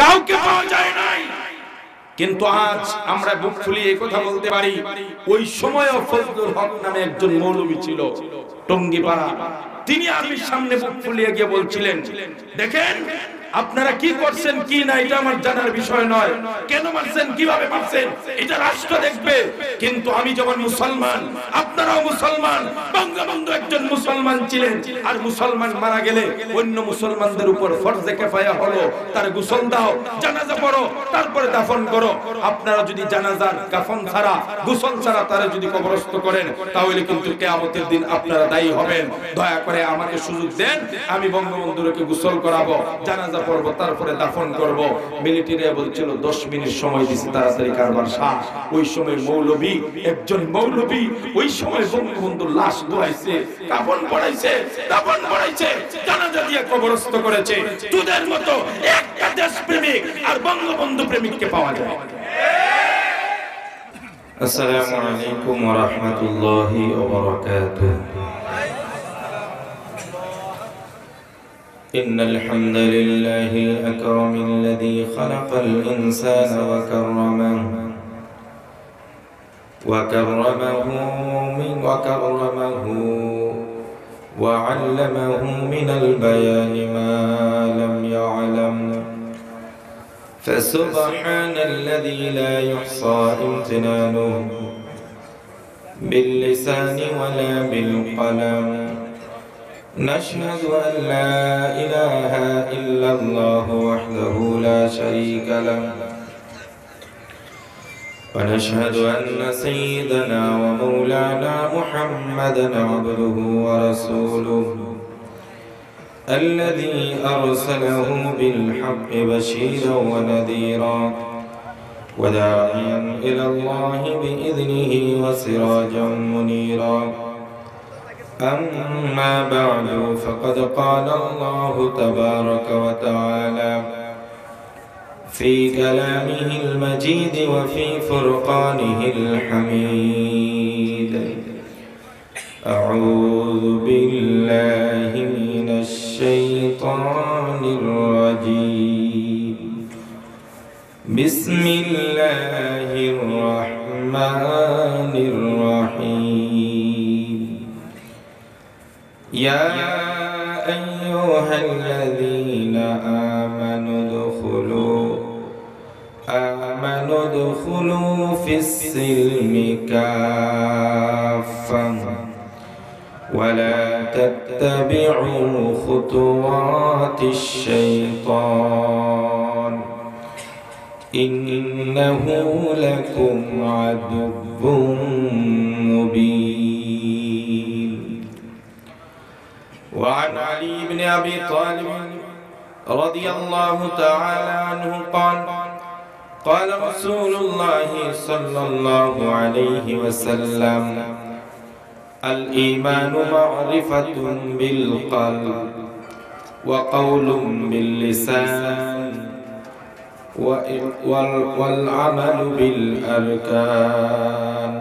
কাউকে পাওয়া যায় নাই। কিন্তু আজ আমরা বুক ফুলিয়ে এই কথা বলতে পারি, ওই সময়ও ফজলুল হক নামে একজন মৌলবী ছিল টঙ্গীপাড়া। তিনি আমির সামনে বুক ফুলিয়ে গিয়ে বলছিলেন, দেখেন আপনারা কি করছেন কি না এটা আমার জানার বিষয় নয়, কেন মারছেন কিভাবে মারছেন এটা রাষ্ট্র দেখবে, কিন্তু আমি যখন মুসলমান, আপনারাও মুসলমান, বঙ্গবন্ধু একজন মুসলমান ছিলেন, আর মুসলমান মারা গেলে অন্য মুসলমানদের উপর ফরজে কিফায়া হলো তার গোসল দাও, জানাজা পড়ো, তারপরে দাফন করো। আপনারা যদি জানাজার কাফন ছাড়া গোসল ছাড়া তারে যদি কবরস্থ করেন তাহলে কিন্তু কিয়ামতের দিন আপনারা দায়ী হবেন। দয়া করে আমাকে সুযোগ দেন, আমি বঙ্গবন্ধুকে গোসল করাবো, জানাজা পড়ব, তারপরে দাফন করব। মিলিটারি বলছিল 10 মিনিট সময় দিছি, তাড়াতাড়ি কারবার শাহ। ওই সময় মৌলবী, একজন মৌলবী ওই সময় বঙ্গবন্ধুর লাশ ধোয়াইছে, কাফন পড়াইছে, দাফন পড়াইছে, জানাজা দিয়ে কবরস্থ করেছে। তোদের মতো একটা দেশপ্রেমিক আর বঙ্গবন্ধু প্রেমিককে পাওয়া যায়। আসসালামু আলাইকুম ওয়া রাহমাতুল্লাহি ওয়া বারাকাতুহু। إن الحمد لله الأكرم الذي خلق الإنسان وعلمه من البيان ما لم يعلم، فسبحان الذي لا يحصى امتنانه باللسان ولا بالقلم. نشهد أن لا إله إلا الله وحده لا شريك له، ونشهد أن سيدنا ومولانا محمدا عبده ورسوله الذي أرسله بالحق بشيرا ونذيرا وداعيا إلى الله بإذنه وسراجا منيرا. أما بعد، فقد قال الله تبارك وتعالى في كلامه المجيد وفي فرقانه الحميد: أعوذ بالله من الشيطان الرجيم، بسم الله الرحمن الرحيم. يا أيها الذين آمنوا ادخلوا في السلم كافة ولا تتبعوا خطوات الشيطان إنه لكم عدو مبين. وعن علي بن أبي طالب رضي الله تعالى عنه قال: قال رسول الله صلى الله عليه وسلم: الإيمان معرفة بالقلب وقول باللسان والعمل بالأركان.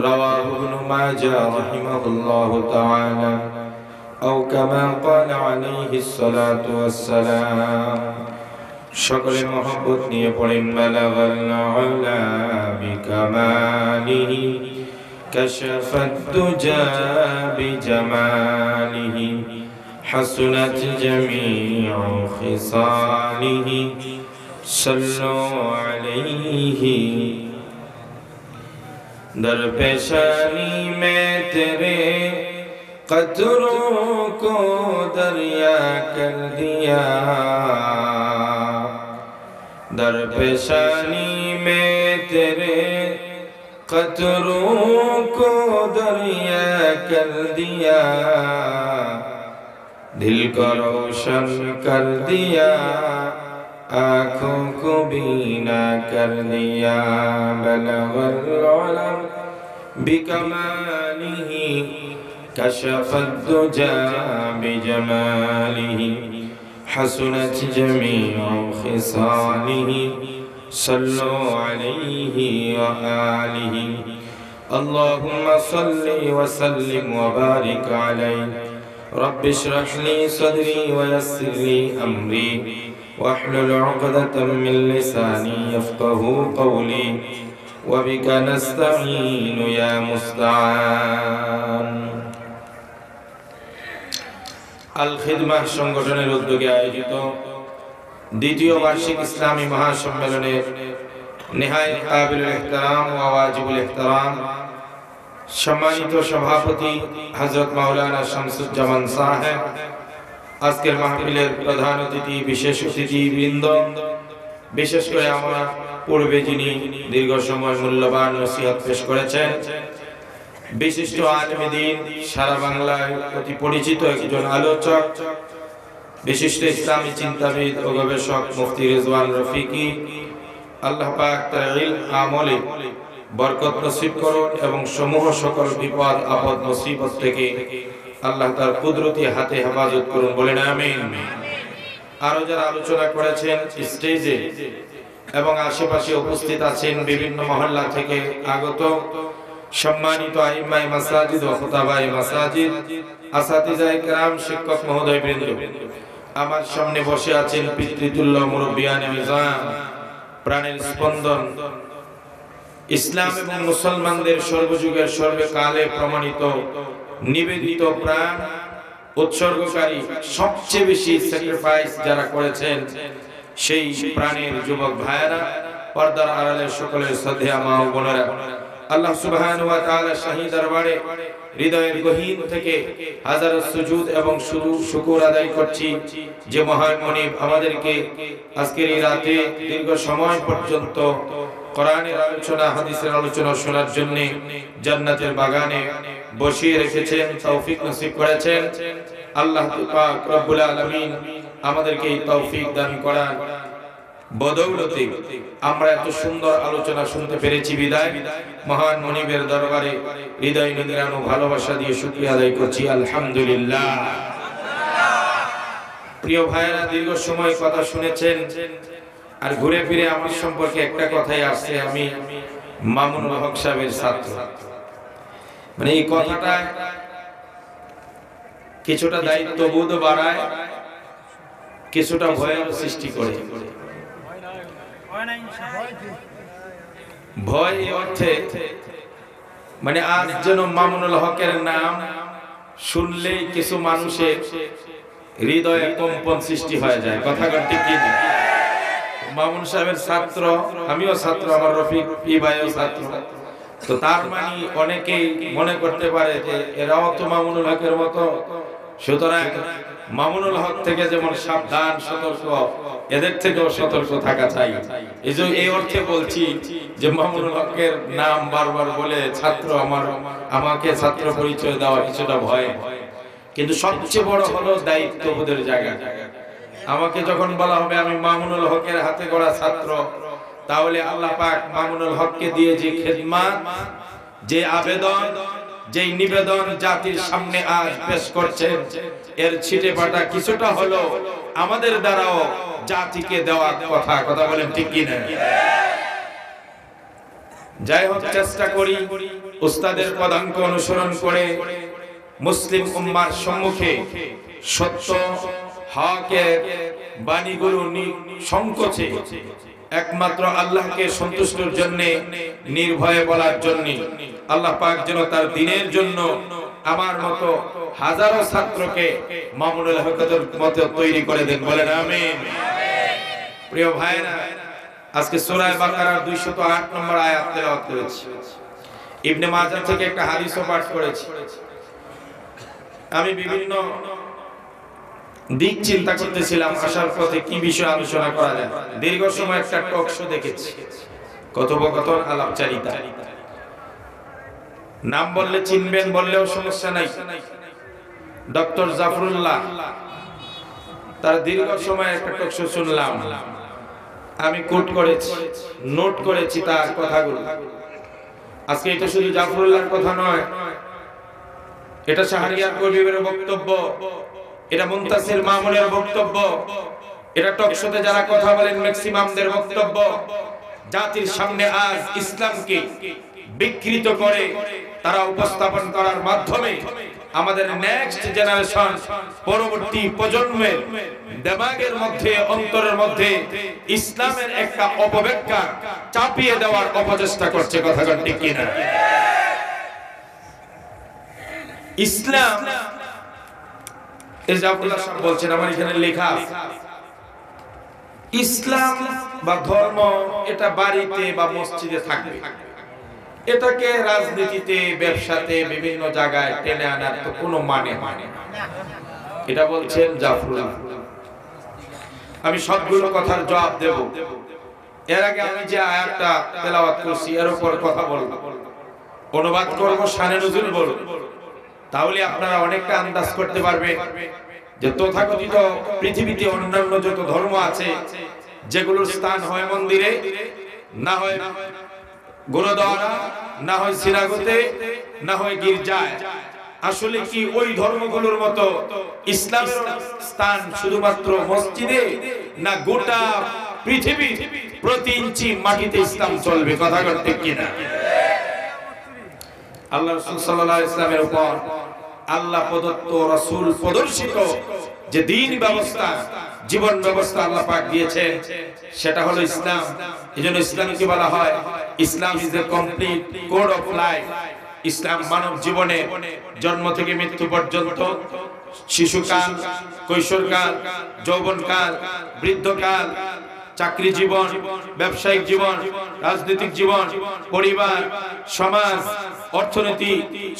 رواه ابن ماجه رحمه الله تعالى، أو كما قال عليه الصلاة والسلام. সকলে মহব্বত নিয়ে পড়েন: বালাগাল উলা বিকামালিহি কাশাফাত দুজা বিজামালিহি হাসুনাত জামিউ খিসালিহি সাল্লু আলাইহি। দরপেশানি মে তেরে कतरों को दरिया कर दिया, दरपेशानी में तेरे कतरों को दरिया कर दिया, दिल को रोशन कर दिया, आँखों को बीना कर दिया। बलगल उलम बिकमालिही كشف الدجى بجماله حسنت جميع خصاله صلوا عليه وآله. اللهم صل وسلم وبارك عليه. رب اشرح لي صدري ويسر لي أمري واحلل عقدة من لساني يفقهوا قولي وبك نستعين يا مستعان আল খিদমা সংগঠনের উদ্যোগে আয়োজিত দ্বিতীয় বার্ষিক ইসলামী মহাসম্মেলনের নিহায়াত কাবিলুল ইহতারাম ওয়া ওয়াজিবুল ইহতারাম সম্মানিত সভাপতি হযরত মাওলানা শামসুজ্জামান সাহেব, আজকের মাহফিলের প্রধান অতিথি, বিশেষ অতিথিবৃন্দ, বিশেষ করে আমরা পূর্বে যিনি দীর্ঘ সময় মূল্যবান নসিহত পেশ করেছেন, বিশিষ্ট আলেম দ্বীন, সারা বাংলায় অতি পরিচিত একজন আলোচক, বিশিষ্ট ইসলামী চিন্তাবিদ ও গবেষক মুফতি রিজওয়ান রফিকি, আল্লাহ পাক তার ইলম আমলে বরকত নসিব করুন এবং সমূহ সকল বিপদ আপদ মুসিবত থেকে আল্লাহ তার কুদরতি হাতে হেফাজত করুন, বলেন আমিন। আরো যারা আলোচনা করেছেন স্টেজে এবং আশেপাশে উপস্থিত আছেন বিভিন্ন মহল্লা থেকে আগত সম্মানিত আইম্মায়ে মাসাজিদ ও খুতাবায়ে মাসাজিদ, আসাতিজায়ে কেরাম, শিক্ষক মহোদয়বৃন্দ, আমার সামনে বসে আছেন পিতৃতুল্য মুরব্বিয়ানে নিজাম, প্রাণের স্পন্দন, ইসলাম এবং মুসলমানদের সর্বযুগের সর্বকালে প্রমাণিত নিবেদিত প্রাণ উৎসর্গকারী, সবচেয়ে বেশি স্যাক্রিফাইস যারা করেছেন সেই প্রাণের যুবক ভাইয়েরা, পর্দার আড়ালের সকলের শ্রদ্ধেয় মা ও বোনেরা, আল্লাহ সুবহানাহু ওয়া তাআলা শাহী দরবারে হৃদয়ের গহীন থেকে হাজারো সুজুদ এবং শুকর আদায় করছি যে মহান মুনিব আমাদেরকে আজকের এই রাতে দীর্ঘ সময় পর্যন্ত কোরআনের আলোচনা, হাদিসের আলোচনা শোনার জন্য জান্নাতের বাগানে বসিয়ে রেখেছেন, তৌফিক নসিব করেছেন। আল্লাহ পাক রব্বুল আলামিন আমাদেরকে এই তৌফিক দান করার বদৌলতে আমরা এত সুন্দর আলোচনা শুনতে পেরেছি বিদায় মহান মুনিবের দরবারে হৃদয় নিংড়ানো ভালোবাসা দিয়ে শুকরিয়া আদায় করছি, আলহামদুলিল্লাহ। প্রিয় ভাইয়েরা, দীর্ঘ সময় কথা শুনেছেন, আর ঘুরে ফিরে আমার সম্পর্কে একটা কথাই আসছে, আমি মামুনুল হক সাহেবের ছাত্র। মানে এই কথাটা কিছুটা দায়িত্ববোধ বাড়ায়, কিছুটা ভয়ের সৃষ্টি করে। ভয় এই অর্থে, মানে আজ যেন মামুনুল হকের নাম শুনলেই কিছু মানুষের হৃদয়ে কম্পন সৃষ্টি হয়ে যায়। কথা ঠিক কি? মামুন সাহেবের ছাত্র, আমিও ছাত্র, আমার রফিক ভাইও ছাত্র, তো তার মানে অনেকেই মনে করতে পারে যে এরাও তো মামুনুল হকের মতো, সুতরাং মামুনুল হক থেকে যেমন সাবধান সতর্ক, এদের থেকেও সতর্ক থাকা চাই। এই অর্থে বলছি যে মামুনুল হকের নাম বারবার বলে ছাত্র আমাকে ছাত্র পরিচয় দেওয়া কিছুটা ভয়, কিন্তু সবচেয়ে বড় হলো দায়িত্ববোধের জায়গা। আমাকে যখন বলা হবে আমি মামুনুল হকের হাতে গড়া ছাত্র, তাহলে আল্লাহ পাক মামুনুল হককে দিয়ে যে খেদমত, যে আবেদন, যে নিবেদন জাতির সামনে আজ পেশ করছেন, এর ছিটে পাটা কিছুটা হলো আমাদের দ্বারাও জাতিকে দেওয়ার কথা। কথা বলেন ঠিক কি না? যাই হোক, চেষ্টা করি উস্তাদের পদাঙ্ক অনুসরণ করে মুসলিম উম্মার সম্মুখে সত্য হকের বাণীগুলো সংকোচে একমাত্র আল্লাহকে সন্তুষ্টির জন্য নির্ভয়ে বলার জন্য। আল্লাহ পাক যেন তার দ্বীনের জন্য আমার মতো হাজারো ছাত্রকে মামুনুল হকের মতো তৈরি করে দেন, বলেন আমিন। প্রিয় ভাইরা, আজকে সূরা বাকারার 208 নম্বর আয়াত তেলাওয়াত করেছি। ইবনে মাজাহ থেকে একটা হাদিসও পাঠ করেছি। আমি বিভিন্ন দিক চিন্তা করতেছিলাম আসার পথে কি বিষয় আলোচনা করা যায়। দীর্ঘ সময় একটা টক শো দেখেছি, কথোপকথন, আলাপচারিতা। নাম বললে চিনবেন, বললেও সমস্যা নাই। ডক্টর জাফরুল্লাহ, তার দীর্ঘ সময় একটা টক শো শুনলাম, আমি কোট করেছি, নোট করেছি তার কথাগুলো। আজকে এটা শুধু জাফরুল্লাহর কথা নয়, এটা শাহরিয়ার কবিরের বক্তব্য, এটা মুনতাসির মামুনের বক্তব্য, এটা টক শোতে যারা কথা বলেন ম্যাক্সিমামদের বক্তব্য। জাতির সামনে আজ ইসলামকে বিকৃত করে তারা উপস্থাপন করার মাধ্যমে আমাদের নেক্সট জেনারেশন, পরবর্তী প্রজন্মের দিমাগের মধ্যে, অন্তরের মধ্যে ইসলামের একটা অপব্যাখ্যা চাপিয়ে দেওয়ার অপচেষ্টা করছে। কথা ঠিক কিনা? ইসলাম, এজাবুল্লাহ সাহেব বলছেন, আমার এখানে লেখা আছে, ইসলাম বা ধর্ম এটা বাড়িতে বা মসজিদে থাকবে, এটাকে রাজনীতিতে, ব্যবসাতে, বিভিন্ন জায়গায় টেনে আনার তো কোনো মানে হয় না। এটা বলছেন জাফরুল্লাহ। আমি সবগুলো কথার জবাব দেব। এর আগে আমি যে আয়াতটা তেলাওয়াত করছি এর উপর কথা বলবো, অনুবাদ করব, শানে নজরুল বলবো, তাহলে আপনারা অনেকটা আন্দাজ করতে পারবেন যে তথাকথিত পৃথিবীতে অন্যান্য যত ধর্ম আছে, যেগুলোর স্থান হয় মন্দিরে, না হয় গুরুদ্বারা, না হয় সিনাগোতে, না হয় গির্জায়, আসলে কি ওই ধর্মগুলোর মতো ইসলামের স্থান শুধুমাত্র মসজিদে, না গোটা পৃথিবী প্রতি ইঞ্চি মাটিতে ইসলাম চলবে? কথা ঠিক কিনা? আল্লাহ রাসূল সাল্লাল্লাহু আলাইহি ওয়াসাল্লামের উপর আল্লাহ প্রদত্ত, রাসূল প্রদর্শিত যে দ্বীন ব্যবস্থা, জীবন ব্যবস্থা আল্লাহ পাক দিয়েছেন, সেটা হলো ইসলাম। এজন্য ইসলামকে বলা হয় Islam is the complete code of life. ইসলাম মানব জীবনে জন্ম থেকে মৃত্যু পর্যন্ত, শিশুকাল, কৈশোরকাল, যৌবনকাল, বৃদ্ধকাল, চাকরি জীবন, ব্যবসায়িক জীবন, রাজনৈতিক জীবন, পরিবার, সমাজ, অর্থনীতি,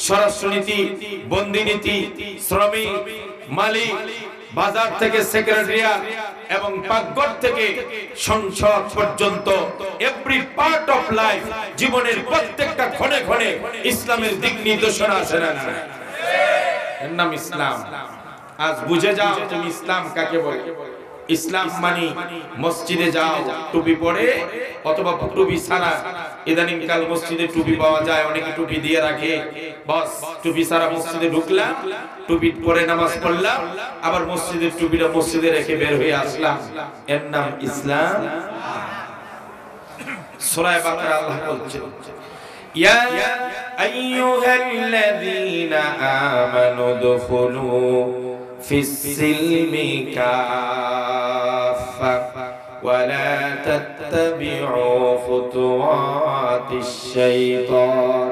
স্বরাষ্ট্রনীতি, বন্দিনীতি, শ্রমিক, মালিক, বাজার থেকে সেক্রেটারিয়েট এবং পাকঘর থেকে সংসদ পর্যন্ত এভরি পার্ট অফ লাইফ, জীবনের প্রত্যেকটা ক্ষণে ক্ষণে ইসলামের দিক নির্দেশনা আছে না? এর নাম ইসলাম। আজ বুঝে যাও তুমি ইসলাম কাকে বলে। ইসলাম মানে মসজিদে যাও টুপি পরে অথবা টুপি ছাড়া। ইদানিং কাল মসজিদে টুপি পাওয়া যায়, অনেকে টুপি দিয়ে রাখে, বস টুপি ছাড়া মসজিদে ঢুকলাম, টুপি পরে নামাজ পড়লাম, আবার মসজিদের টুপিটা মসজিদে রেখে বের হয়ে আসলাম। এর নাম ইসলাম? সূরা বাকারা আল্লাহ বলছেন, ইয়া আইয়ুহাল্লাযীনা আমানু দুখুলু ফিস-সিলমি কাফা ওয়া লা তাত্তাবিউ খুতুওয়াতিশ শাইতান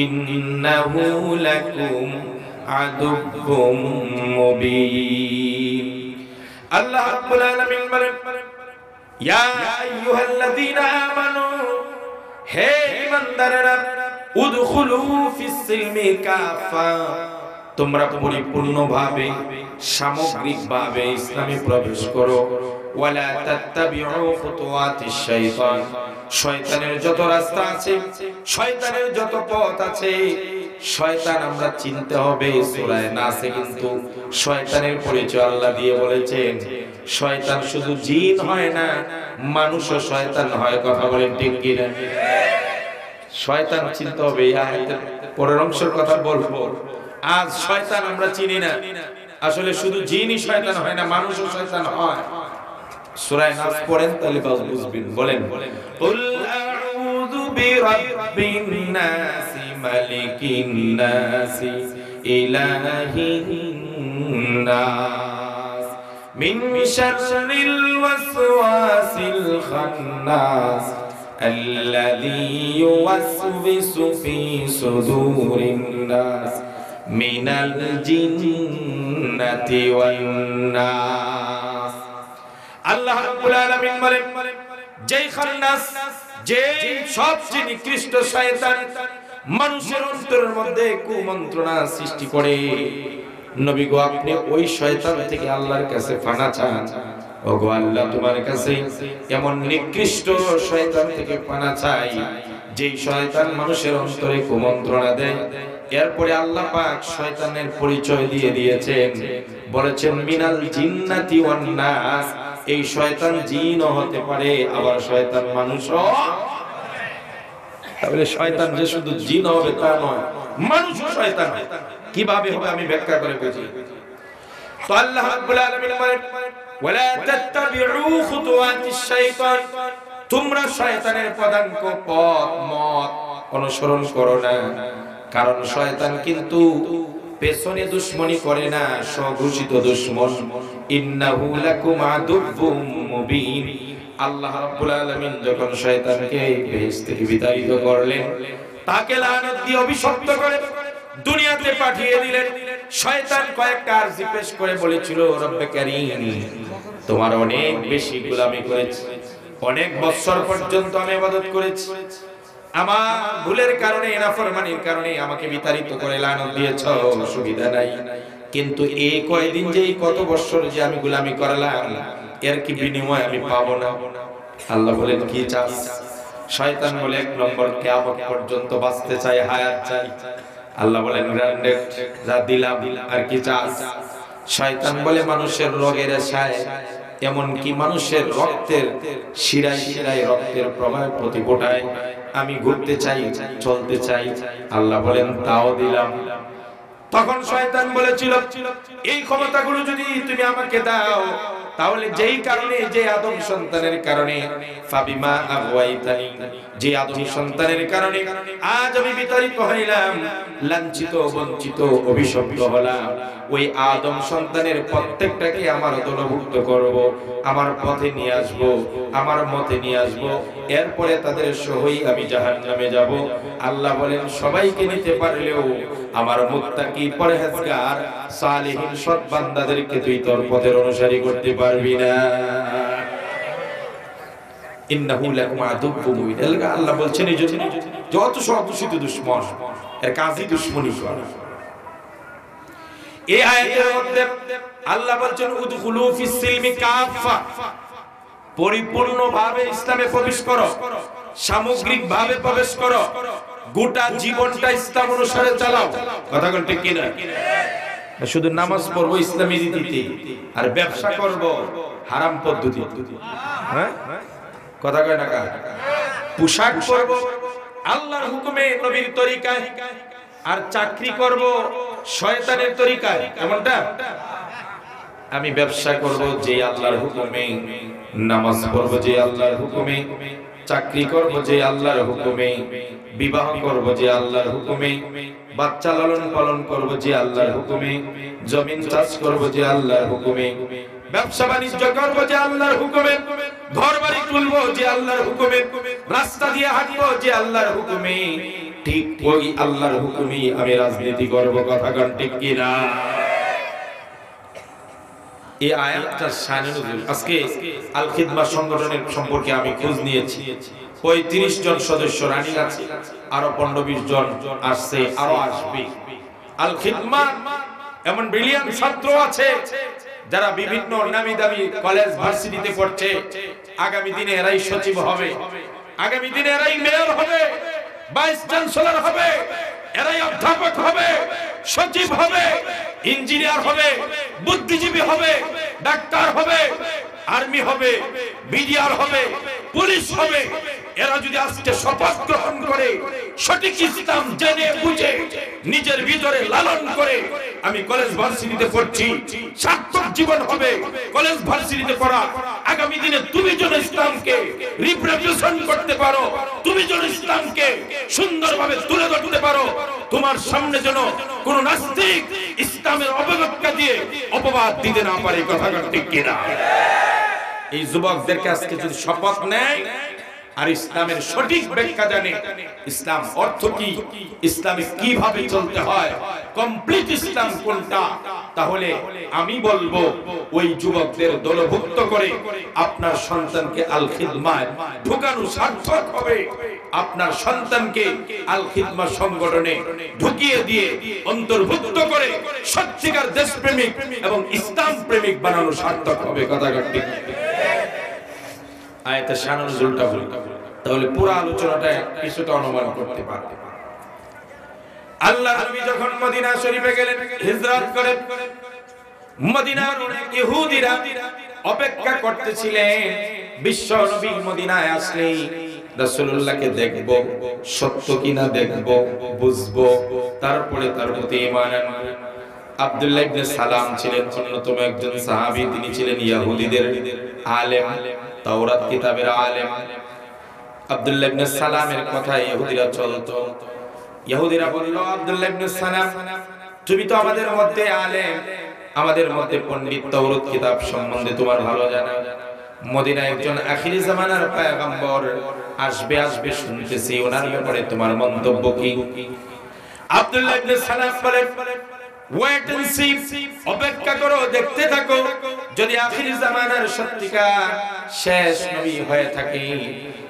ইন্নাহু লাকুম আদুব্বুম মুবিন। আল্লাহ রাব্বুল আলামিন বলেন, ইয়া আইয়ুহাল্লাযীনা আমানু, হে ঈমানদারেরা, উদখুলু ফিস-সিলমি কাফা, তোমরা পরিপূর্ণভাবে, সামগ্রিকভাবে ইসলামে প্রবেশ করো। ওয়ালা তাত্তাবিউ খুতুওয়াতিশ শাইতান, শয়তানের যত রাস্তা আছে, শয়তানের যত পথ আছে, শয়তান আমরা চিনতে হবে। সূরা নাসে কিন্তু শয়তানের পরিচয় আল্লাহ দিয়ে বলেছেন, শয়তান শুধু জিন হয় না, মানুষও শয়তান হয়। কথা বলেন ঠিক কি না? শয়তান চিনতে হবে। এই আয়াতের পরের অংশের কথা বলবো। আজ শয়তান আমরা চিনি না, আসলে শুধু জিনই শয়তান হয় না, মানুষও শয়তান হয়। সূরা নাস পড়েন তাহলে বুঝবেন। বলেন, কুল আউযু বিরাব্বিন নাস মালিকিন নাস ইলাহিন নাস মিন শাররিল ওয়াসওয়াসিল খান্নাস আল্লাযী ইউওয়াসওয়িসু ফি সুদুরিন নাস মিনাল জিন্নাতি ওয়ান নাস। আল্লাহ রাব্বুল আলামিন বলেন, যেই খান্নাস, যেই সবচেয়ে নিকৃষ্ট শয়তান মানুষের অন্তরের মধ্যে কুমন্ত্রণা সৃষ্টি করে, নবী গো আপনি ওই শয়তান থেকে আল্লাহর কাছে পানা চান। ওগো আল্লাহ, তোমার কাছে এমন নিকৃষ্ট শয়তান থেকে পানা চাই, যেই শয়তান মানুষের অন্তরে কুমন্ত্রণা দেয়। এরপরে আল্লাহ পাক শয়তানের পরিচয় দিয়ে দিয়েছেন, বলেছেন মিনাল জিন্নাতি ওয়ান নাস, এই শয়তান জিনও হতে পারে, আবার শয়তান মানুষও। তাহলে শয়তান যে শুধু জিন হবে তা নয়, মানুষও শয়তান। কিভাবে হবে আমি ব্যাখ্যা করে বুঝি। তো আল্লাহ রাব্বুল আলামিন বলেন, ওয়ালা তাত্তাবিউ খুতুওয়াতিশ শাইতান, তোমরা শয়তানের পদাঙ্ক পথ মত অনুসরণ করো না, কারণ শয়তান কিন্তু পেছনে দুশমনি করে না, স্বঘোষিত দুশমন। ইন্নাহু লাকুম আদুব্বুম মুবিন। আল্লাহ রাব্বুল আলামিন যখন শয়তানকে বেহেশত থেকে বিতাড়িত করলেন, তাকে লানত দিয়ে অভিশপ্ত করে দুনিয়াতে পাঠিয়ে দিলেন। শয়তান কয়েকটা আরজি পেশ করে বলেছিল, রব্বে কারীম, তোমার অনেক বেশি গোলামি করেছি, অনেক বছর পর্যন্ত আমি ইবাদত করেছি, আমার ভুলের কারণে, নাফরমানির কারণে আমাকে বিতাড়িত করে লানত দিয়েছো, অসুবিধা নাই, কিন্তু এই কয়দিন যে কত বছর যে আমি গোলামি করলাম, এর কি বিনিময় আমি পাবো না? আল্লাহ বলেন, কি চাস? শয়তান বলে, এক নম্বর কিয়ামত পর্যন্ত বাঁচতে চাই, হায়াত চাই। আল্লাহ বলেন, গ্রান্ডেড, যা দিলাম, আর কি চাস? শয়তান বলে, মানুষের রোগের আশায়, এমন কি মানুষের রক্তের শিরায় শিরায় রক্তের প্রবাহ প্রতি ফোটায় আমি ঘুরতে চাই, চলতে চাই। আল্লাহ বলেন, তাও দিলাম। তখন শয়তান বলেছিল, এই ক্ষমতাগুলো যদি তুমি আমাকে দাও, তাহলে যেই কারণে, যে আদম সন্তানের কারণে, ফাবিমা আগওয়াইতানি, যে আদম সন্তানের কারণে আজ আমি বিতাড়িত হইলাম, লাঞ্ছিত, বঞ্চিত, অভিশপ্ত হলাম, ওই আদম সন্তানের প্রত্যেকটাকে আমার দলভুক্ত করব, আমার পথে নিয়ে আসব, আমার মতে নিয়ে আসব, এরপরে তাদের সহই আমি জাহান্নামে যাব। আল্লাহ বলেন, সবাইকে নিতে পারলেও আমার মুত্তাকি, পরহেজগার, সালেহিন, সৎ বান্দাদেরকে তুই তোর পথের অনুসারী করতে পারবি না। ইন্নাহু লাকুম আদুব্বুম মুবিন। আল্লাহ বলছেন এই জন্য যত সদুষিত দুশমন, এর কাজই দুশমনি করা। এই আয়াতের মধ্যে আল্লাহ বলছেন, উদখুলু ফিস সিলমি কাফা, পরিপূর্ণভাবে ইসলামে প্রবেশ করো, সামগ্রিকভাবে প্রবেশ করো, গোটা জীবনটা ইসলাম অনুসারে চালাও। কথা বল ঠিক কিনা? শুধু নামাজ পড়বো ইসলামী রীতিতে, আর ব্যবসা করব হারাম পদ্ধতি, হ্যাঁ কথা কয় না? পোশাক পরব আল্লাহর হুকুমে, নবীর তরিকায়, আর চাকরি করব শয়তানের তরিকায়, এমনটা? আমি ব্যবসা করব যে আল্লাহর হুকুমে, নামাজ পড়ব যে আল্লাহর হুকুমে, চাকরি করব যে আল্লাহর হুকুমে, বিবাহ করব যে আল্লাহর হুকুমে, বাচ্চা লালন পালন করব যে আল্লাহর হুকুমে, জমিন চাষ করব যে আল্লাহর হুকুমে, ব্যবসা বাণিজ্য করব যে আল্লাহর হুকুমে, ঘর বাড়ি তুলব যে আল্লাহর হুকুমে, রাস্তা দিয়ে হাঁটব যে আল্লাহর হুকুমে, ঠিক ওই আল্লাহর হুকুমেই আমি রাজনীতি করব। কথা কোন ঠিক কিনা? এই আয়াতটা শানে নজুল। আজকে আল খিদমা সংগঠনের সম্পর্কে আমি খোঁজ নিয়েছি, ৩৫ জন সদস্য রানিং আছে, আরো ১৫-২০ জন আসছে, আরো আসবে। আল খিদমা এমন ব্রিলিয়ান্ট ছাত্র আছে যারা বিভিন্ন নামি দামি কলেজ ভার্সিটিতে পড়ছে। আগামী দিনে এরাই সচিব হবে, আগামী দিনে এরাই মেয়র হবে, ভাইস চ্যান্সেলর হবে, এরাই অধ্যাপক হবে, সচিব হবে, ইঞ্জিনিয়ার হবে, বুদ্ধিজীবী হবে, ডাক্তার হবে, আর্মি হবে, বিডিআর হবে, পুলিশ হবে। এরা যদি আজকে শপথ গ্রহণ করে, সঠিক ইসলাম জেনে বুঝে নিজের ভিতরে লালন করে, আমি কলেজ ভার্সিটিতে পড়ছি, সার্থক জীবন হবে কলেজ ভার্সিটিতে পড়া, আগামী দিনে তুমি যেন ইসলামকে রিপ্রেজেন্ট করতে পারো, তুমি যেন ইসলামকে সুন্দরভাবে তুলে ধরতে পারো, তোমার সামনে যেন কোন নাস্তিক ইসলামের অবজ্ঞা দিয়ে অপবাদ দিতে না পারে। কথা ঠিক কিনা? এই যুবকদেরকে আজকে যদি শপথ নেয় আর ইসলামের সঠিক ব্যাখ্যা জানে, ইসলাম অর্থ কি, ইসলামে কিভাবে চলতে হয়, কমপ্লিট ইসলাম কোনটা, তাহলে আমি বলবো ওই যুবকদের দলভুক্ত করে আপনার সন্তানকে আল খিদমায় ঢোকানো সার্থক হবে। আপনার সন্তানকে আল খিদমা সংগঠনে ঢুকিয়ে দিয়ে অন্তর্ভুক্ত করে সত্যিকার দেশপ্রেমিক এবং ইসলাম প্রেমিক বানানো সার্থক হবে। কথা ঠিক? আয়াতের শান নজুলটা বলি, তাহলে পুরো আলোচনাটা কিছুটা অনুমান করতে পারবে। আল্লাহ নবী যখন মদিনা শরীফে গেলেন, হিজরত করে, মদিনার অনেক ইহুদিরা অপেক্ষা করতেছিলেন বিশ্ব নবী মদিনায় আসলেই রাসূলুল্লাহকে দেখব, সত্য কিনা দেখব, বুঝবো, তারপরে তার প্রতি ঈমান আনবো। আব্দুল্লাহ ইবনে সালাম ছিলেন অন্যতম একজন সাহাবী, তিনি ছিলেন ইহুদিদের আলেম, তাওরাত কিতাবের আলেম। আব্দুল্লাহ ইবনে সালামের কথা ইহুদিরা চলতো। ইহুদিরা বলল, আব্দুল্লাহ ইবনে সালাম তুমি তো আমাদের মধ্যে আলেম, আমাদের মধ্যে পণ্ডিত, তাওরাত কিতাব সম্বন্ধে তোমার ভালো জানা। মদিনায় একজন আখিরি জামানার পয়গম্বর আসবে শুনতেছি, ওনার ব্যাপারে তোমার মন্তব্য কি? আব্দুল্লাহ ইবনে সালাম বলেন, ওয়েট এন্ড সি, অপেক্ষা করো, দেখতে থাকো। যদি আখিরি জামানার সত্যিকার শেষ নবী হয়ে থাকে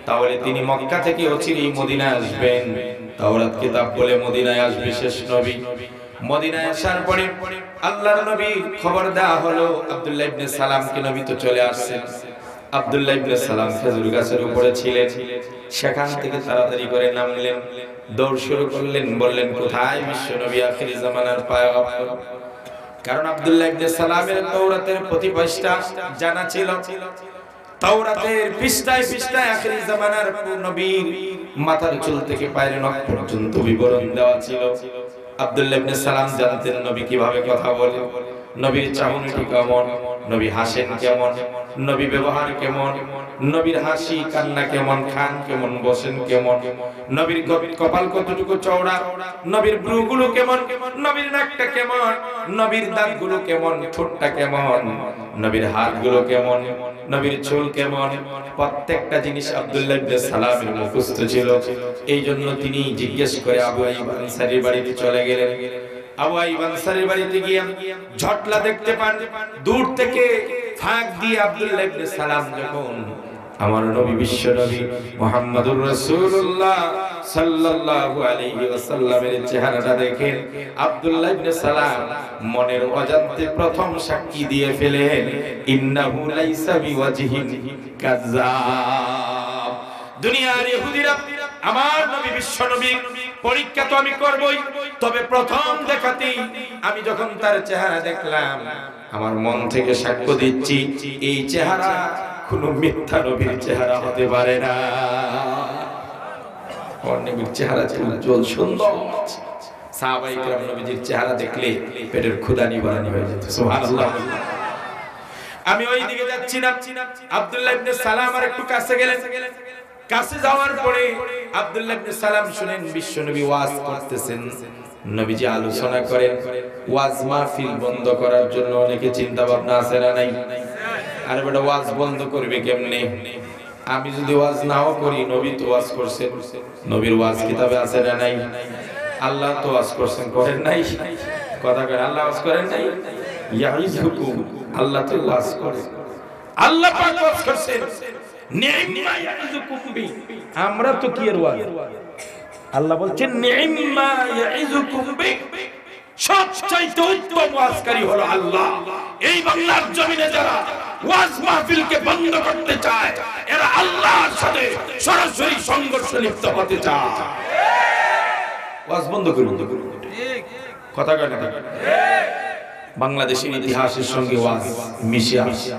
তাহলে তিনি মক্কা থেকে অচিরেই মদিনায় আসবেন। তাওরাত কিতাব বলে মদিনায় আসবে শেষ নবী। মদিনায় আসার পরে আল্লাহর নবীর খবর দেওয়া হলো আব্দুল্লাহ ইবনে সালামকে, নবী তো চলে আসছেন। আব্দুল্লাহ ইবনে সালাম খেজুর গাছের উপরে ছিলেন, সেখান থেকে তাড়াতাড়ি করে নামলেন, দৌড় শুরু করলেন, বললেন কোথায় বিশ্ব নবী আখিরি জামানার পয়গম্বর? কারণ আব্দুল্লাহ ইবনে সালামের তাওরাতের প্রতি পৃষ্ঠা জানা ছিল। তাওরাতের পৃষ্ঠায় পৃষ্ঠায় আখিরি জামানার নবীর মাথার চুল থেকে পায়ের নখ পর্যন্ত বিবরণ দেওয়া ছিল। আব্দুল্লাহ ইবনে সালাম জানতেন নবী কিভাবে কথা বলে, নবীর চাহনিটি কেমন, নবী হাসেন কেমন, নবী ব্যবহার কেমন, নবীর হাসি কান্না কেমন, খান কেমন, বসেন কেমন, নবীর কপাল কতটুকু চওড়া, নবীর ভ্রুগুলো কেমন, নবীর নাকটা কেমন, নবীর দাঁতগুলো কেমন, ঠোঁটটা কেমন, নবীর হাতগুলো কেমন, নবীর চুল কেমন, প্রত্যেকটা জিনিস আব্দুল্লাহ ইবনে সালামের মুখস্থ ছিল। এই জন্য তিনি জিজ্ঞেস করে আবু আইয়ুব আনসারীর বাড়িতে চলে গেলেন। আবু আইয়ুব আনসারীর বাড়িতে গিয়ে ঝটলা দেখতে পান, দূর থেকে ফাঁক দিয়ে আব্দুল্লাহ ইবনে সালাম যখন আমার নবী বিশ্ব নবী মুহাম্মদুর রাসূলুল্লাহ সাল্লাল্লাহু আলাইহি ওয়াসাল্লামের চেহারাটা দেখেন, আব্দুল্লাহ ইবনে সালাম মনের অজান্তে প্রথম সাক্ষী দিয়ে ফেলেন, ইন্নাহু লাইসা বিওয়াজহিন কাযাব। দুনিয়ার ইহুদিরা আমার নবী বিশ্ব নবী পরীক্ষা তো আমি করবই, তবে প্রথম দেখাতেই আমি যখন তার চেহারা দেখলাম, আমার মন থেকে সাক্ষ্য দিচ্ছি এই চেহারা কোনো মিথ্যা নবীর চেহারা হতে পারে না। নবীর চেহারা ছিল উজ্জ্বল সুন্দর। সাহাবায়ে কেরাম নবীজির চেহারা দেখলে পেটের ক্ষুধা নিবারণ হয়ে যেত। সুবহানাল্লাহ। আমি ওই দিকে যাচ্ছি না, আব্দুল্লাহ ইবনে সালাম আর একটু কাছে গেলেন। কাছে যাওয়ার পরে আব্দুল্লাহ ইবনে সালাম শুনেন বিশ্ব নবী ওয়াজ করতেছেন, নবীজি আলোচনা করেন। ওয়াজ মাহফিল বন্ধ করার জন্য অনেকে চিন্তা ভাবনা আছে না নাই? আরে বেটা ওয়াজ বন্ধ করবে কেমনে? আমি যদি ওয়াজ নাও করি, নবী তো ওয়াজ করছেন, নবীর ওয়াজ কিতাবে আছে না নাই? আল্লাহ তো ওয়াজ করছেন, করেন নাই? কথা করেন, আল্লাহ ওয়াজ করেন নাই? ইয়াইজুকুম, আল্লাহ তো ওয়াজ করে, আল্লাহ পাক ওয়াজ করছেন। নি'মা ইয়াইজুকুম বি, আমরা তো কি এর ওয়াজ? আল্লাহ বলছেন নি'মা ইয়াইজুকুম বি, সবচাইতে উত্তম ওয়াজকারী হলো আল্লাহ। এই বাংলার জমিনে যারা ওয়াজ মাহফিলকে বন্ধ করতে চায়, এরা আল্লাহর সাথে সরাসরি সংঘর্ষে লিপ্ত হতে চায়। ওয়াজ বন্ধ করুন, ঠিক কথা কাটে ঠিক। বাংলাদেশের ইতিহাসের সঙ্গে ওয়াজ মিশে আছে,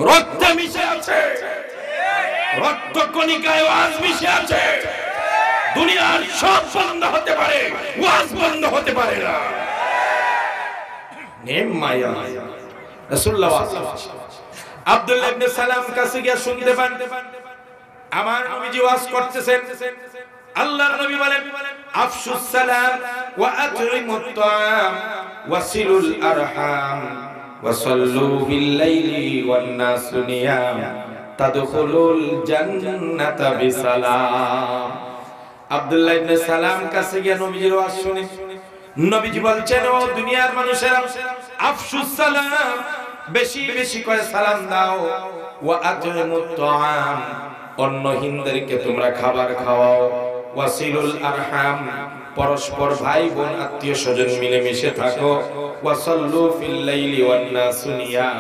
রক্তে মিশে আছে, রক্ত কণিকায় ওয়াজ মিশে আছে। দুনিয়ার সব বন্ধ হতে পারে, ওয়াজ বন্ধ হতে পারে না। নেমায়া রাসূলুল্লাহ আব্দুল্লাহ ইবনে সালাম কাছে গিয়ে শুনতে পান আমার নবীজি ওয়াজ করতেছেন। আল্লাহর নবী বলেন, আফশুস সালাম ওয়া আতইমুত তাআম ওয়াসিলুল আরহাম ওয়া সাল্লু বিল লাইলি ওয়ান নাসু নিয়াম তাদখুলুল জান্নাতা বিসালাম। আব্দুল্লাহ ইবনে সালাম কাছে গিয়ে নবীজির ওয়াজ শুনে নবীজি বলছেন, ও দুনিয়ার মানুষেরা, আফশুস সালাম, বেশি বেশি করে সালাম দাও, ওয়া আতইমুত তাআম, অন্নহীনদেরকে তোমরা খাবার খাওয়াও, ওয়াসিলুল আরহাম, পরস্পর ভাই বোন আত্মীয় স্বজন মিলেমিশে থাকো, ওয়াসাল্লু ফিল লাইলি ওয়ান নাসু নিয়াম,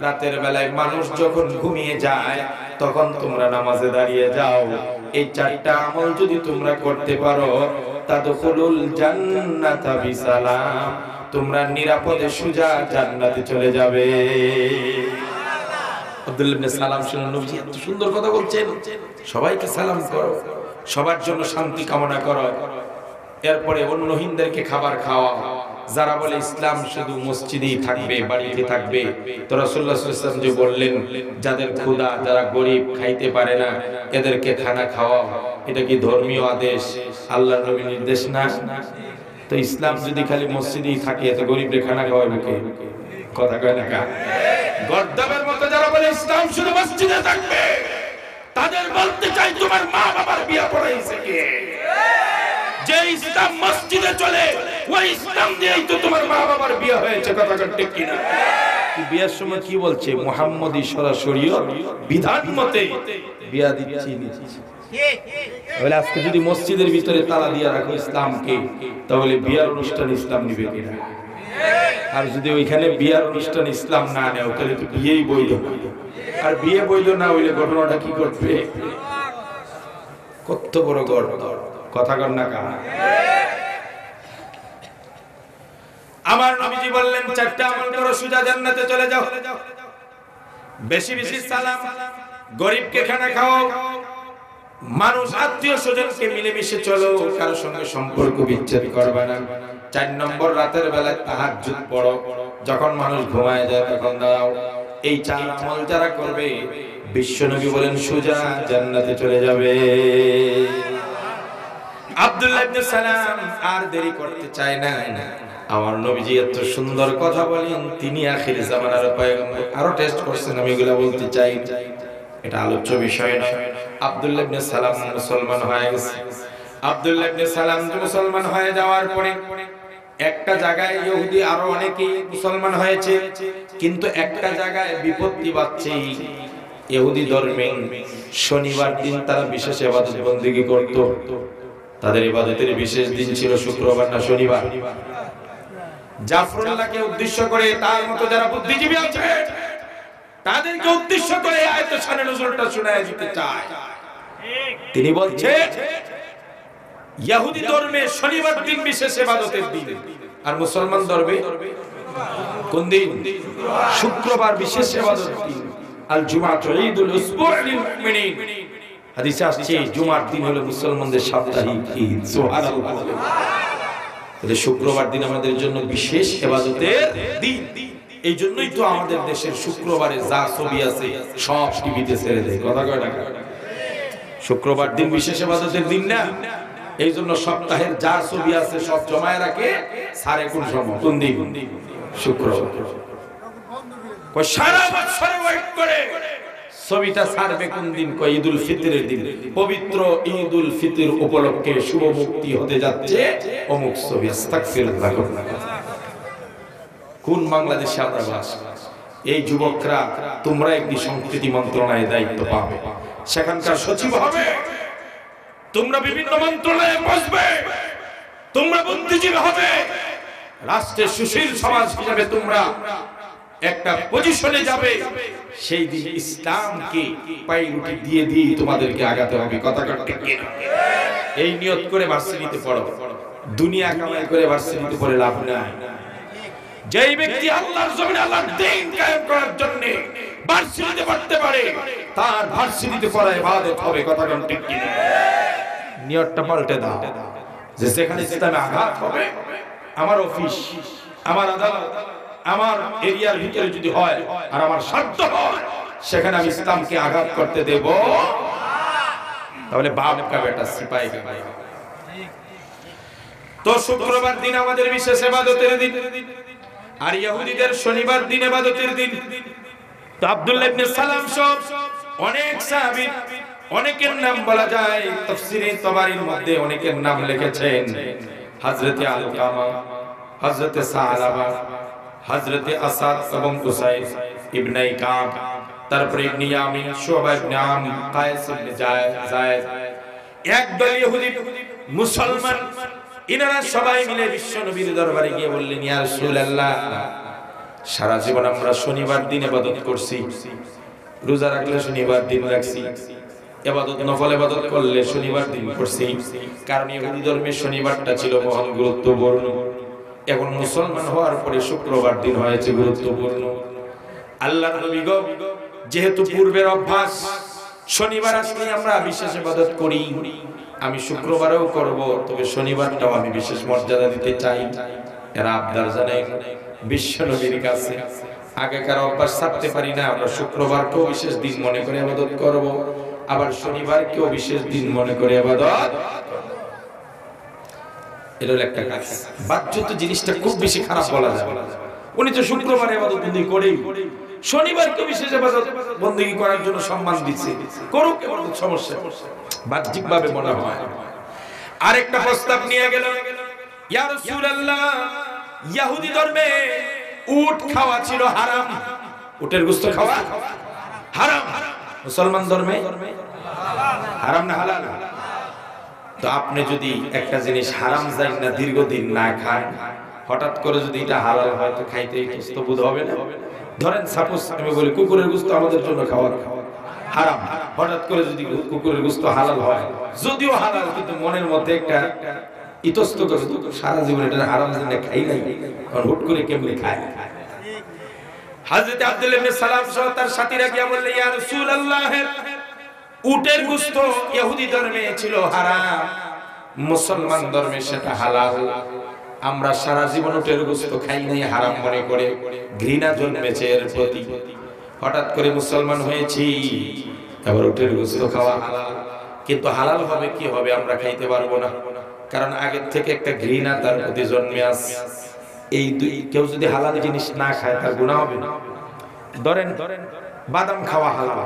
রাতের বেলায় মানুষ যখন ঘুমিয়ে যায় তখন তোমরা নামাজে দাঁড়িয়ে যাও। এই চারটা আমল যদি তোমরা করতে পারো, তাদখুলুল জান্নাতা বিসালাম, তোমরা নিরাপদে সোজা জান্নাতে চলে যাবে। আব্দুল্লাহ ইবনে সালাম শুনে নবীজি এত সুন্দর কথা বলছেন, সবাইকে সালাম করো, সবার জন্য শান্তি কামনা করো, এরপরে অন্যহীনদেরকে খাবার খাওয়া। যারা বলে ইসলাম শুধু মসজিদেই থাকবে, বাড়িতে থাকবে, তো রাসূলুল্লাহ সাল্লাল্লাহু আলাইহি ওয়াসাল্লাম যে বললেন যাদের ক্ষুধা, যারা গরিব, খাইতে পারে না, এদেরকে খানা খাওয়া, এটা কি ধর্মীয় আদেশ? আল্লাহর নবীর নির্দেশ না? তো ইসলাম যদি খালি মসজিদেই থাকে তো গরিব খানা খাওয়াবে কে? কথা কয় না কা? গর্দাবের মতো যারা বলে ইসলাম শুধু মসজিদে থাকবে, তাদের বলতে চাই তোমার মা বাবার বিয়ে পড়াইছে কে? যে ইসলাম মসজিদে চলে ওই ইসলাম দিয়েই তো তোমার মা বাবার বিয়ে হয়েছে। কথা ঠিক কিনা? বিয়ের সময় কি বলছে? মুহাম্মদী সরাসরি বিধান মতে বিয়া দিচ্ছি। তাহলে আজকে যদি মসজিদের ভিতরে তালা দিয়ে রাখো ইসলামকে, তাহলে বিয়ার অনুষ্ঠান ইসলাম নিবে কিনা? আর যদি ওইখানে বিয়ার অনুষ্ঠান ইসলাম না নেও, তাহলে তো বিয়েই বৈধ না। আর বিয়ে বৈধ না হইলে ঘটনাটা কি করবে? কত বড় গর্ব! কথা কর না কা? আমার নবীজি বললেন, চারটা আমল করো সোজা জান্নাতে চলে যাও। বেশি বেশি সালাম, গরিবকে খানা খাও, মানুষ আত্মীয় স্বজনকে মিলেমিশে চলো, কারোর সঙ্গে সম্পর্ক বিচ্ছেদ করবে না। 4 নম্বর, রাতের বেলায় তাহাজ্জুদ পড়ো, যখন মানুষ ঘুমায় যায় তখন দাও। এই 4 আমল যারা করবে, বিশ্বনবী বলেন সোজা জান্নাতে চলে যাবে। আব্দুল্লাহ ইবনে সালাম আর দেরি করতে চায় না। আমার নবীজি এত সুন্দর কথা বলেন, তিনি আখির জামানার পয়গম্বর। আরো টেস্ট করছেন, আমি এগুলা বলতে চাই, এটা আলোচ্য বিষয় না। আব্দুল্লাহ ইবনে সালাম মুসলমান হয়ে গেছে। আব্দুল্লাহ ইবনে সালাম মুসলমান হয়ে যাওয়ার পরে একটা জায়গায় ইহুদি আরো অনেকেই মুসলমান হয়েছে, কিন্তু একটা জায়গায় বিপত্তি বাজছে। ইহুদি ধর্মে শনিবার দিন তারা বিশেষ ইবাদত বندگی করত। তাদের ইবাদতের বিশেষ দিন ছিল শুক্রবার না শনিবার। জাফরুল্লাহকে উদ্দেশ্য করে, তার মতো যারা বুদ্ধিজীবী আছে তাদেরকে উদ্দেশ্য করে আয়াত শানে নজরটা শোনায় দিতে চায়। তিনি বলছেন, ইহুদি ধর্মে শনিবার দিন বিশেষ ইবাদতের দিন, আর মুসলমান ধর্মে কোন দিন? শুক্রবার বিশেষ ইবাদতের দিন। আল জুমাতু ঈদুল উসবু' লিল মুমিনিন। হাদিসে আসছে জুমার দিন হলো মুসলমানদের সাপ্তাহিক ঈদ। সুবহানাল্লাহ। এই শুক্রবার দিন আমাদের জন্য বিশেষ ইবাদতের দিন। এই জন্যই তো আমাদের দেশের শুক্রবারে যা ছবি আছে সব টিভিতে ছেড়ে দেয়। কথা কয় না? শুক্রবার দিন বিশেষ ইবাদতের দিন না, এই জন্য সপ্তাহের যা ছবি আছে সব জমায় রাখে। সারে কোন সময়? কোন দিন? শুক্রবার। কই সারা বছর ওয়েট করে ছবিটা ছাড়বে কোন দিন? কই ঈদুল ফিতরের দিন। পবিত্র ঈদুল ফিতর উপলক্ষে শুভ মুক্তি হতে যাচ্ছে অমুক ছবি। আস্তাগফিরুল্লাহ। কোন বাংলাদেশে আমরা বাস? এই যুবকরা, তোমরা একটি সংস্কৃতি মন্ত্রণালয়ে দায়িত্ব পাবে, সেখানকার সচিব হবে, তোমরা বিভিন্ন মন্ত্রণালয়ে বসবে, তোমরা বুদ্ধিজীবী হবে, রাষ্ট্রের সুশীল সমাজ হিসেবে তোমরা একটা পজিশনে যাবে। সেই দিন ইসলামকে পায়রুটি দিয়ে দিয়ে তোমাদেরকে আগাতে হবে। কথা ঠিক কিনা? এই নিয়ত করে ভার্সিটিতে পড়ো। দুনিয়া কামাই করে ভার্সিটিতে পড়ে লাভ নাই। যেই ব্যক্তি আল্লাহর জমিনে আল্লাহর দ্বীন কায়েম করার জন্য ভার্সিটিতে পড়তে পারে, তার ভার্সিটিতে পড়া ইবাদত হবে। কথা ঠিক কিনা? নিয়তটা পাল্টে দাও, যে যেখানে ইসলামে আঘাত হবে, আমার অফিস, আমার আদালত, আমার এরিয়ার ভিতরে যদি হয় আর আমার সাধ্য হয়, সেখানে আমি ইসলামকে আঘাত করতে দেব। তাহলে বাপ কা বেটা সিপাহি কা ভাই। তো শুক্রবার দিন আমাদের বিশেষ ইবাদতের দিন, আর ইহুদিদের শনিবার দিন ইবাদতের দিন। তো আব্দুল্লাহ ইবনে সালাম সব অনেক সাহাবী, অনেকের নাম বলা যায়, তাফসীরে তাবারির মধ্যে অনেকের নাম লিখেছেন। হযরতে আলকামা, হযরতে সালাবা, হযরতে আসাদ এবং কুসাইদ ইবনে কাব, তারপরে ইবনে ইয়ামিন, শুআবা ইবনে আম, কায়েস ইবনে যায়েদ, একদল ইহুদি মুসলমান। ইনারা সবাই মিলে বিশ্ব নবীর দরবারে গিয়ে বললেন, ইয়া রাসূলুল্লাহ, সারা জীবন আমরা শনিবার দিন ইবাদত করছি, রোজা রাখলে শনিবার দিন রাখছি, ইবাদত নফল ইবাদত করলে শনিবার দিন করছি, কারণ ইহুদি ধর্মে শনিবারটা ছিল মহান গুরুত্বপূর্ণ। এখন মুসলমান হওয়ার পরে শুক্রবার দিন হয়েছে গুরুত্বপূর্ণ। আল্লাহর নবী গো, যেহেতু পূর্বের অভ্যাস শনিবার আসলে আমরা বিশেষ ইবাদত করি, আমি শুক্রবারেও করব, তবে শনিবারটাও আমি বিশেষ মর্যাদা দিতে চাই। এরা আবদার জানাই বিশ্ব নবীর কাছে। আগেকার অভ্যাস ছাড়তে পারি না, আমরা শুক্রবারকেও বিশেষ দিন মনে করে ইবাদত করব, আবার শনিবারকেও বিশেষ দিন মনে করে ইবাদত। এটা হলো একটা কাজ। বাহ্যত জিনিসটা খুব বেশি খারাপ বলা যাবে না। উনি তো শুক্রবারে ইবাদত বন্দেগী করেই, শনিবারকে বিশেষ ইবাদত বন্দেগী করার জন্য সম্মান দিচ্ছে, করুক, ইবাদত সমস্যা বাহ্যিকভাবে মনে হয়। আরেকটা প্রস্তাব নিয়ে গেল, ইয়া রাসূলুল্লাহ, ইহুদি ধর্মে উট খাওয়া ছিল হারাম, উটের গোশত খাওয়া হারাম, মুসলমান ধর্মে হারাম না হালাল? তো আপনি যদি একটা জিনিস হারাম জানেন না, দীর্ঘদিন না খান, হঠাৎ করে যদি এটা হালাল হয় তো খাইতে কষ্ট বোধ হবে না? ধরেন সাপোজ আমি বলি কুকুরের গোশত আমাদের জন্য খাওয়া হারাম, হঠাৎ করে যদি কুকুরের গোশত হালাল হয়, যদিও হালাল কিন্তু মনের মধ্যে একটা ইতস্তত, সারা জীবন এটা হারাম জানে খাই নাই, কারণ হুট করে কেমনে খায়। হযরত আব্দুল্লাহ ইবনে সালাম সহ তার সাথীরা গিয়া বললে, ইয়া রাসূলুল্লাহ, উটের গোশত ইহুদি ধর্মে ছিল হারাম, মুসলমান ধর্মে সেটা হালাল। আমরা সারা জীবন উটের গোশত খাই নাই, হারাম মনে করে ঘৃণা জন্মেছে এর প্রতি। হঠাৎ করে মুসলমান হয়েছি, আবার উটের গোশত খাওয়া হালাল, কিন্তু হালাল হবে কি হবে আমরা খাইতে পারবো না, কারণ আগের থেকে একটা ঘৃণা তার প্রতি জন্মে আছে। এই দুই, কেউ যদি হালাল জিনিস না খায় তার গুনাহ হবে না। ধরেন বাদাম খাওয়া হালাল,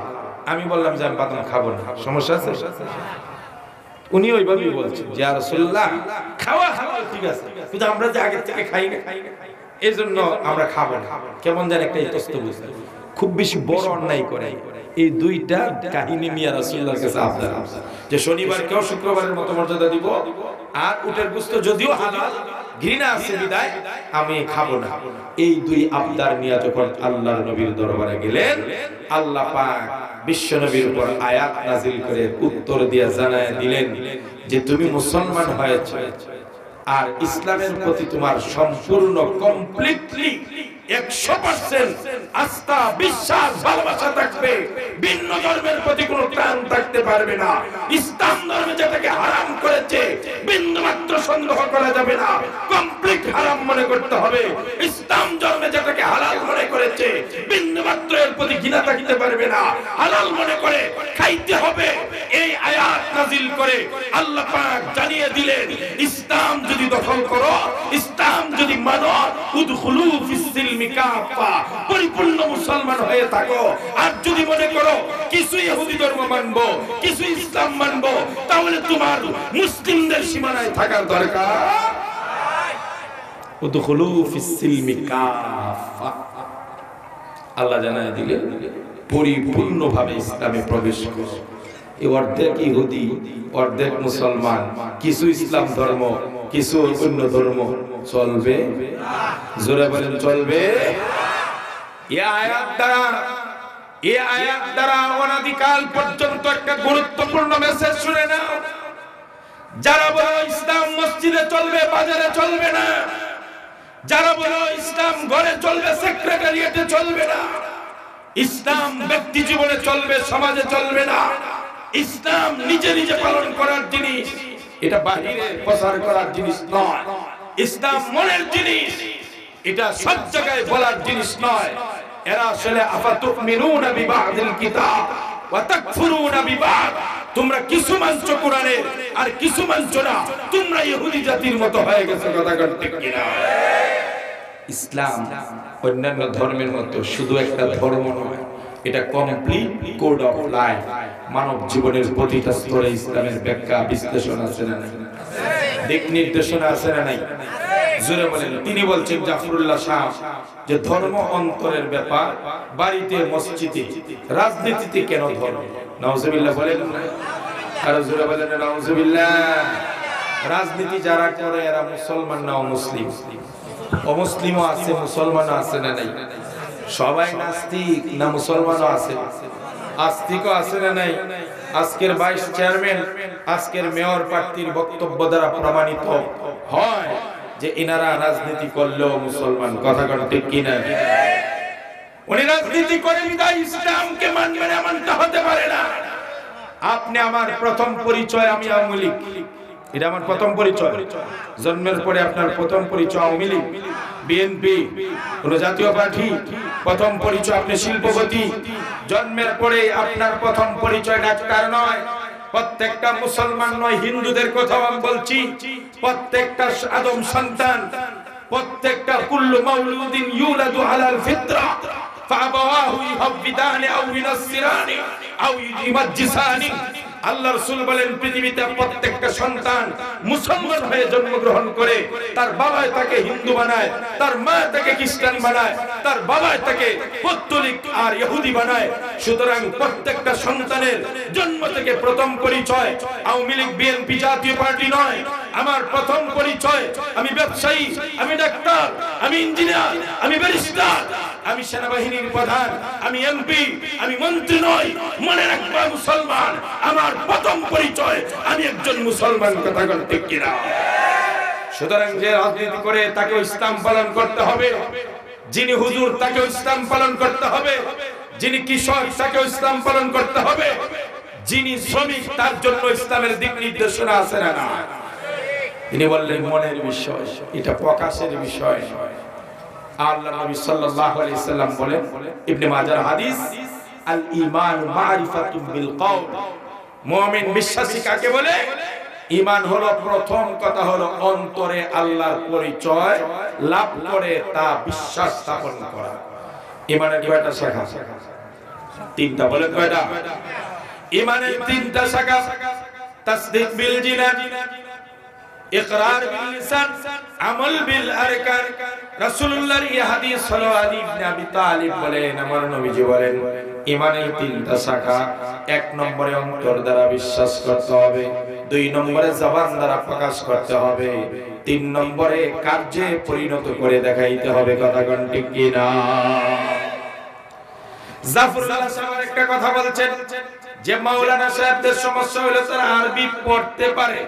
আমি বললাম যে আমি বাদাম খাবো না, সমস্যা আছে? উনি ওইভাবেই বলছেন যে ইয়া রাসূলুল্লাহ, খাওয়া হালাল ঠিক আছে, কিন্তু আমরা যে আগের থেকে খাই না, এজন্য আমরা খাবো না। কেমন যেন একটা ইতস্ত বুঝতে, খুব বেশি বড় অন্যায় করে। এই দুইটা কাহিনী নিয়ে রাসূলুল্লাহর কাছে আবদার, যে শনিবারকেও শুক্রবারের মতো মর্যাদা দিব, আর উটের গোশত যদিও হালাল, ঘৃণা আছে বিদায় আমি খাবো না। এই দুই আবদার নিয়ে যখন আল্লাহর নবীর দরবারে গেলেন, আল্লাহ পাক বিশ্ব নবীর উপর আয়াত নাযিল করে উত্তর দিয়ে জানায় দিলেন যে তুমি মুসলমান হয়েছো, আর ইসলামের প্রতি তোমার সম্পূর্ণ কমপ্লিটলি 100% আস্থা, বিশ্বাস, ভালোবাসা থাকবে, ভিন্ন ধর্মের প্রতি কোনো টান থাকতে পারবে না। ইসলাম ধর্মে যেটাকে হারাম করেছে বিন্দুমাত্র সন্দেহ করা যাবে না, কমপ্লিট হারাম মনে করতে হবে। ইসলাম ধর্মে যেটাকে হালাল মনে করেছে বিন্দুমাত্র এর প্রতি ঘৃণা থাকতে পারবে না, হালাল মনে করে খাইতে হবে। এই আয়াত নাযিল করে আল্লাহ পাক জানিয়ে দিলেন, ইসলাম যদি দখল করো, ইসলাম যদি মানো, উদখুলু ফিস-সিলমি কাফা, পরিপূর্ণ মুসলমান হয়ে থাকো। আর যদি মনে করো কিছু ইহুদি ধর্ম মানবো, কিছু ইসলাম মানবো, তাহলে তোমার মুসলিমদের সীমানায় থাকার দরকার। উদখুলু ফিস-সিলমি কাফা, আল্লাহ জানায় দিলেন পরিপূর্ণভাবে ইসলামে প্রবেশ করো। এই অর্ধেক ইহুদি, অর্ধেক মুসলমান, কিছু ইসলাম ধর্ম, কিছু অন্য ধর্ম চলবে? জোরে বলেন চলবে? এই আয়াত দ্বারা অনাদিকাল পর্যন্ত একটা গুরুত্বপূর্ণ মেসেজ শুনে নাও। যারা বলো ইসলাম মসজিদে চলবে, বাজারে চলবে না, যারা বলো ইসলাম ঘরে চলবে, সেক্রেটারিয়েটে চলবে না, ইসলাম ব্যক্তি জীবনে চলবে, সমাজে চলবে না, ইসলাম নিজে নিজে পালন করার জিনিস, এটা বাহিরে প্রচার করার জিনিস নয়। ইসলাম মনের জিনিস, এটা সব জায়গায় বলার জিনিস নয়। এরা আসলে আফাতুমিনুনা বিবাদিল কিতাব ওয়া তাকফুরুনা বিবাদ, তোমরা কিছু মানছো কোরআনের আর কিছু মানছো না, তোমরা ইহুদি জাতির মতো হয়ে গেছো। কথা ঠিক কিনা? ইসলাম অন্যান্য ধর্মের মতো শুধু একটা ধর্ম নয়, এটা কমপ্লিট কোড অফ লাইফ। মানব জীবনের প্রতিটা স্তরে ইসলামের ব্যাখ্যা, বিশ্লেষণ আছে না নাই? দিক নির্দেশনা আছে না নাই? জোরে বলেন। তিনি বলছেন জাফরুল্লাহ শাহ, যে ধর্ম অন্তরের ব্যাপার, বাড়িতে, মসজিদে, রাজনীতিতে কেন ধর্ম? নাউজুবিল্লাহ বলেন না? আর জোরে বলেন নাউজুবিল্লাহ। রাজনীতি যারা করে এরা মুসলমান না অমুসলিম? অমুসলিমও আছে, মুসলমানও আছে না নাই? সবাই নাস্তিক না মুসলমানও আছে? আস্তিকও আছে না নাই? আজকের ভাইস চেয়ারম্যান, আজকের মেয়র প্রার্থীর বক্তব্য দ্বারা প্রমাণিত হয় যে এনারা রাজনীতি করলেও মুসলমান। কথা ঠিক কিনা? উনি রাজনীতি করে বিদায় ইসলামকে মানবেন এমনটা হতে পারে না। আপনি আমার প্রথম পরিচয় আমি আওয়ামী লীগ, এটা আমার প্রথম পরিচয়। জন্মের পরে আপনার প্রথম পরিচয় আওয়ামী লীগ, বিএনপি, কোন জাতীয় পার্টি। প্রথম পরিচয় আপনি শিল্পপতি। জন্মের পরে আপনার প্রথম পরিচয় ডাক্তার নয়, প্রত্যেকটা মুসলমান নয়, হিন্দুদের কথাও আমি বলছি, প্রত্যেকটা আদম সন্তান, প্রত্যেকটা কুল্লু মাউলুদিন ইউলাদু আলাল ফিতরা ফাআবাওয়াহু ইউহাব্বিদানি আও ইউনাসসিরানি আও ইউমাজ্জিসানি। আল্লাহ রাসূল বলেন পৃথিবীতে প্রত্যেকটা সন্তান মুসলমান হয়ে জন্মগ্রহণ করে, তার বাবা তাকে হিন্দু বানায়, তার মা তাকে খ্রিস্টান বানায়, তার বাবা তাকে পৌত্তলিক আর ইহুদি বানায়। সুতরাং প্রত্যেকটা সন্তানের জন্ম থেকে প্রথম পরিচয় আওয়ামী লীগ বিএনপি জাতীয় পার্টি নয়। আমার প্রথম পরিচয় আমি ব্যবসায়ী, আমি ডাক্তার, আমি ইঞ্জিনিয়ার, আমি ব্যারিস্টার, আমি সেনাবাহিনীর প্রধান, আমি এমপি, আমি মন্ত্রী নই। মনে রাখবা মুসলমান, আমার প্রথম পরিচয় আমি একজন মুসলমান। কথা ঠিক কিনা? সুতরাং যে রাজনীতি করে তাকে ইসলাম পালন করতে হবে, যিনি হুজুর তাকে ইসলাম পালন করতে হবে, যিনি কৃষক তাকে ইসলাম পালন করতে হবে, যিনি শ্রমিক তার জন্য ইসলামের দিক নির্দেশনা আছে না? তিনি বললেন মনের বিষয়, এটা প্রকাশের বিষয় নয়। আল্লাহ নবী সাল্লাল্লাহু আলাইহি সাল্লাম বলেন, ইবনে মাজাহ হাদিস, আল ঈমান মারিফাতুন বিল কওল। মুমিন বিশ্বাসী কাকে বলে? ঈমান হলো প্রথম কথা হলো অন্তরে আল্লাহর পরিচয় লাভ করে তা বিশ্বাস স্থাপন করা। ঈমানের কয়টা শাখা? তিনটা। বলেন কয়টা? ঈমানের তিনটা শাখা। তাসদীক বিল জিনান, ইকরার বিল লিসান, আমল বিল আরকান। রাসূলুল্লাহর এই হাদিস হলো আলী ইবনে আবি তালিব বলেন, আমার নবীজি বলেন ঈমানের তিনটা শাখা। এক নম্বরে অন্তর দ্বারা বিশ্বাস করতে হবে, দুই নম্বরে জবান দ্বারা প্রকাশ করতে হবে, তিন নম্বরে কার্যে পরিণত করে দেখাইতে হবে। কথা কোন ঠিক কিনা? জাফরুল্লাহ সাহেব একটা কথা বলছেন যে মাওলানা সাহেবদের সমস্যা হলো তারা আরবি পড়তে পারে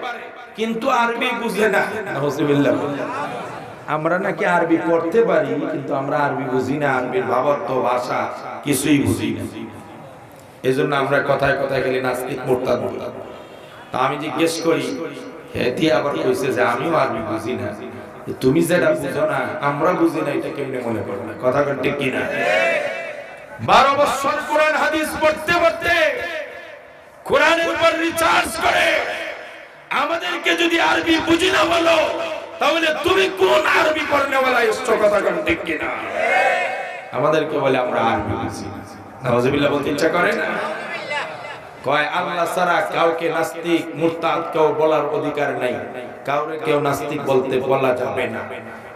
কিন্তু আরবি বুঝে না। নাউজুবিল্লাহ। আমরা নাকি আরবি পড়তে পারি কিন্তু আমরা আরবি বুঝি না, আরবির ভাবার্থ ভাষা কিছুই বুঝি না। এজন্য আমরা কথায় কথায় খালি নাস্তিক মুরতাদ বলি। তা আমি জিজ্ঞেস করি, এটি আবার কইছে যে আমিও আরবি বুঝি না। তুমি যেটা বুঝো না আমরা বুঝি না, এটা কেমনে মনে করো না? কথা ঠিক কি না? 12 বছর কোরআন হাদিস পড়তে পড়তে কোরআনের উপর রিসার্চ করে আমাদেরকে যদি আরবি বুঝি না বলো, তাহলে তুমি কোন আরবি পড়নেওয়ালা এসছো? কথা ঠিক কি না? আমাদেরকে বলে আমরা আরবি বুঝি না। নাউজুবিল্লাহ বলতে ইচ্ছা করে না? কয় আল্লাহ ছাড়া কাউকে নাস্তিক মুরতাদ কেউ বলার অধিকার নাই, কাউকে কেউ নাস্তিক বলতে বলা যাবে না।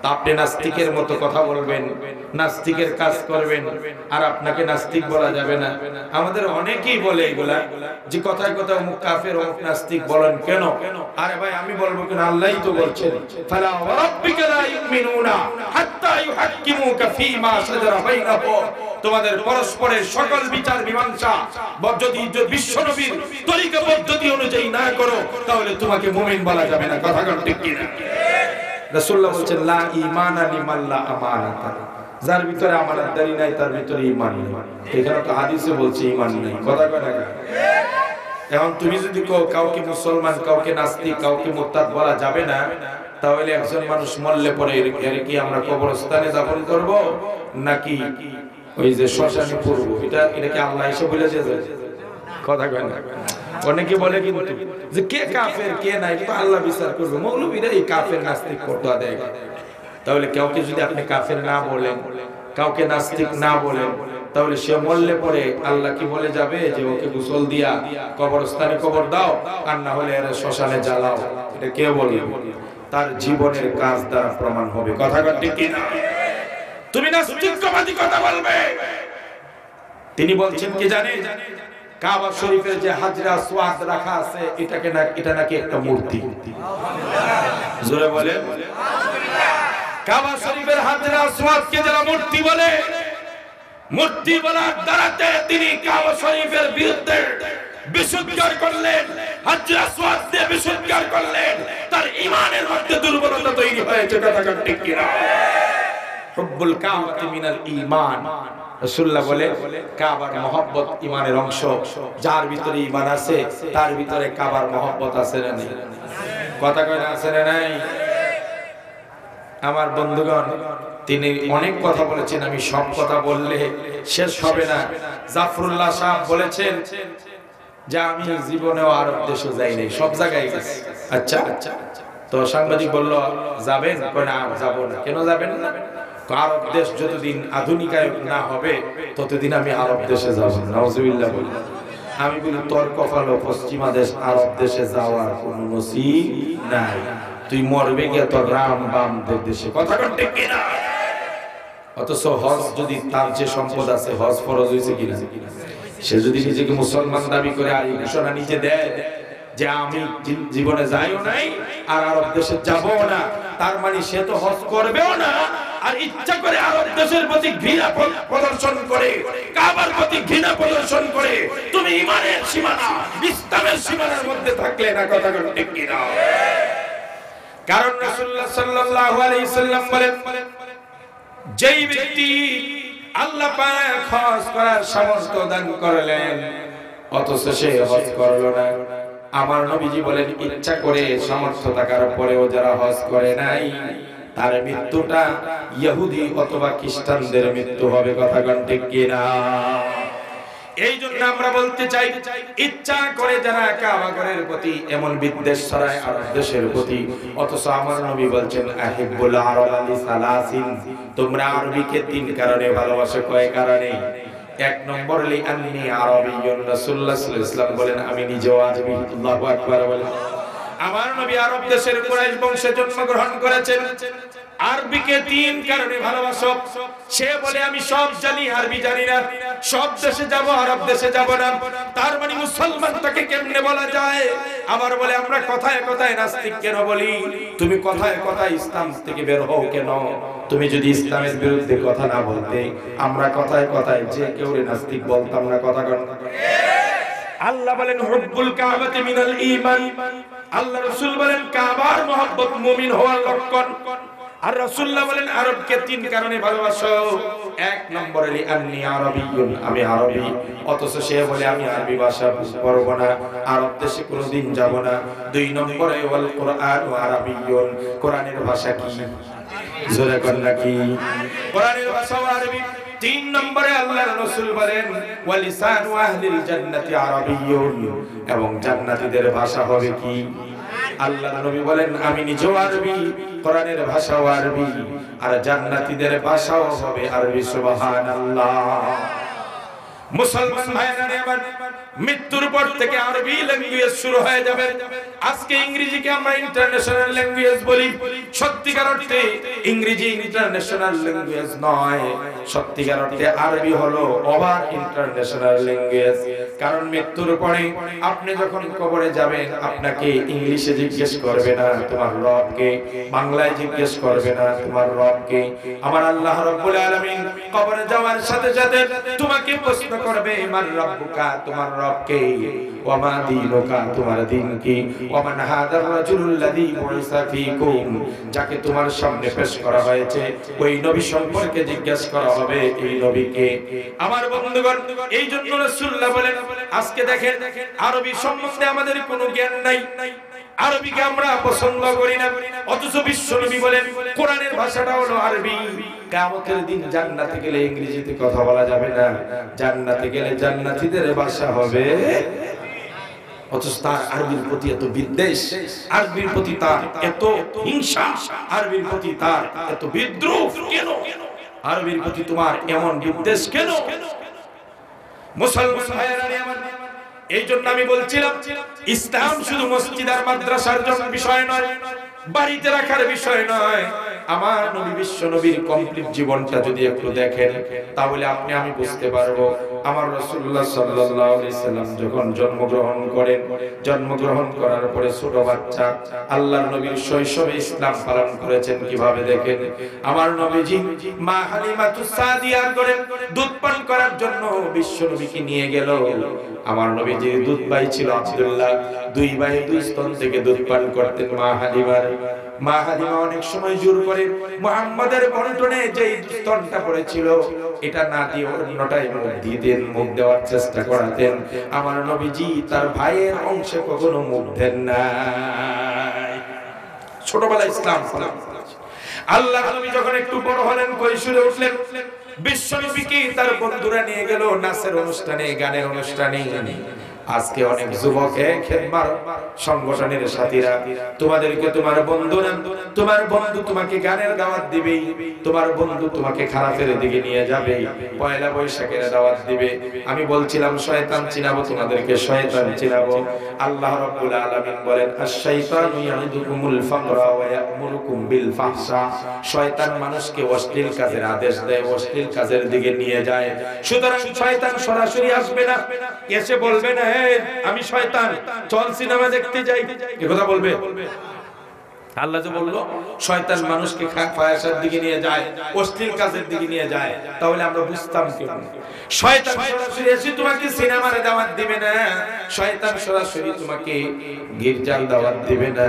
তা আপনি নাস্তিকের মতো কথা বলবেন, নাস্তিকের কাজ করবেন, আর আপনাকে নাস্তিক বলা যাবে না। আমাদের অনেকেই বলে এগুলা যে কথায় কথায় অমুক কাফের অমুক নাস্তিক বলেন কেন? আরে ভাই আমি বলবো কেন? আল্লাহই তো বলছেন, ফালা ওয়ারাব্বিকা লা ইউমিনুনা হাত্তা ইউহাক্কিমুকা ফীমা শাজারা বাইনাহুম। তোমাদের পরস্পরের সকল বিচার মীমাংসা যদি বিশ্বনবীর তরিকা পদ্ধতি অনুযায়ী না করো, তাহলে তোমাকে মুমিন বলা যাবে না। কথা ঠিক কি না? রাসূলুল্লাহ বলেন লা ঈমানা লিমান লা আমানাতা। যার ভিতরে আমানতদারি নাই তার ভিতরে ঈমান নেই। এখানে তো হাদিসে বলছে ঈমান নেই। কথা কয় না? এখন তুমি যদি কাউকে মুসলমান, কাউকে নাস্তিক, কাউকে মুরতাদ বলা যাবে না, তাহলে একজন মানুষ মরলে পরে এর কি আমরা কবরস্থানে দাফন করব নাকি ওই যে শ্মশানে পড়ব? এটা কি আল্লাহ এসে বলেছে? কথা কয় না? অনেকে বলে কিন্তু যে কে কাফের কে নাই তো আল্লাহ বিচার করবে। মৌলবীরা এই কাফের নাস্তিক ফতোয়া দেয়। তাহলে কাউকে যদি আপনি কাফের না বলেন, কাউকে নাস্তিক না বলেন, তাহলে সে মরলে পরে আল্লাহ কি বলে যাবে যে ওকে গোসল দিয়া কবরস্থানে কবর দাও, আর না হলে এর শ্মশানে জ্বালাও? এটা কে বলবে? তার জীবনের কাজ দ্বারা প্রমাণ হবে। কথা ঠিক কি না? তুমি নাস্তিকবাদী কথা বলবে। তিনি বলছেন কি জানেন? কাবা শরীফের যে হাজরা আসওয়াদ রাখা আছে এটা নাকি একটা মূর্তি। জোরে বলে সুবহানাল্লাহ। কাবা শরীফের হাজরা আসওয়াদ কে যারা মূর্তি বলে, মূর্তি বলার দ্বারাতে তিনি কাবা শরীফের বিরুদ্ধে বিশুদ্ধার করলেন, হাজরা আসওয়াদ দিয়ে বিশুদ্ধার করলেন। তার ঈমানের মধ্যে দুর্বলতা তৈরি হয়েছে। কথা ঠিক কি না? হুব্বুল কাবাতি মিনাল ঈমান। রাসূলুল্লাহ বলে কাবার মহব্বত ঈমানের অংশ। যার ভিতরে ঈমান আছে তার ভিতরে কাবার মহব্বত আছে না নেই? কথা কয় না? আছে না নাই? আমার বন্ধুগণ, তিনি অনেক কথা বলেছেন, আমি সব কথা বললে শেষ হবে না। জাফরুল্লাহ সাহেব বলেছেন যে আমি জীবনেও আরব দেশে যাই নাই, সব জায়গায় গেছি। আচ্ছা, তো সাংবাদিক বলল যাবেন? না যাবো না। কেন যাবেন না? আরব দেশ যতদিন আধুনিকায়ন না হবে ততদিন আমি আরব দেশে যাব না। নাউজুবিল্লাহ বলি। আমি বলি তোর কপালে পশ্চিমা দেশ আরব দেশে যাওয়ার কোনো নসিব নাই, তুই মরবে গিয়ে তোর রাম বামদের দেশে। কথা ঠিক কিনা? অথচ হজ যদি তার যে সম্পদ আছে, হজ ফরজ হয়েছে কিনা? সে যদি নিজেকে মুসলমান দাবি করে আর এই ঘোষণা নিজে দেয় যে আমি জীবনে যাইও নাই আর আরব দেশে যাবও না, তার মানে সে তো হজ করবেও না, আর ইচ্ছা করে আরব দেশের প্রতি ঘৃণা প্রদর্শন করে, কাবার প্রতি ঘৃণা প্রদর্শন করে। তুমি ইমানের সীমানা, ইসলামের সীমানার মধ্যে থাকলে না। কথা ঠিক কিনা? কারণ রাসূলুল্লাহ সাল্লাল্লাহু আলাইহি সাল্লাম বলেন, যেই ব্যক্তি আল্লাহ পাক হজ করার সামর্থ্য দান করলেন অথচ সে হজ করলো না, আমার নবীজি বলেন ইচ্ছা করে সামর্থ্য থাকার পরেও যারা হজ করে নাই তার মৃত্যুটা ইহুদি অথবা খ্রিস্টানদের মৃত্যু হবে। কথা ঠিক কিনা? এই জন্য আমরা বলতে চাই, ইচ্ছা করে যারা কাবা ঘরের প্রতি এমন বিদ্বেষ ছড়ায় আরব দেশের প্রতি, অথচ আমার নবী বলছেন আহিব্বুল আরব লিসালাসিন, তোমরা আরবিকে তিন কারণে ভালোবাসো। কয় কারণে? এক নম্বর লি আন্নী আরবিয়্যুন, রাসূলুল্লাহ সাল্লাল্লাহু আলাইহি ওয়াসাল্লাম বলেন আমি নিজেও আরবি। আল্লাহু আকবার বলেন। আমার নবী আরব দেশের কুরাইশ বংশে জন্মগ্রহণ করেছেন। আরবিকে তিন কারণে ভালোবাসো। সে বলে আমি সব জানি, আরবি জানি না, সব দেশে যাব, আরব দেশে যাব না। তার মানে মুসলমান তাকে কেমনে বলা যায়? আবার বলে আমরা কথায় কথায় নাস্তিক কেন বলি? তুমি কথায় কথায় ইসলাম থেকে বের হও কেন? তুমি যদি ইসলামের বিরুদ্ধে কথা না বলতে, আমরা কথায় কথায় যে কেউ নাস্তিক বলতাম না। কথা কন। আল্লাহ বলেন হুব্বুল কাবাতি মিনাল ঈমান, আল্লাহ রাসূল বলেন কাবার মহব্বত মুমিন হওয়ার লক্ষণ। আর রাসূলুল্লাহ বলেন আরবকে তিন কারণে ভালোবাসো। এক নম্বরে লি আন্নী আরবিয়্যুন, আমি আরবি, অথচ সে বলে আমি আরবি ভাষা পড়ব না, আরব দেশে কোনোদিন যাব না। দুই নম্বরে ওয়াল কুরআন আরবিয়্যুন, কোরআনের ভাষা কি? জোরে কোন নাকি? কোরআনের ভাষা আরবি। তিন নম্বরে আল্লাহর রাসূল বলেন ওয়ালিসানু আহলিল জান্নাতি আরাবিয়্যুন, এবং জান্নাতীদের ভাষা হবে কি? আল্লাহর নবী বলেন আমি নিজেও আরবি, কোরআনের ভাষাও আরবি, আর জান্নাতীদের ভাষাও হবে আরবি। সুবহানাল্লাহ। মুসলমান ভাইরা আমার, মৃত্যুর পর থেকে আরবি ল্যাঙ্গুয়েজ শুরু হয়ে যাবে। আজকে ইংরেজিকে আমরা ইন্টারন্যাশনাল ল্যাঙ্গুয়েজ বলি, সত্যিকার অর্থে ইংরেজি ইন্টারন্যাশনাল ল্যাঙ্গুয়েজ নয়, সত্যিকার অর্থে আরবি হলো ওভার ইন্টারন্যাশনাল ল্যাঙ্গুয়েজ। কারণ মৃত্যুর পরে আপনি যখন কবরে যাবেন, আপনাকে ইংলিশে জিজ্ঞেস করবে না তোমার রবকে, বাংলায় জিজ্ঞেস করবে না তোমার রবকে। আমার আল্লাহ রাব্বুল আলামিন কবরে যাওয়ার সাথে সাথে তোমাকে প্রশ্ন করবে মান রাব্বুকা, তোমার রব কে, ওয়া মা দীনুকা, তোমার দ্বীন কি, ওয়া মান হাদার রাজুলুল্লাযী বুইসা ফীকুম, যাকে তোমার সামনে পেশ করা হয়েছে ওই নবী সম্পর্কে জিজ্ঞাসা করা হবে এই নবীকে। আমার বন্ধুগণ, এই জন্য রাসূলুল্লাহ বলেন আজকে দেখেন আরবি সম্বন্ধে আমাদের কোনো জ্ঞান নাই, আরবিকে আমরা পছন্দ করি না, অথচ বিশ্বনবী বলেন কোরআনের ভাষাটা হলো আরবি। কিয়ামতের দিন জান্নাতে গেলে ইংরেজিতে কথা বলা যাবে না, জান্নাতে গেলে জান্নাতীদের ভাষা হবে। অথচ তার আরবির প্রতি এত বিদ্বেষ, আরবির প্রতি তার এত হিংসা, আরবির প্রতি তার এত বিদ্রোহ কেন? আরবির প্রতি তোমার এমন বিদ্বেষ কেন? মুসলমান ভাইয়েরা আমার, এই জন্য আমি বলছিলাম ইসলাম শুধু মসজিদ আর মাদ্রাসার জন্য বিষয় নয়, বাড়িতে রাখার বিষয় নয়। আমার নবী বিশ্ব নবীর কমপ্লিট জীবনটা যদি একটু দেখেন, তাহলে আপনি আমি বুঝতে পারবো আমার রাসূলুল্লাহ সাল্লাল্লাহু আলাইহি সাল্লাম যখন জন্মগ্রহণ করেন, জন্মগ্রহণ করার পরে ছোট বাচ্চা আল্লাহর নবীর শৈশবে ইসলাম পালন করেছেন কিভাবে দেখেন। আমার নবীজি মা হালিমাতুস সাদিয়ার ঘরে দুধ পান করার জন্য বিশ্ব নবীকে নিয়ে গেল। আমার নবীজির দুধ ভাই ছিল আব্দুল্লাহ, দুই ভাই দুই স্তন থেকে দুধ পান করতেন মা হালিমার। মা হালিমা অনেক সময় জোর করে মুহাম্মাদের বন্টনে যেই স্তনটা পড়েছিল এটা না দিয়ে অন্যটাই মুখ দিতেন, মুখ দেওয়ার চেষ্টা করাতেন। আমার নবীজি তার ভাইয়ের অংশে কখনো মুখ দেন না। ছোটবেলায় ইসলাম সালাম। আল্লাহর নবী যখন একটু বড় হলেন, কৈশোরে উঠলেন, বিশ্ব নবীকে তার বন্ধুরা নিয়ে গেল নাচের অনুষ্ঠানে, গানের অনুষ্ঠানে। আজকে অনেক যুবক খেদমার সংগঠনের সাথীরা তোমাদেরকে তোমার বন্ধু তোমাকে গানের দাওয়াত দিবে, তোমার বন্ধু তোমাকে খারাপের দিকে নিয়ে যাবে, পয়লা বৈশাখের দাওয়াত দিবে। আমি বলছিলাম শয়তান চিনাবো, তোমাদেরকে শয়তান চিনাবো। আল্লাহ রাব্বুল আলামিন বলেন আশ-শাইতানু ইয়াইদুকুমুল ফাকরা ওয়া ইয়া'মুরুকুম বিল ফাহশা। শয়তান মানুষকে অশ্লীল কাজের আদেশ দেয়, অশ্লীল কাজের দিকে নিয়ে যায়। সুতরাং শয়তান সরাসরি আসবে না, এসে বলবে না আমি শয়তান, চল সিনেমা দেখতে যাই, এ কথা বলবে? আল্লাহ যে বলল শয়তান মানুষকে ফাহশার দিকে নিয়ে যায়, অশ্লীল কাজের দিকে নিয়ে যায়, তাহলে আমরা বুঝতাম কি শয়তান সরাসরি এসে তোমাকে সিনেমার দাওয়াত দিবে না, শয়তান সরাসরি তোমাকে গির্জার দাওয়াত দিবে না,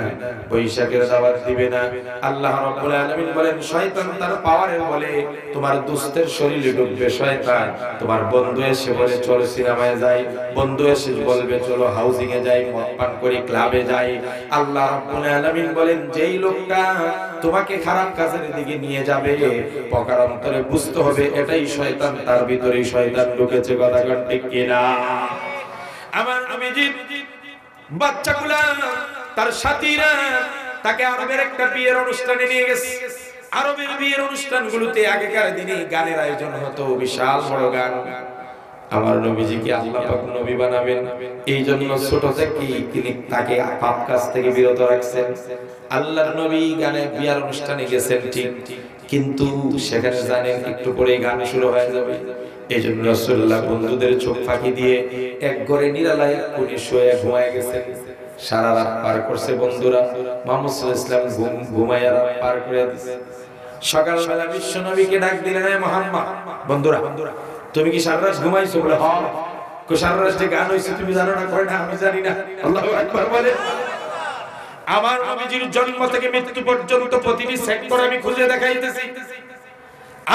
বৈশাখের দাওয়াত দিবে না। আল্লাহ রাব্বুল আলামিন বলেন শয়তান তার পাওয়ারের বলে তোমার দোস্তের শরীরে ঢুকবে। শয়তান তোমার বন্ধু এসে বলে চলো সিনেমায় যাই, বন্ধু এসে বলবে চলো হাউজিং এ যাই, মদ পান করি ক্লাবে যাই। আল্লাহ রাব্বুল আলামিন বলেন যেই লোকটা তোমাকে খারাপ কাজের দিকে নিয়ে যাবে পকারান্তরে বুঝতে হবে এটাই শয়তান, তার ভিতরেই শয়তান ঢুকেছে। কথা ঠিক কিনা? আমার নবীজি বাচ্চাগুলা তার সাথীরা তাকে আরবের একটা বিয়ের অনুষ্ঠানে নিয়ে গেছে। আরবের বিয়ের অনুষ্ঠানগুলোতে আগেকার দিনে গানের আয়োজন হতো, বিশাল বড় গান। আমার নবীজিকে আল্লাহ পাক নবী বানাবেন, এই জন্য ছোট থেকে তিনি তাকে পাপ কাজ থেকে বিরত রাখছেন। আল্লাহর নবী গানে বিয়ার অনুষ্ঠানে গেছেন ঠিক, কিন্তু সেখানে জানেন একটু পরে গান শুরু হয়ে যাবে। এই জন্য রাসূলুল্লাহ বন্ধুদের চোখ ফাঁকি দিয়ে এক ঘরে নিরালায় কোণে শুয়ে ঘুমায় গেছেন। সারা রাত পার করছে বন্ধুরা, মুহাম্মদ সাল্লাল্লাহু আলাইহি ওয়াসাল্লাম ঘুমায়া পার করে দিয়েছে। সকালবেলা বিশ্ব নবীকে ডাক দিলেন, হে মুহাম্মদ, বন্ধুরা তুমি কি সারা রাত ঘুমাইছো? বলে হ্যাঁ। কো সারা রাত যে গান হইছে তুমি জানো না? কয় না আমি জানি না। আল্লাহু আকবার বলে। আমার নবীজির জন্ম থেকে মৃত্যু পর্যন্ত প্রতিটি সেক্টর আমি খুঁজে দেখাইতেছি।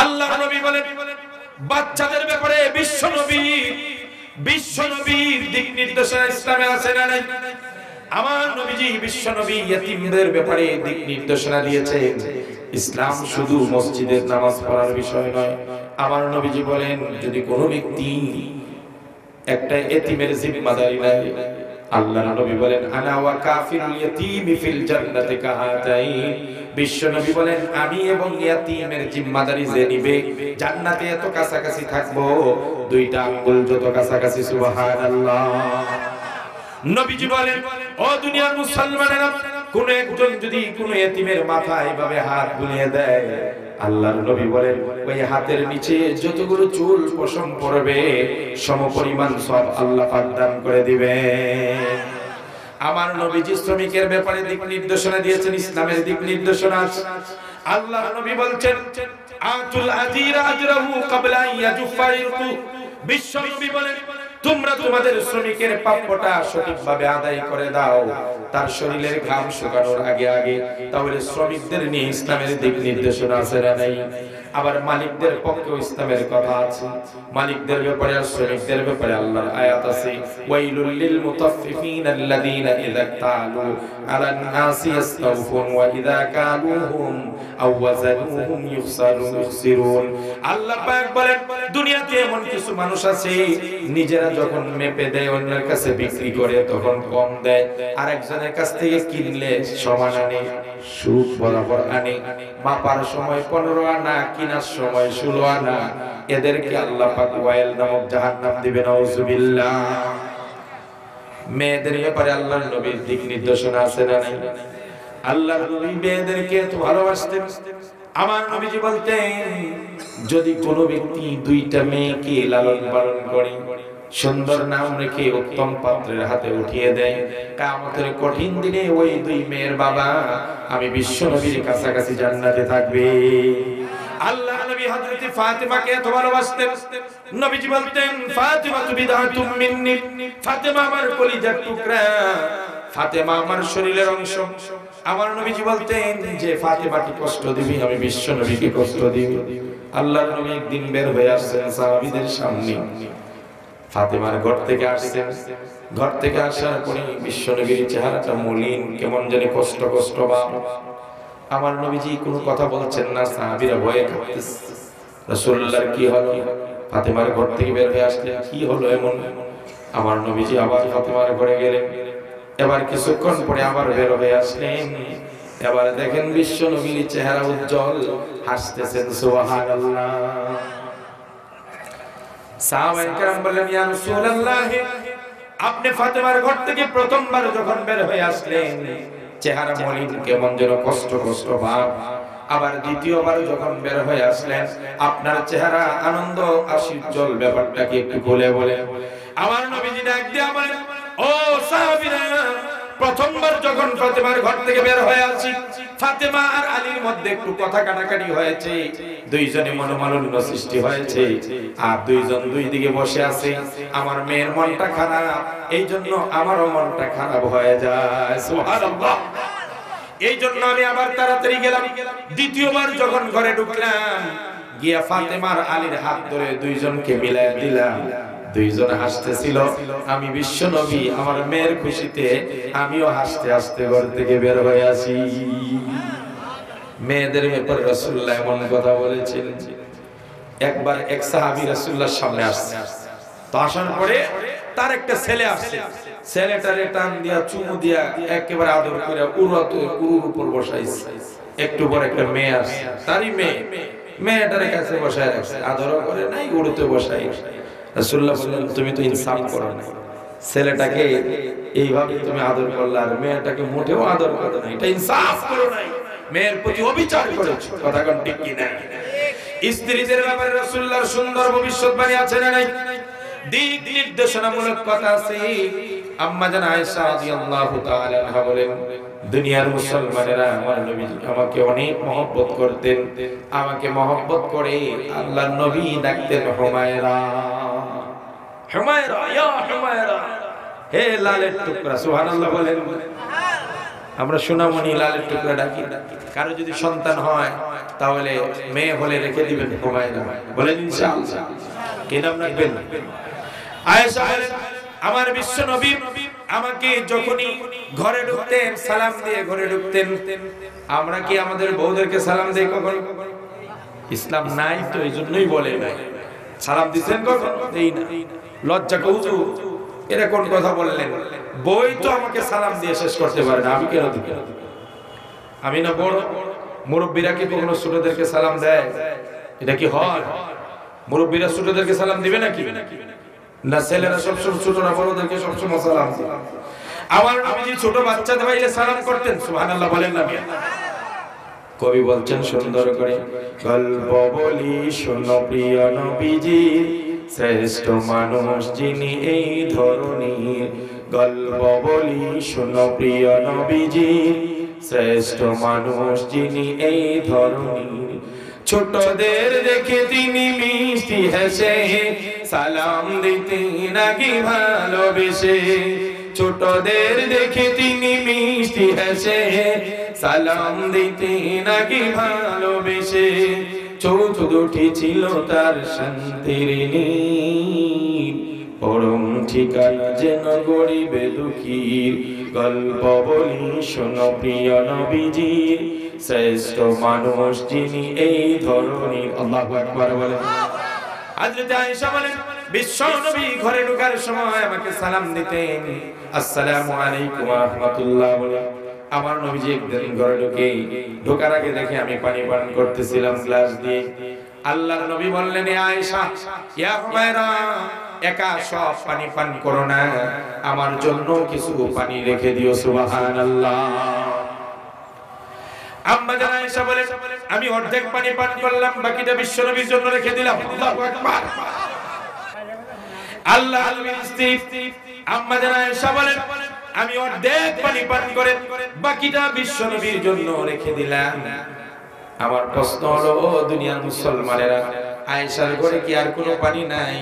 আল্লাহর নবী বলেন বাচ্চাদের ব্যাপারে বিশ্ব নবীর দিক নির্দেশনা ইসলামে আছে না নাই? আমার নবীজি বিশ্ব নবী ইয়েতিমদের ব্যাপারে দিক নির্দেশনা দিয়েছেন। ইসলাম শুধু মসজিদের নামাজ পড়ার বিষয় নয়। আমার নবীজি বলেন যদি কোনো ব্যক্তি একটা এতিমের জিম্মাদারি নেয়, আল্লাহর নবী বলেন আনা ওয়া কাফিরুল ইয়াতীমি ফিল জান্নাতি কাহাতাইন। বিশ্ব নবী বলেন আমি এবং ইয়াতীমের জিম্মাদারি যে নিবে জান্নাতে এত কাছাকাছি থাকবো দুইটা আঙ্গুল যত কাছাকাছি। সুবহানাল্লাহ। নবীজি বলেন ও দুনিয়ার মুসলমানেরা, কোন একজন যদি কোন এতিমের মাথায় এভাবে হাত বুলিয়ে দেয়, আল্লাহর নবী বলেন ওই হাতের নিচে যতগুলো চুল পশম পড়বে সমপরিমাণ সব আল্লাহ পাক দান করে দিবে। আমার নবীজি শ্রমিকের ব্যাপারে দিক নির্দেশনা দিয়েছেন, ইসলামের দিক নির্দেশনা। আল্লাহর নবী বলছেন আতুল আজিরা আজরাহু ক্বাবলা ইয়াজুফাইকু। বিশ্ব নবী বলেন তোমরা তোমাদের শ্রমিকের প্রাপ্যটা সঠিকভাবে আদায় করে দাও তার শরীরের ঘাম শুকানোর আগে আগে। তাহলে শ্রমিকদের নিয়ে ইসলামের দিক নির্দেশনা আছে না নাই? আবার মালিকদের পক্ষেও ইসলামের কথা আছে। মালিকদের ব্যাপারে আর শ্রমিকদের ব্যাপারে আল্লাহর আয়াত আছে ওয়াইলুল লিল মুতাফফিফিন আল্লাযীনা ইযা তালু আলান নাসি ইস্তাওফুন ওয়া ইযা কালুহুম আও ওয়াজানুহুম ইখসিরুন। আল্লাহ পাক বলেন দুনিয়াতে এমন কিছু মানুষ আছে নিজেরা যখন মেপে দেয় অন্যের কাছে বিক্রি করে তখন কম দেয়, আর একজনের কাছ থেকে কিনলে সমান আনে, সুদ বরাবর আনে। মাপার সময় 15 আনা, কিনার সময় 16 আনা। এদেরকে আল্লাহ পাক ওয়াইল নামক জাহান্নাম দিবেন। নাউযুবিল্লাহ। মেয়েদের ব্যাপারে আল্লাহর নবীর দিক নির্দেশনা আছে না নাই? আল্লাহর নবী মেয়েদেরকে তো ভালোবাসতেন। আমার নবীজি বলতেন যদি কোনো ব্যক্তি দুইটা মেয়েকে লালন পালন করে, সুন্দর নাম রেখে উত্তম পাত্রের হাতে উঠিয়ে দেয়, কিয়ামতের কঠিন দিনে ওই দুই মেয়ের বাবা আমি বিশ্ব নবীর কাছাকাছি জান্নাতে থাকবে। আল্লাহ নবী হযরত ফাতিমাকে এত ভালোবাসতেন। নবীজি বলতেন ফাতিমা বিদাতুম মিন্নি, ফাতিমা আমার কলিজার টুকরা, ফাতিমা আমার শরীরের অংশ। আমার নবীজি বলতেন যে ফাতিমাকে কষ্ট দিবি আমি বিশ্ব নবীকে কষ্ট দিব। আল্লাহর নবী একদিন বের হয়ে আসছেন সাহাবীদের সামনে, ফাতিমার ঘর থেকে আসছেন। ঘর থেকে আসার পরে বিশ্ব নবীর চেহারাটা মলিন, কেমন জানি কষ্ট কষ্ট ভাব। আমার নবীজি কোনো কথা বলছেন না, সাহাবীরা ভয়ে কাঁপতেছে। রাসূলুল্লাহর কি হলো? ফাতিমার ঘর থেকে বের হয়ে আসলেন, কি হলো এমন? আমার নবীজি আবার ফাতেমার ঘরে গেলেন। এবার কিছুক্ষণ পরে আবার বের হয়ে আসলেন। এবার দেখেন বিশ্ব নবীর চেহারা উজ্জ্বল, হাসতেছেন সুবহানাল্লাহ। সাহাবায়ে কেরাম বললেন, ইয়া রাসূলুল্লাহ, আপনি ফাতেমার ঘর থেকে প্রথমবার যখন বের হয়ে আসলেন চেহারা মলিন, কেমন যেন কষ্ট কষ্ট ভাব। আবার দ্বিতীয়বার যখন বের হয়ে আসলেন আপনার চেহারা আনন্দ আশীর্জল, ব্যাপারটা কি একটু খুলে বলেন। আমার নবীজি ডাক দিয়ে বলেন, ও সাহাবীরা, প্রথমবার যখন ফাতেমার ঘর থেকে বের হয়ে আসি, ফাতেমা আর আলীর মধ্যে একটু কথা কাটাকাটি হয়েছে, দুইজনে মনোমালিন্য সৃষ্টি হয়েছে, আর দুইজন দুই দিকে বসে আছে। আমার মেয়ের মনটা খারাপ, এই জন্য আমারও মনটা খারাপ হয়ে যায়। সুবহানাল্লাহ। এই জন্য আমি আবার তাড়াতাড়ি গেলাম। দ্বিতীয়বার যখন ঘরে ঢুকলাম, গিয়া ফাতেমার আলীর হাত ধরে দুইজনকে মিলাই দিলাম। দুইজন হাসতেছিল। আমি বিশ্ব নবী আমার মেয়ের খুশিতে আমিও হাসতে হাসতে ঘর থেকে বের হয়ে আসি। মেয়েদের ব্যাপারে রাসূলুল্লাহ এমন কথা বলেছেন। একবার এক সাহাবী রাসূলুল্লাহর সামনে আসছে, তো আসার পরে তার একটা ছেলে আসছে, ছেলেটারে টান দিয়া চুমু দিয়া একেবারে আদর করে উরুর উপর বসাইছে। একটু পর একটা মেয়ে আসছে, তারই মেয়ে, মেয়েটার কাছে বসায় রাখছে, আদরও করে নাই, উড়ুতে বসাই। রাসূলুল্লাহ বললেন, তুমি তো ইনসাফ করো না, ছেলেটাকে এইভাবে তুমি আদর করলে আর মেয়েটাকে মোটেও আদর করো না, এটা ইনসাফ করো নাই, মেয়ের প্রতি অবিচার করেছো। কথা কোন ঠিক কি না? স্ত্রীদের ব্যাপারে রাসূলুল্লাহর সুন্দর ভবিষ্যৎবাণী আছে না নাই? দিক নির্দেশনামূলক কথা আছে। আম্মা জান আয়েশা রাদিয়াল্লাহু তাআলা আনহা বলেন, দুনিয়ার মুসলমানেরা আমার নবী আমাকে অনেক মহব্বত করতেন, আমাকে মহব্বত করে আল্লাহর নবী ডাকতেন হুমায়রা, হুমায়রা, ইয়া হুমায়রা, হে লালের টুকরা। সুবহানাল্লাহ বলেন। আমরা সোনামণি লালের টুকরা ডাকি। কারো যদি সন্তান হয় তাহলে মেয়ে হলে রেখে দিবেন হুমায়রা, বলেন ইনশাআল্লাহ। কি নাম রাখবেন? আয়েশা বলেন, আমার বিশ্ব নবী আমাকে যখনই ঘরে ঢুকতেন সালাম দিয়ে ঘরে ঢুকতেন। আমরা কি আমাদের বউদেরকে সালাম দেই কখন? ইসলাম নাই তো এই জন্যই বলে নাই। সালাম দিবেন কখন? দেই না। লজ্জা কৌজু, এরা কোন কথা বললেন? বই তো আমাকে সালাম দিয়ে শেষ করতে পারে না, আমি কেন দিব? আমি না বড়? মুরব্বীরা কি কখনো ছোটদেরকে সালাম দেয়? এটা কি হয়? মুরব্বীরা ছোটদেরকে সালাম দিবে নাকি? না, ছেলেরা সবসময় ছোটরা বড়দেরকে সবসময় সালাম দিবে। আমার নবীজি ছোট বাচ্চাদের ভাইলে সালাম করতেন। সুবহানাল্লাহ বলেন না? কবি বলছেন সুন্দর করে, গল্প বলি শোনো প্রিয় নবীজি, শ্রেষ্ঠ মানুষ যিনি এই ধরনীর। গল্প বলি শোনো প্রিয় নবীজি, শ্রেষ্ঠ মানুষ যিনি এই ধরনীর। ছোটদের দেখে তিনি মিষ্টি হেসে সালাম দিতেন নাকি ভালোবেসে। ছোটদের দেখে তিনি মিষ্টি হেসে সালাম দিতেন নাকি ভালোবেসে। চৌধুরী ছিল তার শান্তির নীড়, পরম ঠিকানা যেন গরিবে দুঃখীর। গল্প বলি শোনো প্রিয় নবীজির, শ্রেষ্ঠ মানুষ যিনি এই ধরনীর। আল্লাহু আকবার বলেন। হযরত আয়েশা বলেন, বিশ্ব নবী ঘরে ঢোকার সময় আমাকে সালাম দিতেন, আসসালামু আলাইকুম ওয়া রাহমাতুল্লাহ বলে। আমার নবীজি একদিন ঘরে ঢোকার আগে দেখে আমি পানি পান করতেছিলাম গ্লাস দিয়ে। আল্লাহর নবী বললেন, এ আয়েশা, ইয়া হুমায়রা, একা সব পানি পান করো না, আমার জন্য কিছু পানি রেখে দিও। সুবহানাল্লাহ। আম্মা জান আয়েশা বলে, আমি অর্ধেক পানি পান করলাম, বাকিটা বিশ্ব নবীর জন্য রেখে দিলাম। আল্লাহু আকবার। আল্লাহর নবীর স্ত্রী আম্মা জান আয়েশা বলেন, আমি অর্ধেক পানি পান করে বাকিটা বিশ্ব নবীর জন্য রেখে দিলাম। আমার প্রশ্ন হলো, ও দুনিয়ার মুসলমানেরা, আয়েশার ঘরে কি আর কোনো পানি নাই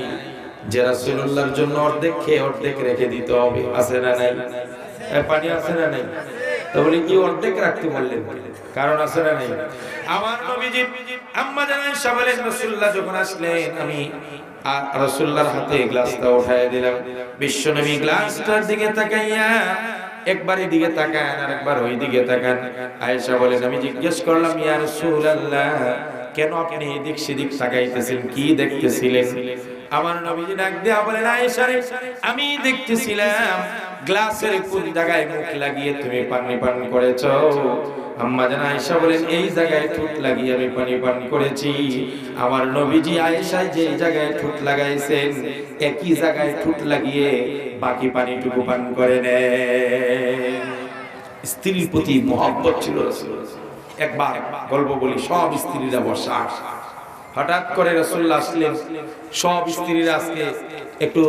যে রাসূলুল্লাহর জন্য অর্ধেক খেয়ে অর্ধেক রেখে দিতে হবে? আছে না নাই? পানি আছে না নাই? তাহলে কি অর্ধেক রাখতে বললেন? কারণ আছে না নাই? আমার নবীজি আম্মা জান আয়েশা বলেন, রাসূলুল্লাহ যখন আসলেন আমি রাসূলুল্লাহর হাতে গ্লাসটা উঠায় দিলাম। বিশ্ব নবী গ্লাসটার দিকে তাকাইয়া একবার এদিকে তাকান আর একবার ওই দিকে তাকান। আয়েশা বলেন, আমি জিজ্ঞেস করলাম, ইয়া রাসূলুল্লাহ, কেন আপনি এদিক সেদিক তাকাইতেছেন, কি দেখতেছিলেন? আমার নবীজি ডাক দিয়া বলেন, আয়েশা রে, আমি দেখতেছিলাম গ্লাসের কোন জায়গায় মুখ লাগিয়ে তুমি পানি পান করেছো। আম্মা জান আয়েশা বলেন, এই জায়গায় ঠোঁট লাগিয়ে আমি পানি পান করেছি। আমার নবীজি আয়েশা যে জায়গায় ঠোঁট লাগাইছেন, একই জায়গায় ঠোঁট লাগিয়ে বাকি পানিটুকু পান করে নেন। স্ত্রীর প্রতি মহব্বত ছিল রাসূলুল্লাহ। একবার গল্প বলি, সব স্ত্রীরা বসা, হঠাৎ করে রাসূলুল্লাহ আসলেন। সব স্ত্রীরা আজকে একটু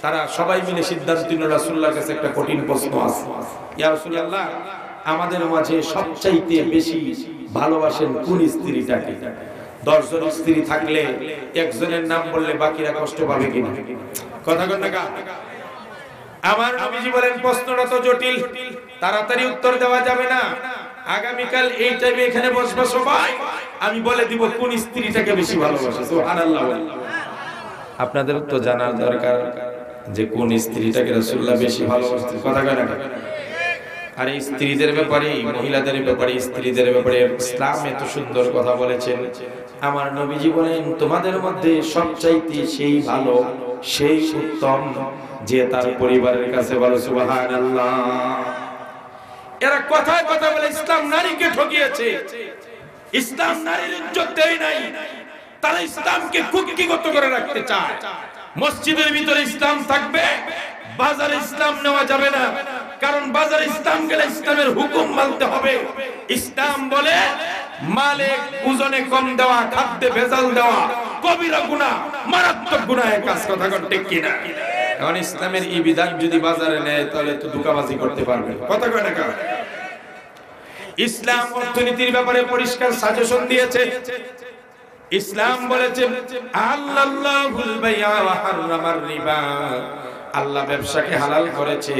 তারা সবাই মিলে সিদ্ধান্ত নিল, রাসূলুল্লাহর কাছে একটা কঠিন প্রশ্ন আছে। ইয়া রাসূলুল্লাহ, আমাদের মাঝে সবচাইতে বেশি ভালোবাসেন কোন স্ত্রীটাকে? 10 জন স্ত্রী থাকলে একজনের নাম বললে বাকিরা কষ্ট পাবে কিনা? কথা কন না কা? আমার নবীজি বলেন, প্রশ্নটা তো জটিল, তাড়াতাড়ি উত্তর দেওয়া যাবে না। আগামীকাল এই টাইমে এখানে বসবা সবাই, আমি বলে দিব কোন স্ত্রীটাকে বেশি ভালোবাসে। সুবহানাল্লাহ। আপনাদের তো জানার দরকার যে কোন স্ত্রীটাকে রাসূলুল্লাহ বেশি ভালোবাসতেন। কথা কয় না? আর এই স্ত্রীদের ব্যাপারে, মহিলাদের ব্যাপারে, স্ত্রীদের ব্যাপারে ইসলাম এত সুন্দর কথা বলেছেন। আমার নবীজি বলেন, তোমাদের মধ্যে সবচাইতে সেই ভালো, সেই উত্তম যে তার পরিবারের কাছে বলে সুবহানাল্লাহ। এরা কথায় কথা বলে ইসলাম নারীকে ঠকিয়েছে, ইসলাম নারীর ইজ্জত দেয় নাই। তারা ইসলামকে কুক্ষিগত করে রাখতে চায়। মসজিদের ভিতরে ইসলাম থাকবে, বাজারে ইসলাম নেওয়া যাবে না, কারণ বাজারে ইসলাম গেলে ইসলামের হুকুম মানতে হবে। ইসলাম বলে মালে ওজনে কম দেওয়া, খাদ্যে ভেজাল দেওয়া কবিরা গুনাহ, মারাত্মক গুনাহের কাজ। কথা ঠিক কিনা? এখন ইসলামের এই বিধান যদি বাজারে নেয় তাহলে তো ধোঁকাবাজি করতে পারবে। কথা কয় না? ইসলাম অর্থনীতির ব্যাপারে পরিষ্কার সাজেশন দিয়েছে। ইসলাম বলেছে, আল্লাহুল বাই'a ওয়া হারামার রিবা। আল্লাহ ব্যবসাকে হালাল করেছে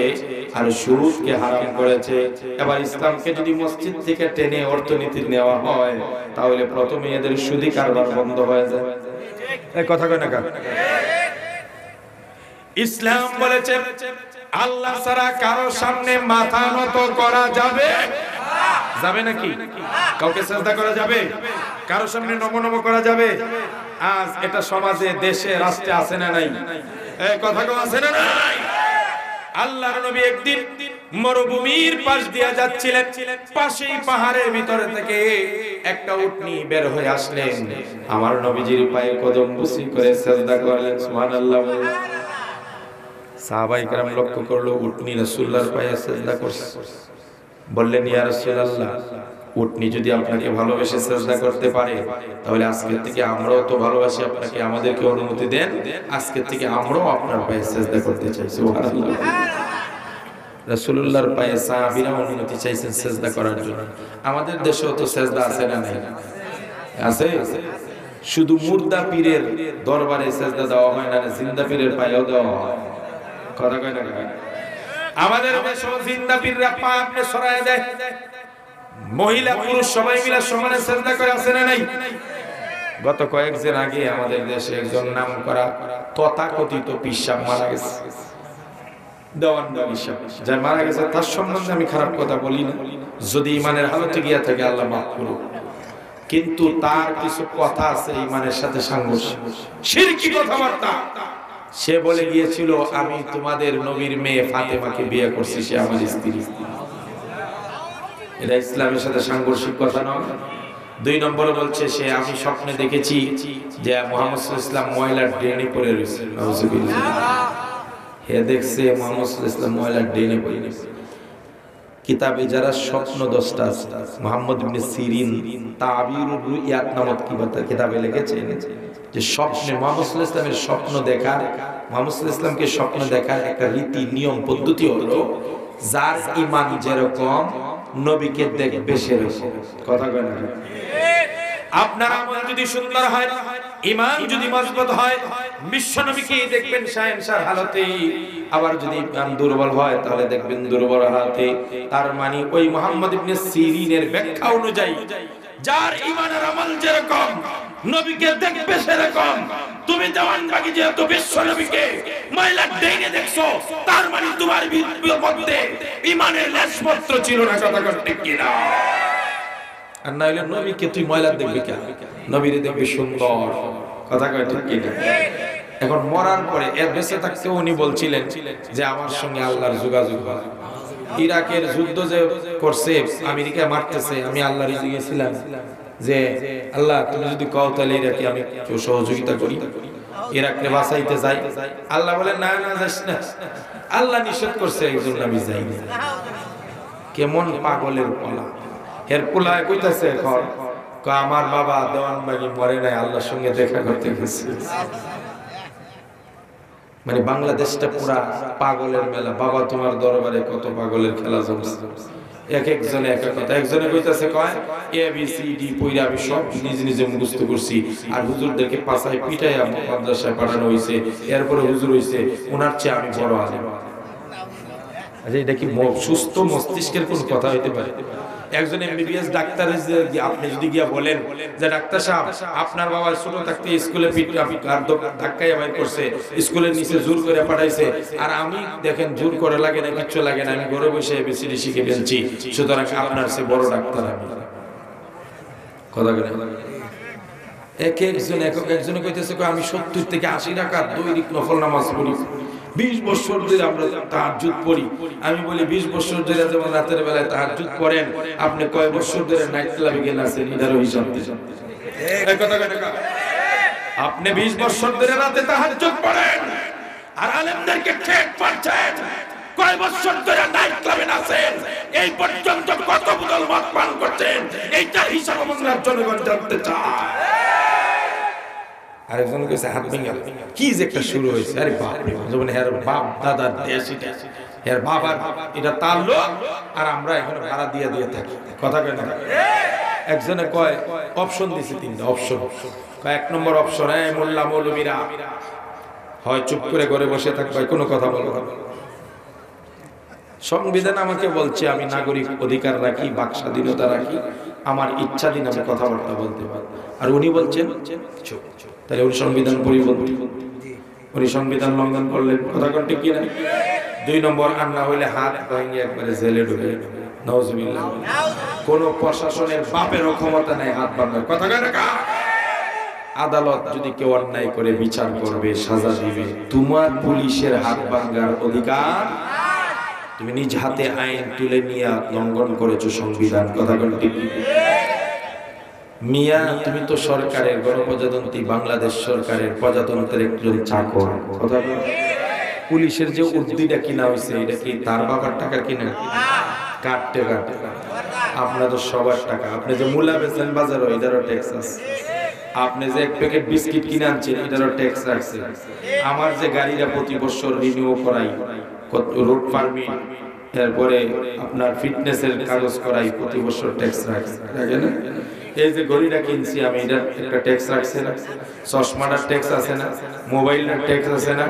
আর সুদকে হারাম করেছে। এবার ইসলামকে যদি মসজিদ থেকে টেনে অর্থনীতি নেওয়া হয়, তাহলে প্রথমে এদের সুদী কারবার বন্ধ হয়ে যায়। এই কথা কয় না? ইসলাম বলেছে, আল্লাহ ছাড়া কারো সামনে মাথা নত করা যাবে যাবে নাকি? কাউকে সিজদা করা যাবে? কারো সামনে নমনম করা যাবে? আজ এটা সমাজে, দেশে, রাষ্ট্রে আছে না নাই? এই কথা কো আছে না নাই? আল্লাহর নবী একদিন মরুভূমির পাশ দিয়ে যাচ্ছিলেন, পাশেই পাহাড়ের ভিতর থেকে একটা উটনি বের হয়ে আসলেন। আমার নবীজির পায়ে কদম বুসি করে সিজদা করলেন। সুবহানাল্লাহ। সাহাবায়ে কেরাম লক্ষ্য করলো, উটনি রাসূলুল্লাহর পায়ে সিজদা করছে। বললেন, ইয়া রাসূলুল্লাহ, উটনি যদি আপনাকে ভালোবেসে সিজদা করতে পারে, তাহলে আজকের থেকে আমরাও তো ভালোবাসি আপনাকে, আমাদেরকে অনুমতি দেন, আজকের থেকে আমরাও আপনার পায়ে সিজদা করতে চাই। সুবহানাল্লাহ। রাসূলুল্লাহর পায়ে সাহাবীরা অনুমতি চাইছেন সিজদা করার জন্য। আমাদের দেশেও তো সিজদা আছে না নাই? আছে। শুধু মুর্দা পীরের দরবারে সিজদা দেওয়া হয় না, জিন্দা পীরের পায়েও দেওয়া হয়। কথা কয় না? আমাদের দেশে জিন্দা পীররা পা আপনি সরায় দেয়, মহিলা পুরুষ সবাই মিলে সমানে সিজদা করে। আছে না নাই? গত কয়েকদিন আগে আমাদের দেশে একজন নাম করা তথাকথিত পিসাব মারা গেছে। দেওয়ান পিসাব যার মারা গেছে, তার সম্বন্ধে আমি খারাপ কথা বলি না, যদি ইমানের হালতে গিয়া থাকে আল্লাহ মাফ করুক। কিন্তু তার কিছু কথা আছে ইমানের সাথে সাংঘর্ষিক, শিরকি কথাবার্তা। সে বলে গিয়েছিল, আমি তোমাদের নবীর মেয়ে ফাতেমাকে বিয়ে করছি, সে আমার স্ত্রী। এটা ইসলামের সাথে সাংঘর্ষিক কথা নয়। 2 নম্বরে বলছে সে, আমি স্বপ্নে দেখেছি যে মুহাম্মদ সাল্লাল্লাহু আলাইহি ওয়াসাল্লাম ময়লার ড্রেনে পড়ে রয়েছে। নাউযুবিল্লাহ। হে দেখছে মুহাম্মদ সাল্লাল্লাহু আলাইহি ওয়াসাল্লাম ময়লার ড্রেনে পড়ে রয়েছে। কিতাবে যারা স্বপ্ন দশটা আছে, মুহাম্মদ ইবনে সিরিন তাবিরুর রুইয়াত নামক কিতাবে লিখেছেন যে স্বপ্নে মুহাম্মদ সাল্লাল্লাহু আলাইহি ওয়াসাল্লামের স্বপ্ন দেখার, মুহাম্মদ সাল্লাল্লাহু আলাইহি ওয়াসাল্লামকে স্বপ্ন দেখার একটা রীতি, নিয়ম, পদ্ধতি হলো যার ঈমান যেরকম নবীকে দেখবে সেরকম। কথা কয় না? আপনার আমল যদি সুন্দর হয়, ঈমান যদি মজবুত হয়, বিশ্ব নবীকে দেখবেন শাহেনশার হালতে। আবার যদি ঈমান দুর্বল হয়, তাহলে দেখবেন দুর্বল হালতে। তার মানে ওই মুহাম্মদ ইবনে সিরিনের ব্যাখ্যা অনুযায়ী যার ঈমান আর আমল যেরকম নবীকে দেখবে সেরকম। তুমি দেওয়ানবাগী যেহেতু বিশ্ব নবীকে ময়লার ড্রেনে দেখছো, তার মানে তোমার মধ্যে ঈমানের লেশমাত্র ছিল না। কথা ঠিক কিনা? আর না হলে নবীকে তুই ময়লার দেখবি কেন? নবীরে দেখবি সুন্দর। কথা কয় ঠিক কিনা? এখন মরার পরে এর বেঁচে থাকতে উনি বলছিলেন যে আমার সঙ্গে আল্লাহর যোগাযোগ হয়। ইরাকের যুদ্ধ যে করছে, আমেরিকা মারতেছে, আমি আল্লাহর কাছে গিয়েছিলাম যে আল্লাহ তুমি যদি কও তাহলে ইরাকে আমি সহযোগিতা করি, ইরাককে বাঁচাইতে যাই। আল্লাহ বলেন না না যাস না, আল্লাহ নিষেধ করছে, একজন আমি যাই না। কেমন পাগলের পোলা, এর পোলায় কইতাছে এখন আমার বাবা দেওয়ানবাগি মরে নাই, আল্লাহর সঙ্গে দেখা করতে গেছে। মানে বাংলাদেশটা পুরা পাগলের মেলা। বাবা তোমার দরবারে কত পাগলের খেলা জমছে, এক একজনে এক এক কথা। একজনে কইতাছে কয় ABCD পয়রা আমি সব নিজে নিজে মুখস্থ করছি, আর হুজুরদেরকে পাছায় পিটাইয়া মাদ্রাসায় পাঠানো হইছে, এরপরে হুজুর হইছে, ওনার চেয়ে আমি বড় আলেম। আচ্ছা, এটা কি সুস্থ মস্তিষ্কের কোন কথা হইতে পারে? একজন MBBS ডাক্তার আপনি যদি গিয়া বলেন যে ডাক্তার সাহেব আপনার বাবা ছোট থাকতে স্কুলে ধাক্কায় বাইর করছে, স্কুলের নিচে জোর করে পাঠাইছে, আর আমি দেখেন জোর করে লাগে না, কিচ্ছু লাগে না, আমি ঘরে বসে ABCD শিখে ফেলছি, সুতরাং আপনার সে বড় ডাক্তার আমি। কথা বলে একজনে কইতেছে আমি 70 থেকে 80 রাকাত দৈনিক নফল নামাজ পড়ি, 20 বছর ধরে আমরা তাহাজ্জুদ পড়ি। আমি বলি 20 বছর ধরে যেমন রাতের বেলায় তাহাজ্জুদ পড়েন, আপনি কয় বছর ধরে নাইট ক্লাবে গেছেন আছেন, এটারও হিসাব দিবেন। এই কথা কয় না, আপনি 20 বছর ধরে রাতে তাহাজ্জুদ পড়েন আর আলেমদেরকে ঠেক পাচ্ছেন, কয় বছর ধরে নাইট ক্লাবে আছেন, এই পর্যন্ত কত বোতল মদ পান করছেন, এইটার হিসাব বাংলার জনগণ জানতে চায়। আরেকজন কইছে হাত ভেঙে গেল, কি যে একটা শুরু হয়েছে। আরে বাপ রে, যেমন হের বাপ দাদার দেশ এটা, হের বাবার এটা তার লোক, আর আমরা এখানে ভাড়া দিয়ে দিয়ে থাকি। কথা কয় না? একজনে কয় অপশন দিছে, 3টা অপশন। কয় 1 নম্বর অপশন, এই মোল্লা মৌলবীরা হয় চুপ করে ঘরে বসে থাকবে, কোনো কথা বলবো না। সংবিধান আমাকে বলছে আমি নাগরিক অধিকার রাখি, বাক স্বাধীনতা রাখি, আমার ইচ্ছা দিন আমি কথাবার্তা বলতে পারি। আর উনি বলছেন চুপ। তাহলে উনি সংবিধান পরিপন্থী, উনি সংবিধান লঙ্ঘন করলেন। কথা কোন ঠিক কিনা? 2 নম্বর, আর না হইলে হাত ভেঙে একবারে জেলে ঢুকে। নাউজুবিল্লাহ। কোন প্রশাসনের বাপেরও ক্ষমতা নাই হাত ভাঙার। কথা কয় না? আদালত যদি কেউ অন্যায় করে বিচার করবে, সাজা দিবে। তোমার পুলিশের হাত ভাঙার অধিকার, তুমি নিজ হাতে আইন তুলে নিয়ে লঙ্ঘন করেছো সংবিধান। কথা কোন ঠিক মিয়া? তুমি তো সরকারের গণপ্রজাতন্ত্রী বাংলাদেশ সরকারের প্রজাতন্ত্রের একজন চাকর। কথা বল, পুলিশের যে উর্দিটা কিনা হয়েছে এটা কি তার বাবার টাকা কিনা? কাটতে কাটতে আপনাদের সবার টাকা। আপনি যে মূলা বেচেন বাজারে, এটারও ট্যাক্স আছে। আপনি যে 1 প্যাকেট বিস্কিট কিনে আনছেন, এটারও ট্যাক্স আছে। আমার যে গাড়িটা প্রতি বছর রিনিউ করাই, রোড পারমিট, তারপরে আপনার ফিটনেসের কাগজ করাই, প্রতি বছর ট্যাক্স রাখে না? এই যে ঘড়িটা কিনছি আমি, এটার একটা ট্যাক্স রাখছে না? চশমাটার ট্যাক্স আছে না? মোবাইলের ট্যাক্স আছে না?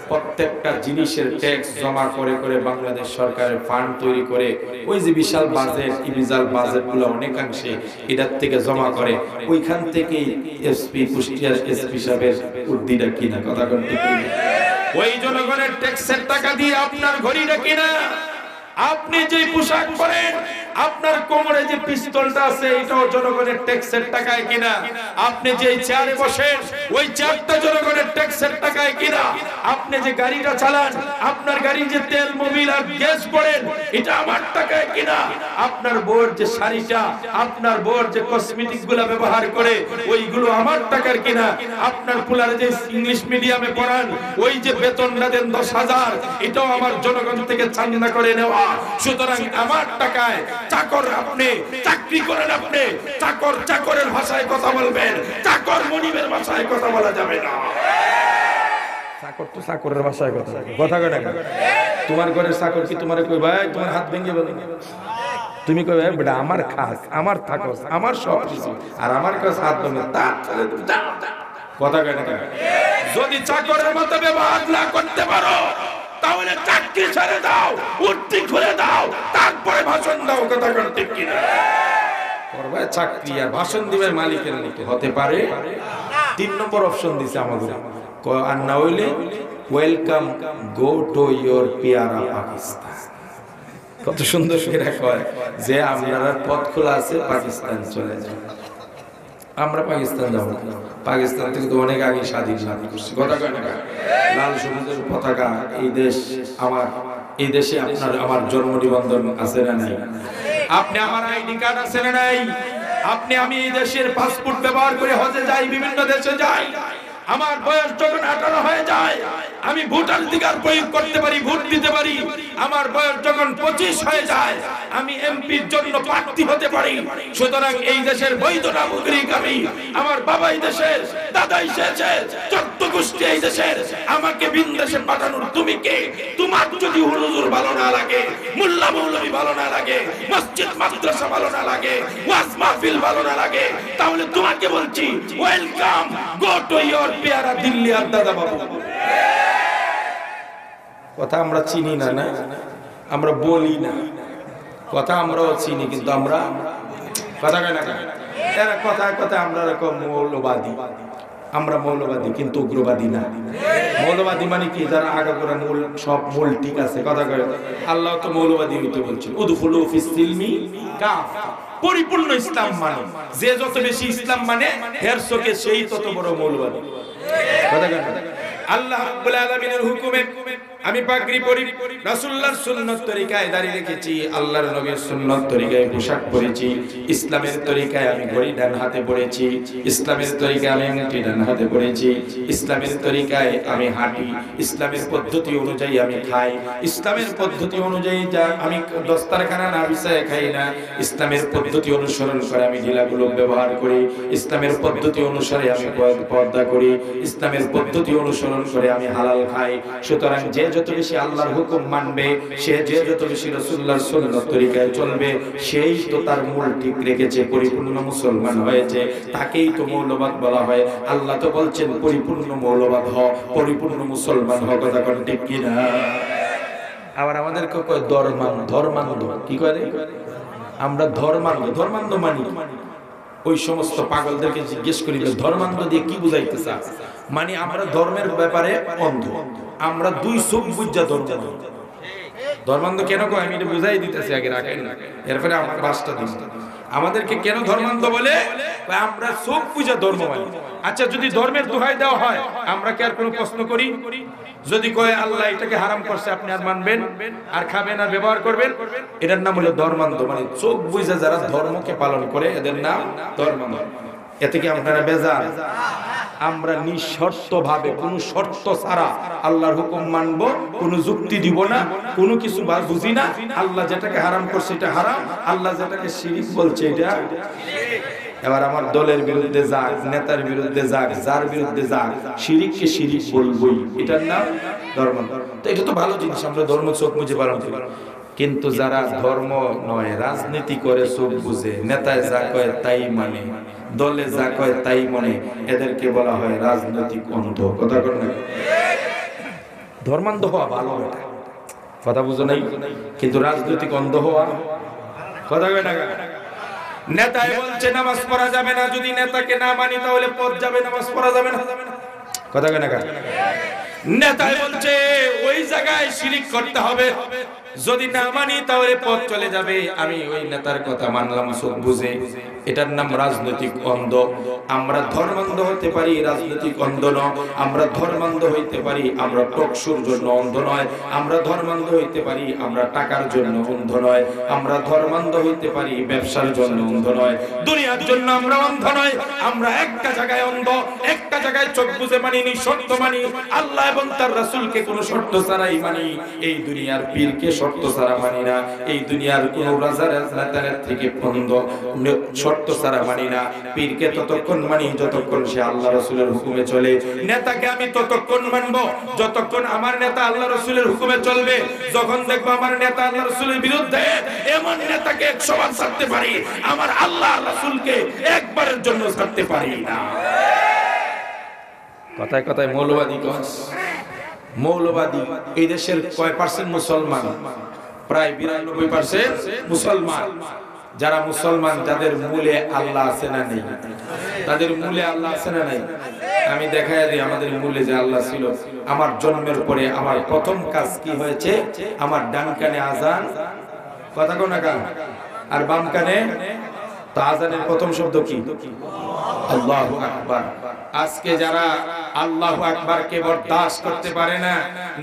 প্রত্যেকটা জিনিসের ট্যাক্স জমা করে করে বাংলাদেশ সরকারের ফান্ড তৈরি করে, ওই যে বিশাল বাজেট, বিশাল বাজেটগুলো অনেকাংশে এটার থেকে জমা করে, ওইখান থেকেই এসপি, কুষ্টিয়ার এসপি সাহেবের উর্দিটা কিনা। কথা কোন ঠিক? ওই জনগণের ট্যাক্সের টাকা দিয়ে আপনার ঘড়িটা কিনা। আপনি যে পোশাক পরেন, আপনার কোমরে যে পিস্তলটা আছে, এটাও জনগণের ট্যাক্সের টাকায় কিনা। আপনি যে চেয়ারে বসেন, ওই চেয়ারটা জনগণের ট্যাক্সের টাকায় কিনা। আপনি যে গাড়িটা চালান, আপনার গাড়ি যে তেল, মোবিল আর গ্যাস পড়েন, এটা আমার টাকায় কিনা। আপনার বউয়ের যে শাড়িটা, আপনার বউয়ের যে কসমেটিক গুলা ব্যবহার করে, ওইগুলো আমার টাকার কিনা। আপনার পুলারে যে ইংলিশ মিডিয়ামে পড়ান, ওই যে বেতনটা দেন 10,000, এটাও আমার জনগণ থেকে চান্দা করে নেওয়া। সুতরাং আমার টাকায় চাকর, আপনি চাকরি করেন, আপনি চাকর চাকরের ভাষায় কথা বলবেন, চাকর মনিবের ভাষায় কথা বলা যাবে না। চাকর তো চাকরের ভাষায় কথা কথা কয় না। তোমার ঘরের চাকর কি তোমারে কই ভাই তোমার হাত ভেঙে বলে? তুমি কই ভাই বেটা আমার খাস, আমার থাকস, আমার সব কিছু, আর আমার কাছে হাত ভেঙে তা চলে তুমি যা। কথা কয় না? যদি চাকরের মতো ব্যবহার না করতে পারো, তাহলে চাকরি ছেড়ে দাও, উর্দি খুলে দাও, তারপরে ভাষণ দাও। কথা কোন ঠিক কিনা? করবে চাকরি আর ভাষণ দিবে মালিকের মতো হতে পারে? 3 নম্বর অপশন দিছে আমাদের, আর না হইলে ওয়েলকাম, গো টু ইওর পিয়ারা পাকিস্তান। কত সুন্দর করে কয় যে আপনার পথ খোলা আছে, পাকিস্তান চলে যান। আমরা পাকিস্তান যাবো, পাকিস্তান থেকে তো অনেক আগে স্বাধীন করছি, কথা কয় না? লাল সবুজের পতাকা, এই দেশ আমার, এই দেশে আপনার আমার জন্ম নিবন্ধন আছে না নাই? আপনি আমার আইডি কার্ড আছে না নাই? আপনি আমি এই দেশের পাসপোর্ট ব্যবহার করে হজে যাই, বিভিন্ন দেশে যাই। আমার বয়স যখন 18 হয়ে যায় আমি ভোটাধিকার প্রয়োগ করতে পারি, ভোট দিতে পারি। আমার বয়স যখন 25 হয়ে যায় আমি এমপির জন্য প্রার্থী হতে পারি। সুতরাং এই দেশের বৈধ নাগরিক আমি। আমার বাবা এই দেশের, দাদা এই দেশের, 14 গোষ্ঠী এই দেশের। আমাকে বিদেশে পাঠানোর তুমি কে? তোমার যদি হুজুর ভালো না লাগে, মোল্লা মৌলভী ভালো না লাগে, মসজিদ মাদ্রাসা ভালো না লাগে, ওয়াজ মাহফিল ভালো না লাগে, তাহলে তোমাকে বলছি ওয়েলকাম, গো টু ইওর পেয়ারা দিল্লি আর দাদা বাবু। কথা আমরা চিনি না, না আমরা বলি না, কথা আমরাও চিনি কিন্তু আমরা কথা কয় না। এরা কথায় কথায় আমরা এরকম মৌলবাদী, আমরা মৌলবাদী কিন্তু উগ্রবাদী না। মৌলবাদী মানে কি? যারা আগাগোড়া মূল সব মূল ঠিক আছে, কথা কয়। আল্লাহ তো মৌলবাদী হইতে বলছেন, উদখুলু ফিস সিলমি কাফা। পরিপূর্ণ ইসলাম মানে যে যত বেশি ইসলাম মানে এর চোখে সেই তত বড় মৌলবাদী, কথা কয় না? আল্লাহ রাব্বুল আলামিনের হুকুমে আমি পাগড়ি পরি, রাসূলুল্লাহর সুন্নাত তরিকায় দাড়ি রেখেছি, আল্লাহর নবীর সুন্নাত তরিকায় পোশাক পরেছি, ইসলামের তরিকায় আমি ঘড়ি ডান হাতে পরেছি, ইসলামের তরিকায় আমি আংটি ডান হাতে পরেছি, ইসলামের তরিকায় আমি হাঁটি, ইসলামের পদ্ধতি অনুযায়ী আমি খাই, ইসলামের পদ্ধতি অনুযায়ী যা আমি দস্তারখানা না বিছায় খাই না, ইসলামের পদ্ধতি অনুসরণ করে আমি ঢিলাগুলো ব্যবহার করি, ইসলামের পদ্ধতি অনুসারে আমি পর্দা করি, ইসলামের পদ্ধতি অনুসরণ করে আমি হালাল খাই। সুতরাং যে যত বেশি আল্লাহর হুকুম মানবে, সে যে যত বেশি রাসূলুল্লাহর সুন্নাত তরিকায় চলবে, সেই তো তার মূল ঠিক রেখেছে, পরিপূর্ণ মুসলমান হয়েছে, তাকেই তো মৌলবাদ বলা হয়। আল্লাহ তো বলছেন পরিপূর্ণ মৌলবাদ হও, পরিপূর্ণ মুসলমান হও, কথা কোন ঠিক কি না? আবার আমাদেরকে কয় ধর্মান্ধ, কি করে? আমরা ধর্মান্ধ মানি। ওই সমস্ত পাগলদেরকে জিজ্ঞেস করি ধর্মান্ধ দিয়ে কি বুঝাইতে চাস? মানে আমরা ধর্মের ব্যাপারে অন্ধ, আমরা দুই চোখ বুঝা ধর্মান্ধ কেন কয় আমি এটা বুঝাই দিতেছি, আগে রাখেন এরপরে আমার বাসটা দিন। আমাদেরকে কেন ধর্মান্ধ বলে? আমরা চোখ বুঝা ধর্ম মানি। আচ্ছা, যদি ধর্মের দোহাই দেওয়া হয় আমরা কি আর কোনো প্রশ্ন করি? যদি কয় আল্লাহ এটাকে হারাম করছে, আপনি আর মানবেন আর খাবেন আর ব্যবহার করবেন? এটার নাম হলো ধর্মান্ধ, মানে চোখ বুঝা যারা ধর্মকে পালন করে এদের নাম ধর্মান্ধ। এতে কি আপনারা বেজার? আমরা নিঃশর্ত ভাবে কোন শর্ত ছাড়া আল্লাহর হুকুম মানবো, কোন যুক্তি দিব না, কোনো কিছু বুঝি না। আল্লাহ যেটাকে হারাম করছে এটা হারাম, আল্লাহ যেটাকে শিরিক বলছে এটা। এবার আমার দলের বিরুদ্ধে যাক, নেতার বিরুদ্ধে যাক, যার বিরুদ্ধে যাক, শিরিককে শিরিক বলবই, এটার নাম ধর্ম। তো এটা তো ভালো জিনিস, আমরা ধর্ম চোখ বুঝে পালন করি। কিন্তু যারা ধর্ম নয়, রাজনীতি করে চোখ বুঝে, নেতায় যা কয় তাই মানে, দলে যা কয় তাই মনে, এদেরকে বলা হয় রাজনৈতিক অন্ধ, কথা বল না? ধর্মান্ধ হওয়া ভালো, কথা বুঝো নাই? কিন্তু রাজনৈতিক অন্ধ হওয়া, কথা কয় না? নেতায় বলছে নামাজ পড়া যাবে না, যদি নেতাকে না মানি তাহলে পথ যাবে, নামাজ পড়া যাবে না, কথা কয় না? নেতায় বলছে ওই জায়গায় শিরিক করতে হবে, যদি না মানি তাহলে পথ চলে যাবে, আমি ওই নেতার কথা মানলাম চোখ বুঝে, এটার নাম রাজনৈতিক অন্ধ। আমরা ধর্মান্ধ হতে পারি, রাজনৈতিক অন্ধ নয়। আমরা ধর্মান্ধ হইতে পারি, আমরা টকশোর জন্য অন্ধ নয়। আমরা ধর্মান্ধ হইতে পারি, আমরা টাকার জন্য অন্ধ নয়। আমরা ধর্মান্ধ হইতে পারি, ব্যবসার জন্য অন্ধ নয়, দুনিয়ার জন্য আমরা অন্ধ নয়। আমরা একটা জায়গায় অন্ধ, একটা জায়গায় চোখ বুঝে মানি, শর্ত মানি, আল্লাহ এবং তার রাসূলকে কোনো শর্ত ছাড়াই মানি। এই দুনিয়ার পীরকে শর্ত ছাড়া মানি না, এই দুনিয়ার কোন রাজার নেতার থেকে বন্ধ শর্ত ছাড়া মানি না। পীরকে ততক্ষণ মানি যতক্ষণ সে আল্লাহ রাসূলের হুকুমে চলে, নেতাকে আমি ততক্ষণ মানবো যতক্ষণ আমার নেতা আল্লাহ রাসূলের হুকুমে চলবে। যখন দেখবো আমার নেতা আল্লাহ রাসূলের বিরুদ্ধে, এমন নেতাকে 100 বার ছাড়তে পারি, আমার আল্লাহ রাসূলকে একবারের জন্য ছাড়তে পারি না। কথায় কথায় মৌলবাদী কস, মৌলবাদী এই দেশের কয় পার্সেন্ট মুসলমান? প্রায় 92% মুসলমান। যারা মুসলমান, যাদের মূলে আল্লাহ আছে না নেই? তাদের মূলে আল্লাহ আছে না নাই? আমি দেখাই দিই আমাদের মূলে যে আল্লাহ ছিল। আমার জন্মের পরে আমার প্রথম কাজ কি হয়েছে? আমার ডান কানে আজান, কথা কোন গান, আর বাম কানে তো আজানের প্রথম শব্দ কি? আল্লাহু আকবার। আজকে যারা আল্লাহু আকবার কে বরদাস্ত করতে পারে না,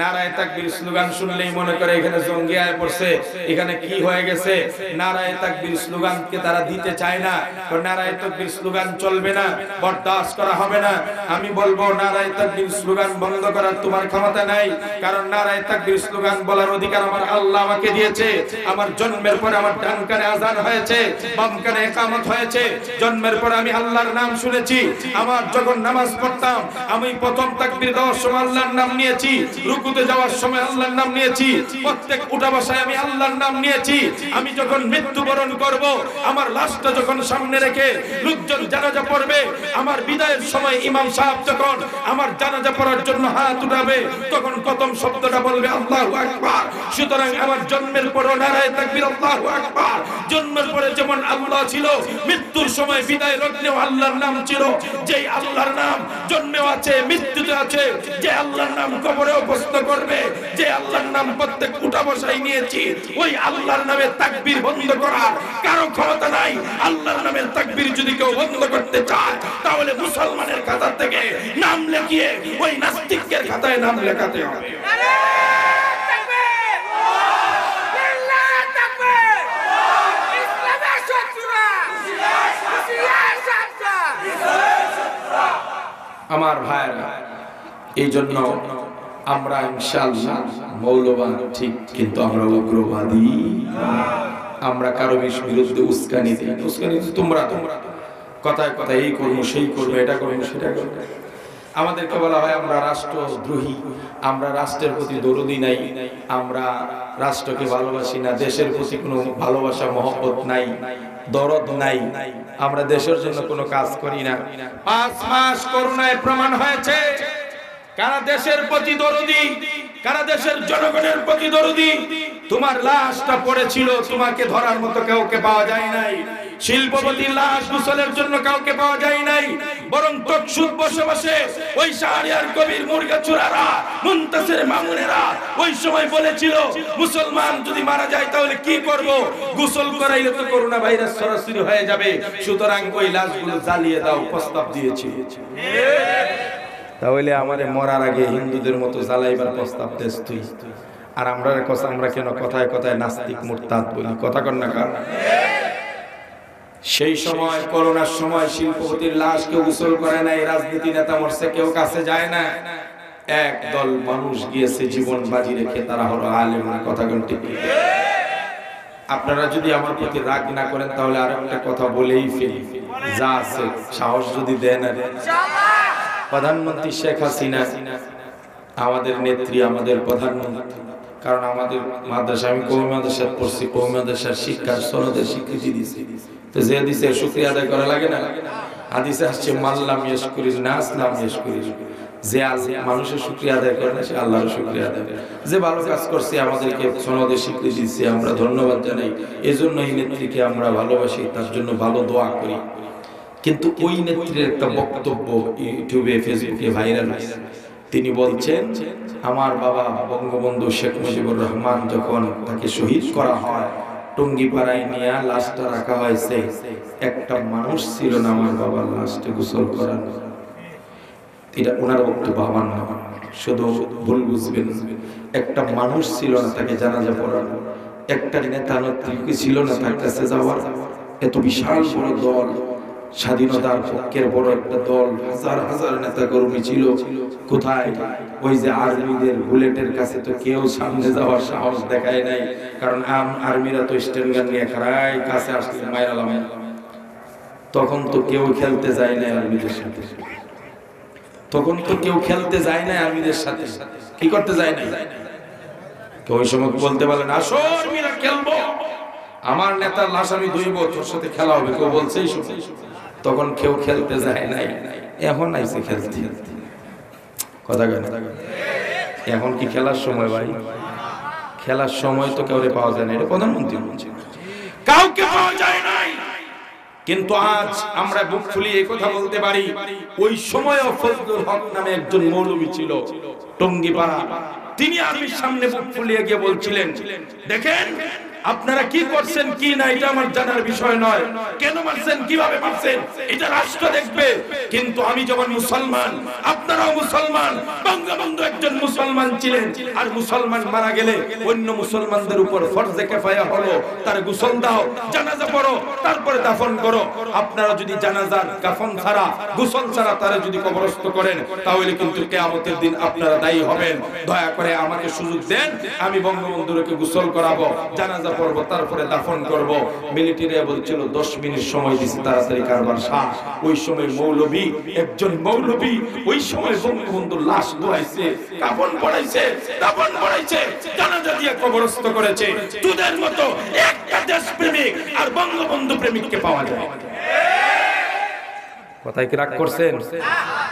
নারায়ে তাকবীর স্লোগান শুনলেই মনে করে এখানে জঙ্গি আয় পড়ছে, এখানে কি হয়ে গেছে। নারায়ে তাকবীর স্লোগানকে তারা দিতে চায় না। তো নারায়ে তাকবীর স্লোগান চলবে না, বরদাস্ত করা হবে না। আমি বলবো নারায়ে তাকবীর স্লোগান বন্ধ করার তোমার ক্ষমতা নাই, কারণ নারায়ে তাকবীর স্লোগান বলার অধিকার আমার আল্লাহ আমাকে দিয়েছে। আমার জন্মের পরে আমার ডান কানে আযান হয়েছে, বাম কানে ইকামত হয়েছে। জন্মের পরে আমি আল্লাহর নাম শুনেছি। আমার যখন নামাজ পড়তাম আমি প্রথম তাকবীর দেওয়ার সময় আল্লাহর নাম নিয়েছি, রুকুতে যাওয়ার সময় আল্লাহর নাম নিয়েছি, প্রত্যেক উঠা বসায় আমি আল্লাহর নাম নিয়েছি। আমি যখন মৃত্যুবরণ করব, আমার লাশটা যখন সামনে রেখে লোকজন জানাজা পড়বে, আমার বিদায়ের সময় ইমাম সাহেব যখন আমার জানাজা পড়ার জন্য হাত উঠাবে, তখন প্রথম শব্দটা বলবে আল্লাহু আকবার। সুতরাং আমার জন্মের পরে নারায়ে তাকবীর আল্লাহু আকবার। জন্মের পরে যেমন আল্লাহ ছিল, মৃত্যুর সময় বিদায় লগ্নেও আল্লাহর নাম ছিল। যেই আল্লাহর নাম জন্মেও আছে, মৃত্যুতে আছে, যে আল্লাহর নাম কবরেও প্রশ্ন করবে, যে আল্লাহর নাম প্রত্যেক উঠা বসায় নিয়েছি, ওই আল্লাহর নামে তাকবীর বন্ধ করার কারো ক্ষমতা নাই। আল্লাহর নামের তাকবীর যদি কেউ বন্ধ করতে চায়, তাহলে মুসলমানের খাতা থেকে নাম লিখিয়ে ওই নাস্তিকের খাতায় নাম লেখাতে হবে। আমার ভাইরা, এই জন্য আমরা ইনশাআল্লাহ মৌলবাদ ঠিক, কিন্তু আমরা উগ্রবাদী। আমরা কারো বিরুদ্ধে উস্কানি দিই। উস্কানি তোমরা কথায় কথায় এই করবো, সেই করবো, এটা করবো, সেটা করবো। আমাদেরকে বলা হয় আমরা রাষ্ট্রদ্রোহী, আমরা রাষ্ট্রের প্রতি দরদি নাই, আমরা রাষ্ট্রকে ভালোবাসি না, দেশের প্রতি কোনো ভালোবাসা মহব্বত নাই, দরদ নাই, আমরা দেশের জন্য কোনো কাজ করি না। 5 মাস করোনায় প্রমাণ হয়েছে কারা দেশের প্রতি দরদি, কারা দেশের জনগণের প্রতি দরদি। তোমার লাশটা পড়েছিল, তোমাকে ধরার মতো কাউকে পাওয়া যায় নাই। শিল্পপতির লাশ গোসলের জন্য কাউকে পাওয়া যায় নাই, বরং তকসুদ বসে বসে ওই শাহরিয়ার কবির মুরগাচুরারা, মুনতাসির মামুনেরা ওই সময় বলেছিল মুসলমান যদি মারা যায় তাহলে কি করব, গোসল করাইলে তো করোনা ভাইরাস সরাসরি হয়ে যাবে, সুতরাং ওই লাশগুলো জ্বালিয়ে দাও, প্রস্তাব দিয়েছিল। তাহলে আমাদের মরার আগে হিন্দুদের মতো জ্বালাইবার প্রস্তাব দেশ তুই, আর আমরা কেন কথায় কথায় নাস্তিক মুরতাদ বলি, কথা কর না কার। সেই সময় করোনার সময় শিল্পপতির লাশ কেউ গোসল করে নাই, রাজনীতি নেতা মরছে কেউ কাছে যায় না, একদল মানুষ গিয়েছে জীবন বাজি রেখে, তারা হলো আলেম। কথা কোনটি? আপনারা যদি আমার প্রতি রাগ না করেন তাহলে আর একটা কথা বলেই ফেলি, যা আছে সাহস যদি দেন। প্রধানমন্ত্রী শেখ হাসিনা আমাদের নেত্রী, আমাদের প্রধানমন্ত্রী। কারণ আমাদের মাদ্রাসা, আমি কওমি মাদ্রাসায় পড়ছি, কওমি মাদ্রাসার শিক্ষার সনদের স্বীকৃতি দিয়েছি, তো যে দিছে শুকরিয়া আদায় করা লাগে না? হাদিসে আসছে মাল্লাম ইয়াশকুরিন নাস লাম ইয়াশকুরিন, যে মানুষের শুকরিয়া আদায় করে না সে আল্লাহর শুকরিয়া আদায় করে। যে ভালো কাজ করছে, আমাদেরকে সনদে স্বীকৃতি দিচ্ছে, আমরা ধন্যবাদ জানাই। এজন্য এই নেত্রীকে আমরা ভালোবাসি, তার জন্য ভালো দোয়া করি। কিন্তু ওই নেত্রীর একটা বক্তব্য ইউটিউবে, ফেসবুকে ভাইরাল হয়েছে। তিনি বলছেন, আমার বাবা বঙ্গবন্ধু শেখ মুজিবুর রহমান যখন তাকে শহীদ করা হয়, টঙ্গিপাড়ায় নিয়ে লাশটা রাখা হয়েছে, একটা মানুষ ছিল না আমার বাবার লাশটা গোসল করার। এটা ওনার বক্তব্য, আমার না, শুধু ভুল বুঝবেন। একটা মানুষ ছিল না তাকে জানাজা পড়ানো, একটা নেতা নেত্রী ছিল না তার কাছে যাওয়ার। এত বিশাল বড় দল, স্বাধীনতার পক্ষের বড় একটা দল, হাজার হাজার নেতা কর্মী ছিল, কোথায়? ওই যে আর্মিদের বুলেটের কাছে তো কেউ সামনে যাওয়ার সাহস দেখায় নাই, কারণ আর্মিরা তো স্টেন গান নিয়ে খাড়াই কাছে আসছে মাইরালাম। তখন তো কেউ খেলতে যায় না আর্মিদের সাথে, তখন তো কেউ খেলতে যায় না আর্মিদের সাথে। কি করতে যায় না? কেউ ওই সময় বলতে পারলেন আসো আর্মিরা খেলবো, আমার নেতার লাশ আমি ধুইব, তোর সাথে খেলা হবে, কেউ বলছেই শুনে। তখন কেউ খেলতে যায় নাই, এখন আইছে খেলতে। কথা কেন? এখন কি খেলার সময় ভাই? খেলার সময় তো কাউকে পাওয়া যায় না, এটা প্রধানমন্ত্রী বলছে, কাউকে পাওয়া যায় নাই। কিন্তু আজ আমরা বুক ফুলিয়ে এই কথা বলতে পারি, ওই সময়ও ফজলুল হক নামে একজন মৌলবী ছিল টঙ্গিপাড়া, তিনি আর্মির সামনে বুক ফুলিয়ে গিয়ে বলছিলেন, দেখেন আপনারা কি করছেন কি না এটা আমার জানার বিষয় নয়, কেন মারছেন কিভাবে মারছেন এটা রাষ্ট্র দেখবে। কিন্তু আমি যখন মুসলমান, আপনারাও মুসলমান, বঙ্গবন্ধু একজন মুসলমান ছিলেন, আর মুসলমান মারা গেলে অন্য মুসলমানদের উপর ফরজে কিফায়া হলো তার গোসল দাও, জানাজা পড়ো, তারপরে দাফন করো। আপনারা যদি জানাজার কাফন ছাড়া গোসল ছাড়া তারা যদি কবরস্থ করেন তাহলে কিন্তু কিয়ামতের দিন আপনারা দায়ী হবেন। দয়া করে আমাকে সুযোগ দেন, আমি বঙ্গবন্ধুকে গোসল করাবো, জানাজা পড়বো, তারপরে দাফন করব। মিলিটারি বলছিল 10 মিনিট সময় দিছি, তাড়াতাড়ি কারবার শেষ। ওই সময় মৌলবী, একজন মৌলবী ওই সময় বঙ্গবন্ধুর লাশ ধোয়াইছে, কাফন পড়াইছে, দাফন পড়াইছে, জানাজা দিয়ে কবরস্থ করেছে। তোদের মতো একটা দেশপ্রেমিক আর বঙ্গবন্ধু প্রেমিককে পাওয়া যায়। কথায় কি রাগ করছেন?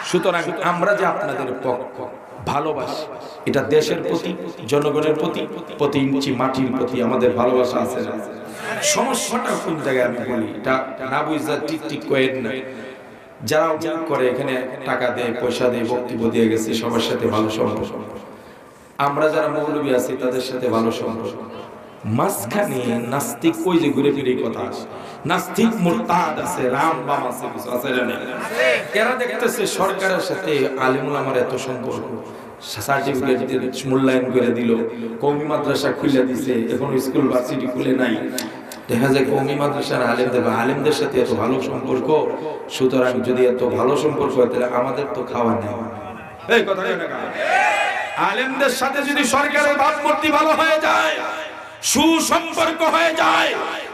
সুতরাং আমরা যে আপনাদের পক্ষ ভালোবাসি, এটা দেশের প্রতি, জনগণের প্রতি, প্রতি ইঞ্চি মাটির প্রতি আমাদের ভালোবাসা আছে। সমস্যাটা কোন জায়গায় আমি বলি, এটা না বুঝা ঠিক ঠিক করেন না। যারা উদ্যোগ করে এখানে টাকা দেয়, পয়সা দেয়, বক্তব্য দিয়ে গেছে, সবার সাথে ভালো সম্পর্ক। আমরা যারা মৌলবী আছি তাদের সাথে ভালো সম্পর্ক। মাঝখানে নাস্তিক ওই যে ঘুরে ফিরে কথা আছে, নাস্তিক মুরতাদ আছে, রাম বাম আছে, কিছু আছে না? এরা দেখতেছে সরকারের সাথে আলেম ওলামার এত সম্পর্ক, সার্টিফিকেট দিয়ে মূল্যায়ন করে দিল, কওমি মাদ্রাসা খুলে দিছে, এখন স্কুল ভার্সিটি খুলে নাই। দেখা যায় কওমি মাদ্রাসার আলেমদের সাথে এত ভালো সম্পর্ক, সুতরাং যদি এত ভালো সম্পর্ক হয় তাহলে আমাদের তো খাওয়া নেই। এই কথা আলেমদের সাথে যদি সরকারের ভাবমূর্তি ভালো হয়ে যায়, সুসম্পর্ক হয়ে যায়,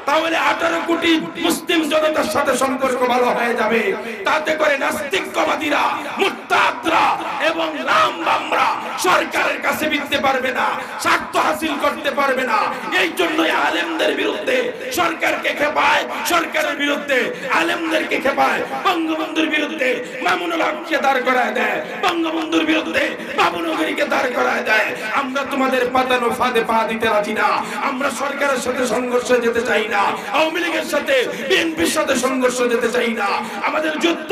তাহলে 18 কোটি মুসলিম জনতার সাথে সম্পর্ক ভালো হয়ে যাবে। তাতে করে নাস্তিকবাদীরা, মুরতাদরা এবং রামবামরা সরকারের কাছে বিরতে পারবে না, স্বার্থ হাসিল করতে পারবে না। এই জন্যই আলেমদের বিরুদ্ধে সরকারকে খেপায়, সরকারের বিরুদ্ধে আলেমদেরকে খেপায়, বঙ্গবন্ধুর বিরুদ্ধে মামুনুল হককে দাঁড় করায় দেয়, বঙ্গবন্ধুর বিরুদ্ধে বাবুনগরীকে দাঁড় করায় দেয়। আমরা তোমাদের পাতানো ফাঁদে পা দিতে রাজি না। আমরা সরকারের সাথে সংঘর্ষে যেতে চাই না, আওয়ামী লীগের সাথে, বিএনপির সাথে সংঘর্ষ যেতে চাই না। আমাদের যুদ্ধ,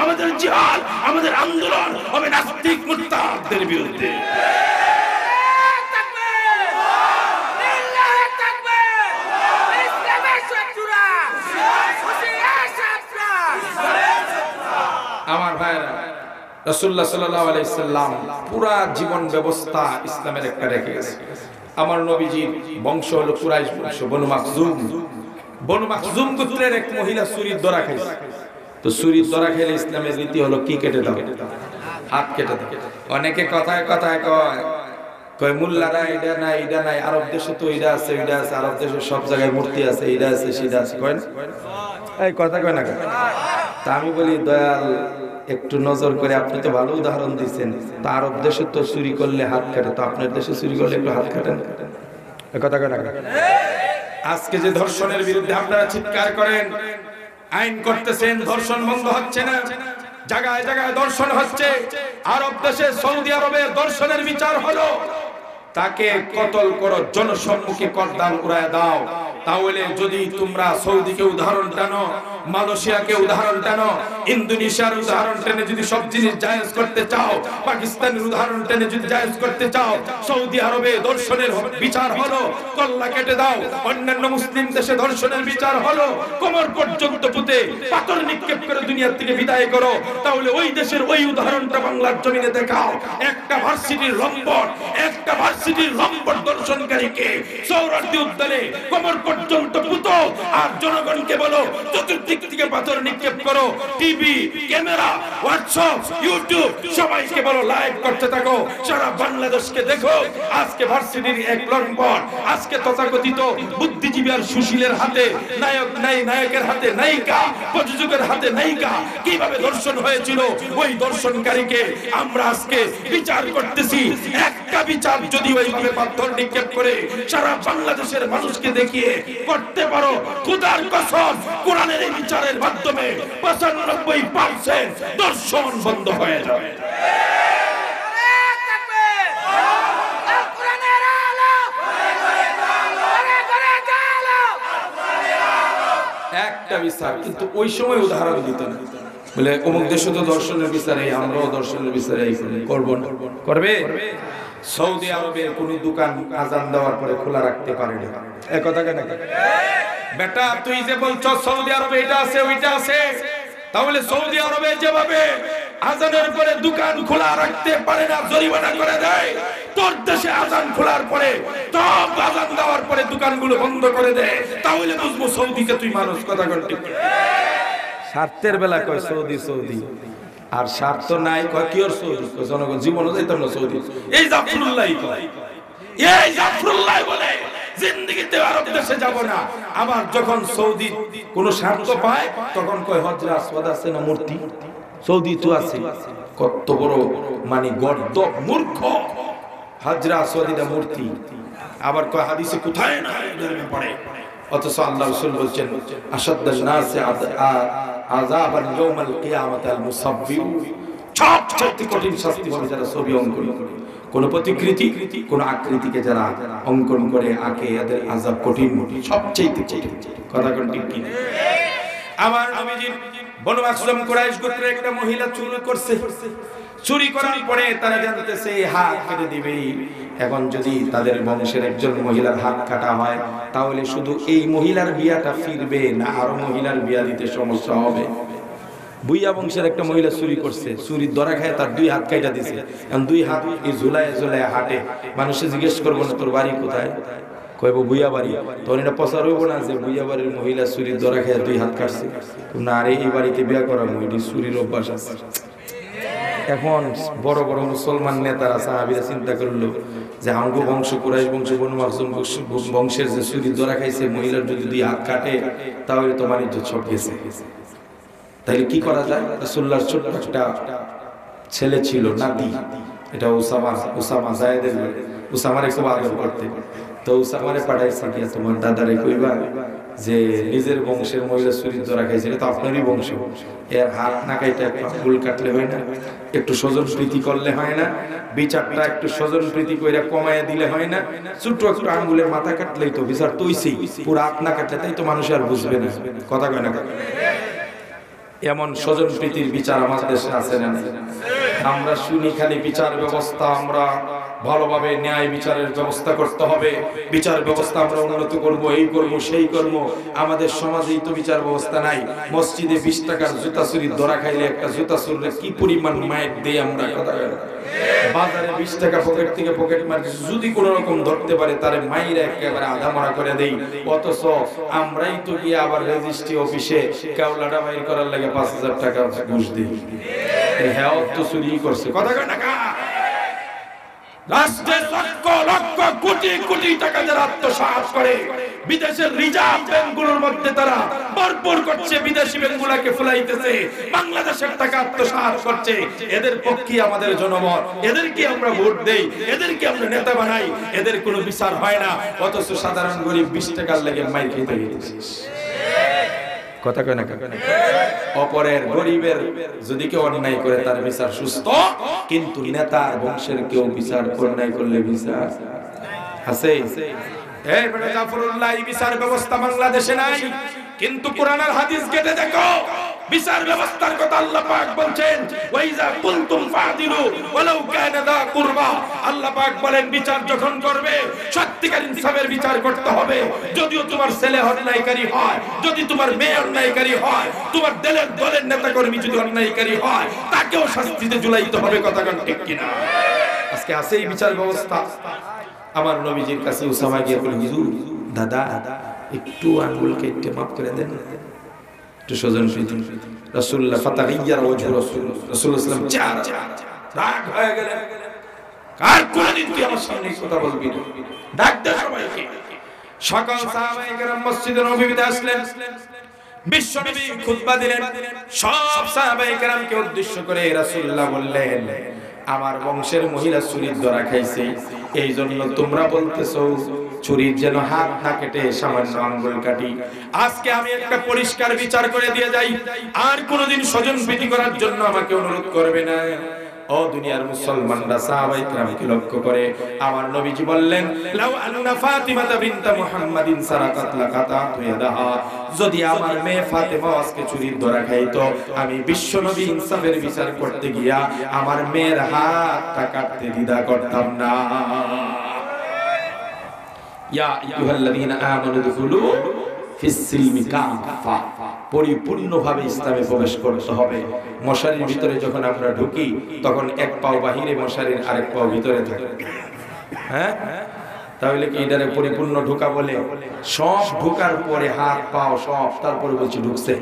আমাদের জিহাদ, আমাদের আন্দোলন হবে নাস্তিক মুরতাদদের বিরুদ্ধে। আমার ভাইরা, রাসূলুল্লাহ সাল্লাল্লাহু আলাইহি সাল্লাম পুরা জীবন ব্যবস্থা ইসলামের একটা রেখে গেছে। আমার নবীজির বংশ হলো কুরাইশ বংশ, বনু মাখজুম। বনু মাখজুম গোত্রের এক মহিলা ছুরির দড়া খাইছে। তো ছুরির দড়া খেলে ইসলামের রীতি হলো কি কেটে দাও, হাত কেটে দাও। অনেকে কথায় কথায় কয় মোল্লারা এটা নাই, এটা নাই, আরব দেশে তো এটা আছে, এটা আছে, আরব দেশে সব জায়গায় মূর্তি আছে, এটা আছে, সেটা আছে, কয় না? এই কথা কয় না? তা আমি বলি দয়াল, একটু নজর করে, আপনি তো ভালো উদাহরণ দিচ্ছেন। তা আরব দেশে তো চুরি করলে হাত কাটে, তো আপনার দেশে চুরি করলে একটু হাত কাটেন? কথা কয় না? আজকে যে ধর্ষণের বিরুদ্ধে আপনারা চিৎকার করেন, আইন করতেছেন, ধর্ষণ বন্ধ হচ্ছে না, জায়গায় জায়গায় ধর্ষণ হচ্ছে। আরব দেশে, সৌদি আরবে ধর্ষণের বিচার হলো, তাকে কতল করো, জনসম্মুখে করদাল উড়ায় দাও। তাহলে যদি তোমরা সৌদিকে উদাহরণ টানো, মালয়েশিয়াকে উদাহরণ টানো, ইন্দোনেশিয়ার উদাহরণ টেনে যদি সব জিনিস জায়েজ করতে চাও, পাকিস্তানের উদাহরণ টেনে যদি জায়েজ করতে চাও, সৌদি আরবে ধর্ষণের বিচার হলো, কল্লা কেটে দাও। অন্যান্য মুসলিম দেশে ধর্ষণের বিচার হলো, কোমর পর্যন্ত পুঁতে পাথর নিক্ষেপ করে দুনিয়া থেকে বিদায় করো। তাহলে ওই দেশের ওই উদাহরণটা বাংলার জমিনে দেখাও। একটা ভার্সিটির লম্পট, একটা ভার্সিটির লম্পট ধর্ষণকারীকে সৌরার্দি উদ্যানে কোমর পর্যন্ত পুঁতো, আর জনগণকে বলো চতুর্দিক থেকে পাথর নিক্ষেপ করো। টিভি, ক্যামেরা, হোয়াটসঅ্যাপ, ইউটিউব সবাইকে বলো লাইভ করতে থাকো, সারা বাংলাদেশকে দেখো। আজকে ভার্সিটির এক লম্পট, আজকে তথাকথিত বুদ্ধিজীবী আর সুশীলের হাতে নায়ক নাই, নায়কের হাতে নায়িকা, প্রযোজকের হাতে নায়িকা, কিভাবে ধর্ষণ হয়েছিল, ওই ধর্ষণকারীকে আমরা আজকে বিচার করতেছি। একটা বিচার যদি ওইভাবে পাথর নিক্ষেপ করে সারা বাংলাদেশের মানুষকে দেখিয়ে করতে পারো, খোদার কসম কোরআনের এই বিচারের মাধ্যমে 95% ধর্ষণ বন্ধ হয়ে যাবে। একটা বিচার, কিন্তু ওই সময় উদাহরণ দিত না, বলে অমুক দেশে তো দর্শনের বিচারে, আমরাও দর্শনের বিচারে করবো না। করবে? সৌদি আরবের কোন দোকান আজান দেওয়ার পরে খোলা রাখতে পারে না। এই কথা কেন? বেটা তুই যে বলছো সৌদি আরবে এটা আছে ওইটা আছে, তাহলে সৌদি আরবে যেভাবে আজানের পরে দোকান খোলা রাখতে পারে না, জরিমানা করে দেয়, তোর দেশে আজান খোলার পরে সব আজান দেওয়ার পরে দোকানগুলো বন্ধ করে দেয়, তাহলে বুঝবো সৌদিকে তুই মানুষ। কথা বলতে স্বার্থের বেলা কয় সৌদি সৌদি, আর স্বার্থ নাই কয় কি ওর সৌদি, জনগণ জীবনও যাইতাম না সৌদি। এই জাফরুল্লাহ কয়, এই জাফরুল্লাহ বলে জিন্দেগিতে আরব দেশে যাব না। আবার যখন সৌদি কোন স্বার্থ পায় তখন কয় হজরে আসওয়াদ আছে না মূর্তি, সৌদি তো আছে। কত বড় মানে গর্দ মূর্খ, হজরে আসওয়াদিটা মূর্তি। আবার কয় হাদিসে কোথায় না ধর্মে পড়ে, অথচ আল্লাহ রাসূল বলেন আশাদ্দান নাসি আযাবান ইয়াউমাল কিয়ামাতিল মুসাব্বিহু, সবচেয়ে কঠিন শাস্তি হবে যারা ছবি অঙ্কন করে, কোন প্রতিকৃতি কোন আকৃতিকে যারা অঙ্কন করে আঁকে, এদের আযাব কঠিন, সবচেয়ে কঠিন। কথা কোন ঠিক কি? আমার নবীজি বনু মাখজুম কুরাইশ গোত্রের একটা মহিলা চুরি করছে, চুরি করার পরে তারা জানতেছে হাত কেটে দিবে। এখন যদি তাদের বংশের একজন মহিলার হাত কাটা হয় তাহলে শুধু এই মহিলার বিয়াটা ফিরবে না, আরো মহিলার বিয়া দিতে সমস্যা হবে। বুইয়া বংশের একটা মহিলা চুরি করছে, চুরির ধরা খায় তার 2 হাত কাটা দিছে। এখন 2 হাত এই ঝুলায় ঝুলায় হাঁটে, মানুষে জিজ্ঞেস করবো না তোর বাড়ি কোথায়, কইব বুইয়া বাড়ি, তখন এটা প্রচার হইব না যে বুইয়া বাড়ির মহিলা চুরির ধরা খায় 2 হাত কাটছে। না রে, এই বাড়িতে বিয়া করাবো, এটি চুরির অভ্যাস আছে। এখন বড় বড় মুসলমান নেতারা সাহাবীরা চিন্তা করলো যে আমগো বংশ কুরাইশ বংশ বনু মাখজুম বংশের যে চুরির ধরা খাইছে মহিলার যদি 2 হাত কাটে তাহলে তোমার ইজ্জত সব গেছে। তাইলে কি করা যায়? রাসূলুল্লাহর ছোট একটা ছেলে ছিল, নাতি, এটা উসামা জায়েদের, উসামারে খুব আদর করতে। তো উসামারে পাঠাইছে কি তোমার দাদারে কইবা যে নিজের বংশের মহিলা চুরির ধরা খাইছে, এটা তো আপনারই বংশ, এর হাত না কাইটা আঙ্গুল কাটলে হয় না, একটু স্বজন প্রীতি করলে হয় না, বিচারটা একটু স্বজন প্রীতি কইরা কমায়া দিলে হয় না, ছোট একটু আঙ্গুলের মাথা কাটলেই তো বিচার তৈছেই, পুরো হাত না কাটলে তাই তো মানুষ আর বুঝবে না। কথা কয় না? এমন স্বজন প্রীতির বিচার আমাদের দেশে আছে না? আমরা শুনি খালি বিচার ব্যবস্থা, আমরা ভালোভাবে ন্যায় বিচারের ব্যবস্থা করতে হবে, বিচার ব্যবস্থা আমরা উন্নত করব, এই করব সেই করব। আমাদের সমাজেই তো বিচার ব্যবস্থা নাই। মসজিদে 20 টাকার জুতা চুরির ধরা খাইলে একটা জুতা চুরলে কি পরিমাণ মাইর দেই আমরা। কথা বলেন, বাজারে 20 টাকা পকেট থেকে পকেট মার যদি কোন রকম ধরতে পারে তারে মাইরা একেবারে আধা মরা করে দেই। অথচ আমরাই তো গিয়ে আবার রেজিস্ট্রি অফিসে কেওলাটা বাইর করার লাগে 5000 টাকা ঘুষ দিই। হ্যাঁ, তো চুরি করছে। কথা কয় না? রাষ্ট্রের লক্ষ লক্ষ কোটি কোটি টাকা যারা আত্মসাৎ করে বিদেশের রিজার্ভ ব্যাংকগুলোর মধ্যে তারা ভরপুর করছে, বিদেশি ব্যাংকগুলোকে ফুলাইতেছে, বাংলাদেশের টাকা আত্মসাৎ করছে। এদের পক্ষে আমাদের জনমত, এদেরকে আমরা ভোট দেই, এদেরকে আমরা নেতা বানাই, এদের কোনো বিচার হয় না। অথচ সাধারণ গরিব 20 টাকার লেগে মাইর খেতে গেছে। কথা কয় না? অপরের গরিবের যদি কেউ অন্যায় করে তার বিচার সুস্থ, কিন্তু নেতার বংশের কেউ বিচার অন্যায় করলে বিচার আছে? এই বেটা জাফরুল্লাহ, বিচার ব্যবস্থা বাংলাদেশে নাই, কিন্তু কোরআন আর হাদিস ঘেটে দেখো বিচার ব্যবস্থার কথা আল্লাহ পাক বলছেন, ওয়াইজা কুনতুম ফাদিলু ওয়ালাউ কানা দা কুরবা। আল্লাহ পাক বলেন বিচার যখন করবে সত্যিকার ইনসাফের বিচার করতে হবে। যদিও তোমার ছেলে অন্যায়কারী হয়, যদি তোমার মেয়ে অন্যায়কারী হয়, তোমার দলের নেতাকর্মী যদি অন্যায়কারী হয়, তাকেও শাস্তিতে ঝুলাইতে হবে। কথা ঠিক কিনা? আজকে আছে এই বিচার ব্যবস্থা। আমার নবীজির কাছে উসামা গিয়ে বলে, হুজুর দাদা একটু আঙ্গুল কেটে মাফ করে দেন, একটু স্বজন প্রীতি। রাসূলুল্লাহ ফাতাগিয়ার ওয়াজহু রাসূলুল্লাহ সাল্লাল্লাহু আলাইহি ওয়াসাল্লাম রাগ হয়ে গেলেন। কার কোনদিন তুই আমার সামনে কথা বলবি না? ডাক দে সবাইকে। সকল সাহাবায়ে কেরাম মসজিদে নববীতে আসলেন, বিশ্বনবী খুতবা দিলেন। সব সাহাবায়ে কেরামকে উদ্দেশ্য করে রাসূলুল্লাহ বললেন, আমার বংশের মহিলা চুরির ধরা খাইছে, এই জন্য তোমরা বলতেছো চুরির যেন হাত না কেটে সামান্য আঙ্গুল কাটি। আজকে আমি একটা পরিষ্কার বিচার করে দিয়ে যাই, আর কোনোদিন স্বজন প্রীতি করার জন্য আমাকে অনুরোধ করবে না। ও দুনিয়ার মুসলমানরা সাহাবায়ে কেরামকে লক্ষ্য করে আমার নবীজি বললেন, লাউ আন্না ফাতিমাতা বিনত মুহাম্মাদিন সারাকাত লাকাতাতু ইয়াদাহা, যদি আমার মেয়ে ফাতেমা আজকে চুরির ধরা খাইতো, আমি বিশ্ব নবী ইনসাফের বিচার করতে গিয়া আমার মেয়ের হাতটা কাটতে দ্বিধা করতাম না। ইয়া আইয়ুহাল্লাযীনা আমানু দুখুলু ফিস সিলমি কাফা, পরিপূর্ণভাবে ইসলামে প্রবেশ করতে হবে। মশারির ভিতরে যখন আমরা ঢুকি তখন এক পাও বাহিরে মশারির আরেক পাও ভিতরে থাকে। হ্যাঁ, তাহলে কি এটারে পরিপূর্ণ ঢোকা বলে? সব ঢোকার পরে হাত পাও সব, তারপরে বলছি ঢুকছে।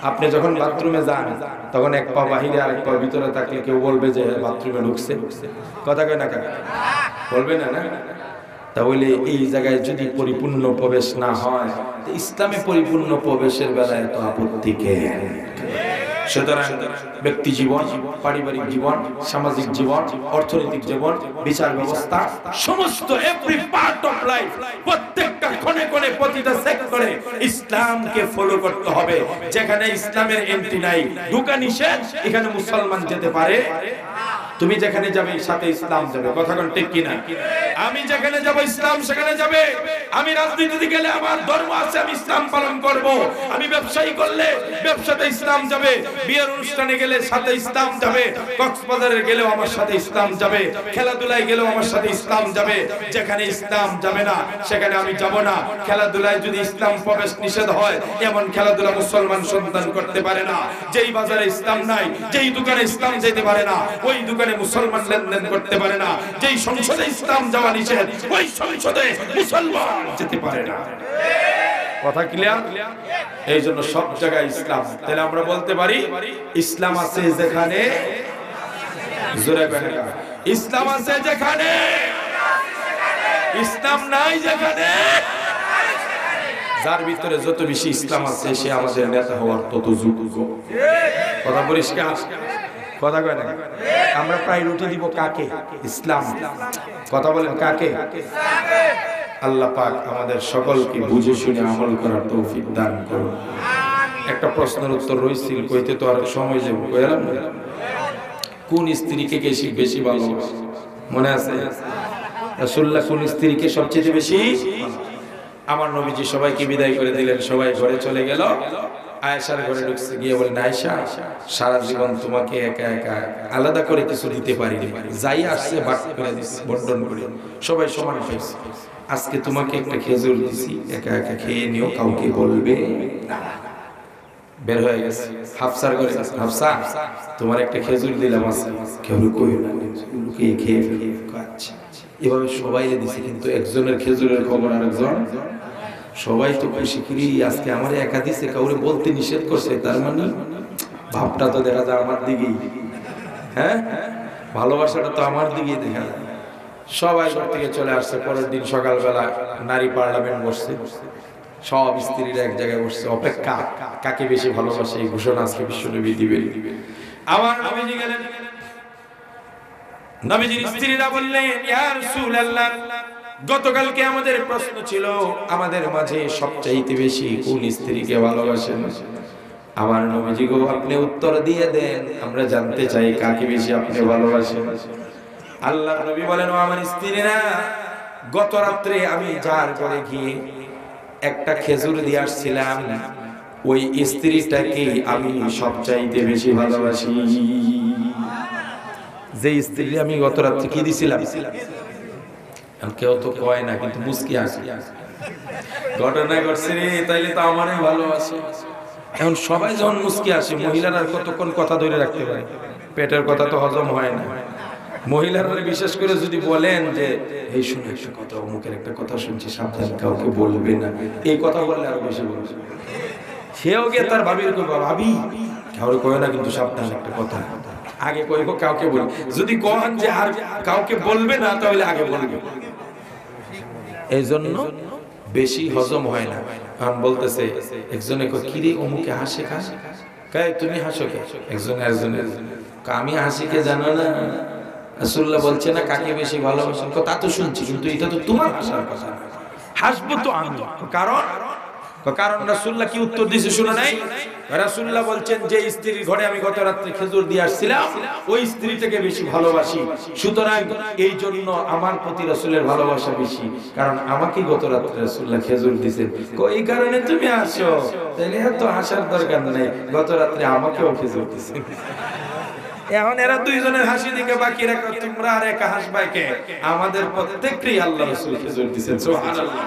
আপনি যখন বাথরুমে যান তখন এক পা বাহিরে আরেক পা ভিতরে থাকলে কেউ বলবে যে বাথরুমে ঢুকছে? কথা কয় না কেন? বলবে না, না? তাহলে এই জায়গায় যদি পরিপূর্ণ প্রবেশ না হয়, ইসলামে পরিপূর্ণ প্রবেশের বেলায় তো আপত্তি কে? সুতরাং ব্যক্তি জীবন, পারিবারিক জীবন, সামাজিক জীবন, অর্থনৈতিক জীবন, বিচার ব্যবস্থা, সমস্ত এভরি পার্ট অফ লাইফ, প্রত্যেকটা কোণে কোণে প্রতিটা সেক্টরে ইসলামকে ফলো করতে হবে। যেখানে ইসলামের এন্ট্রি নাই, ঢোকা নিষেধ, এখানে মুসলমান যেতে পারে। তুমি যেখানে যাবে সাথে ইসলাম যাবে। কথা কোন ঠিক কিনা? আমি যেখানে যাব ইসলাম সেখানে যাবে। আমি রাজনীতিতে গেলে আমার ধর্ম আছে, আমি ইসলাম পালন করব। আমি ব্যবসায়ী করলে ব্যবসাতে ইসলাম যাবে। বিয়ের অনুষ্ঠানে গেলে সাথে ইসলাম যাবে। কক্সবাজারে গেলেও আমার সাথে ইসলাম যাবে। খেলাধুলায় গেলেও আমার সাথে ইসলাম যাবে। যেখানে ইসলাম যাবে না সেখানে আমি যাব না। খেলাধুলায় যদি ইসলাম প্রবেশ নিষেধ হয়, এমন খেলাধুলা মুসলমান সন্তান করতে পারে না। যেই বাজারে ইসলাম নাই, যেই দোকানে ইসলাম যেতে পারে না, ওই দোকানে মুসলমান লেনদেন করতে পারে না। যেই সংসদে ইসলাম যাওয়া নিষেধ, ওই সংসদে মুসলমান যেতে পারে না। কথা ক্লিয়ার? এই জন্য সব জায়গায় ইসলাম। তাহলে আমরা বলতে পারি ইসলাম আছে যেখানে, জোরে বলেন, ইসলাম আছে যেখানে, ইসলাম নাই যেখানে। যার ভিতরে যত বেশি ইসলাম আছে সে আমাদের নেতা হওয়ার তত যোগ্য। কথা পরিষ্কার? কথা কয় না? আমরা প্রায়োরিটি দিব কাকে? ইসলাম। কথা বলেন কাকে? আল্লাহ পাক আমাদের সকলকে বুঝে শুনে আমল করার তৌফিক দান করুন। একটা প্রশ্নের উত্তর রইছিল, কইতে তো আর সময় যাবে, কইলাম না? কোন স্ত্রীকে বেশি ভালোবাসে? মনে আছে? রাসূলুল্লাহ কোন স্ত্রীকে সবচেয়ে বেশি? আমার নবীজি সবাইকে বিদায় করে দিলেন, সবাই ঘরে চলে গেল। আয়েশার ঘরে ঢুকছে, গিয়ে বলেন, আয়েশা, সারা জীবন তোমাকে একা একা আলাদা করে কিছু দিতে পারিনি, যাই আসছে ভাগ করে দিচ্ছি, বন্টন করে, সবাই সমান পাইছে। আজকে তোমাকে একটা খেজুর দিছি, একা একা খেয়ে নিও, কাউকে বলবে না। বের হয়ে গেছে হাফসার ঘরে, হাফসা তোমার একটা খেজুর দিলাম, আজকে কেউ লুকিয়ে না, লুকিয়ে খেয়ে ফেলে। আচ্ছা, এভাবে সবাই দিছে, কিন্তু একজনের খেজুরের খবর আরেকজন, সবাই তো খুশি করি আজকে আমার একা দিছে, কাউরে বলতে নিষেধ করছে, তার মানে ভাবটা তো দেখা যায় আমার দিকেই। হ্যাঁ, ভালোবাসাটা তো আমার দিকেই দেখা যায়। সবাই ঘর থেকে চলে আসছে। পরের দিন সকালবেলা নারী পার্লামেন্ট বসছে, সব স্ত্রীরা এক জায়গায় বসছে, অপেক্ষা কাকে বেশি ভালোবাসে এই ঘোষণা আজকে বিশ্বনবী দিবেন। আবার নবীজি গেলেন, নবীজির স্ত্রীরা বললেন, ইয়া রাসূলুল্লাহ, গতকালকে আমাদের প্রশ্ন ছিল আমাদের মাঝে সবচাইতে বেশি কোন স্ত্রীকে ভালোবাসেন। আমার নবীজি গো, আপনি উত্তর দিয়ে দেন, আমরা জানতে চাই কাকে বেশি আপনি ভালোবাসেন। আল্লাহর নবী বলেন, ও আমার স্ত্রীরা, গত রাত্রে আমি যার ঘরে গিয়ে একটা খেজুর দিয়ে আসছিলাম, ওই স্ত্রীটাকে আমি সবচাইতে বেশি ভালোবাসি। যে স্ত্রী আমি গত রাত্রে কি দিছিলাম, কেউ তো কয় না, কিন্তু মুস্কি আসে, ঘটনা ঘটছে রে, তাইলে তো আমারই ভালোবাসে। এখন সবাই যখন মুস্কি আসে, মহিলারা কতক্ষণ কথা ধরে রাখতে পারে? পেটের কথা তো হজম হয় না। মহিলারা বিশেষ করে যদি বলেন যে এই শুনে একটা কথা, অমুকের একটা কথা শুনছি, সাবধান, কাউকে বলবে না, এই কথা বললে আরো বেশি বলবে। সেও গিয়ে তার ভাবির কইবা, ভাবি কাউকে কয় না, কিন্তু সাবধান, একটা কথা আগে কইব, কাউকে বলবে। যদি কন যে আর কাউকে বলবে না, তাহলে আগে বলবে। এই জন্য বেশি হজম হয় না। আমি বলতেছে একজনে কই, কি রে অমুকে হাসে, কাই তুমি হাসো কে? একজনের আমি হাসি কে জানো না? রাসূলুল্লাহ বলছে না কাকে বেশি ভালোবাসেন? তা তো শুনছি, কিন্তু এটা তো তোমার হাসার কথা, হাসবো তো আমি, কারণ কারণ রাসূলুল্লাহ কি উত্তর দিয়েছে শুনো নাই? রাসূলুল্লাহ বলছেন যে স্ত্রীর ঘরে আমি গত রাতে খেজুর দিয়ে আসছিলাম ওই স্ত্রীটাকে বেশি ভালোবাসি, সুতরাং এই জন্য আমার প্রতি রাসূলের ভালোবাসা বেশি, কারণ আমাকে গত রাতে রাসূলুল্লাহ খেজুর দিয়েছেন। এই কারণে তুমি আসো, তাহলে এত আসার দরকার নেই, গত রাতে আমাকেও খেজুর দিয়েছেন। এখন এরা দুইজনের হাসি দিকে বাকি রাখো, তোমরা আর একা হাসবা কে? আমাদের প্রত্যেককেই আল্লাহ রাসূল খেজুর দিয়েছেন, সুবহানাল্লাহ।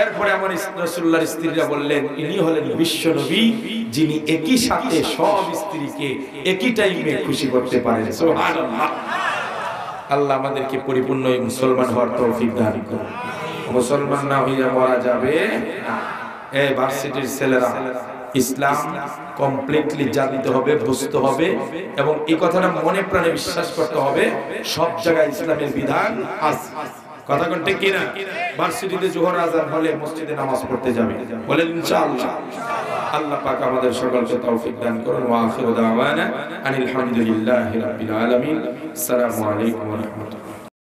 এরপরে আমার রাসূলুল্লাহর স্ত্রীরা বললেন ইনি হলেন বিশ্ব নবী, যিনি একই সাথে সব স্ত্রীকে একই টাইমে খুশি করতে পারেন, সুবহানাল্লাহ। আল্লাহ আমাদেরকে পরিপূর্ণ মুসলমান হওয়ার তৌফিক দান করুন। মুসলমান না হইয়া মরা যাবে না। এই ভার্সিটির ছেলেরা, ইসলাম কমপ্লিটলি জানতে হবে, বুঝতে হবে এবং এই কথাটা মনে প্রাণে বিশ্বাস করতে হবে সব জায়গায় ইসলামের বিধান আছে। কথা কোন ঠিক কিনা? ভার্সিটিতে জোহর আযান হলে মসজিদে নামাজ পড়তে যাবে, বলেন ইনশাআল্লাহ। আল্লাহ পাক আমাদের সকলকে তৌফিক দান করুন। ওয়া আখিরু দাওয়ানা আনিল হামদুলিল্লাহি রাব্বিল আলামিন। আসসালামু আলাইকুম ওয়া রাহমাতুল্লাহ।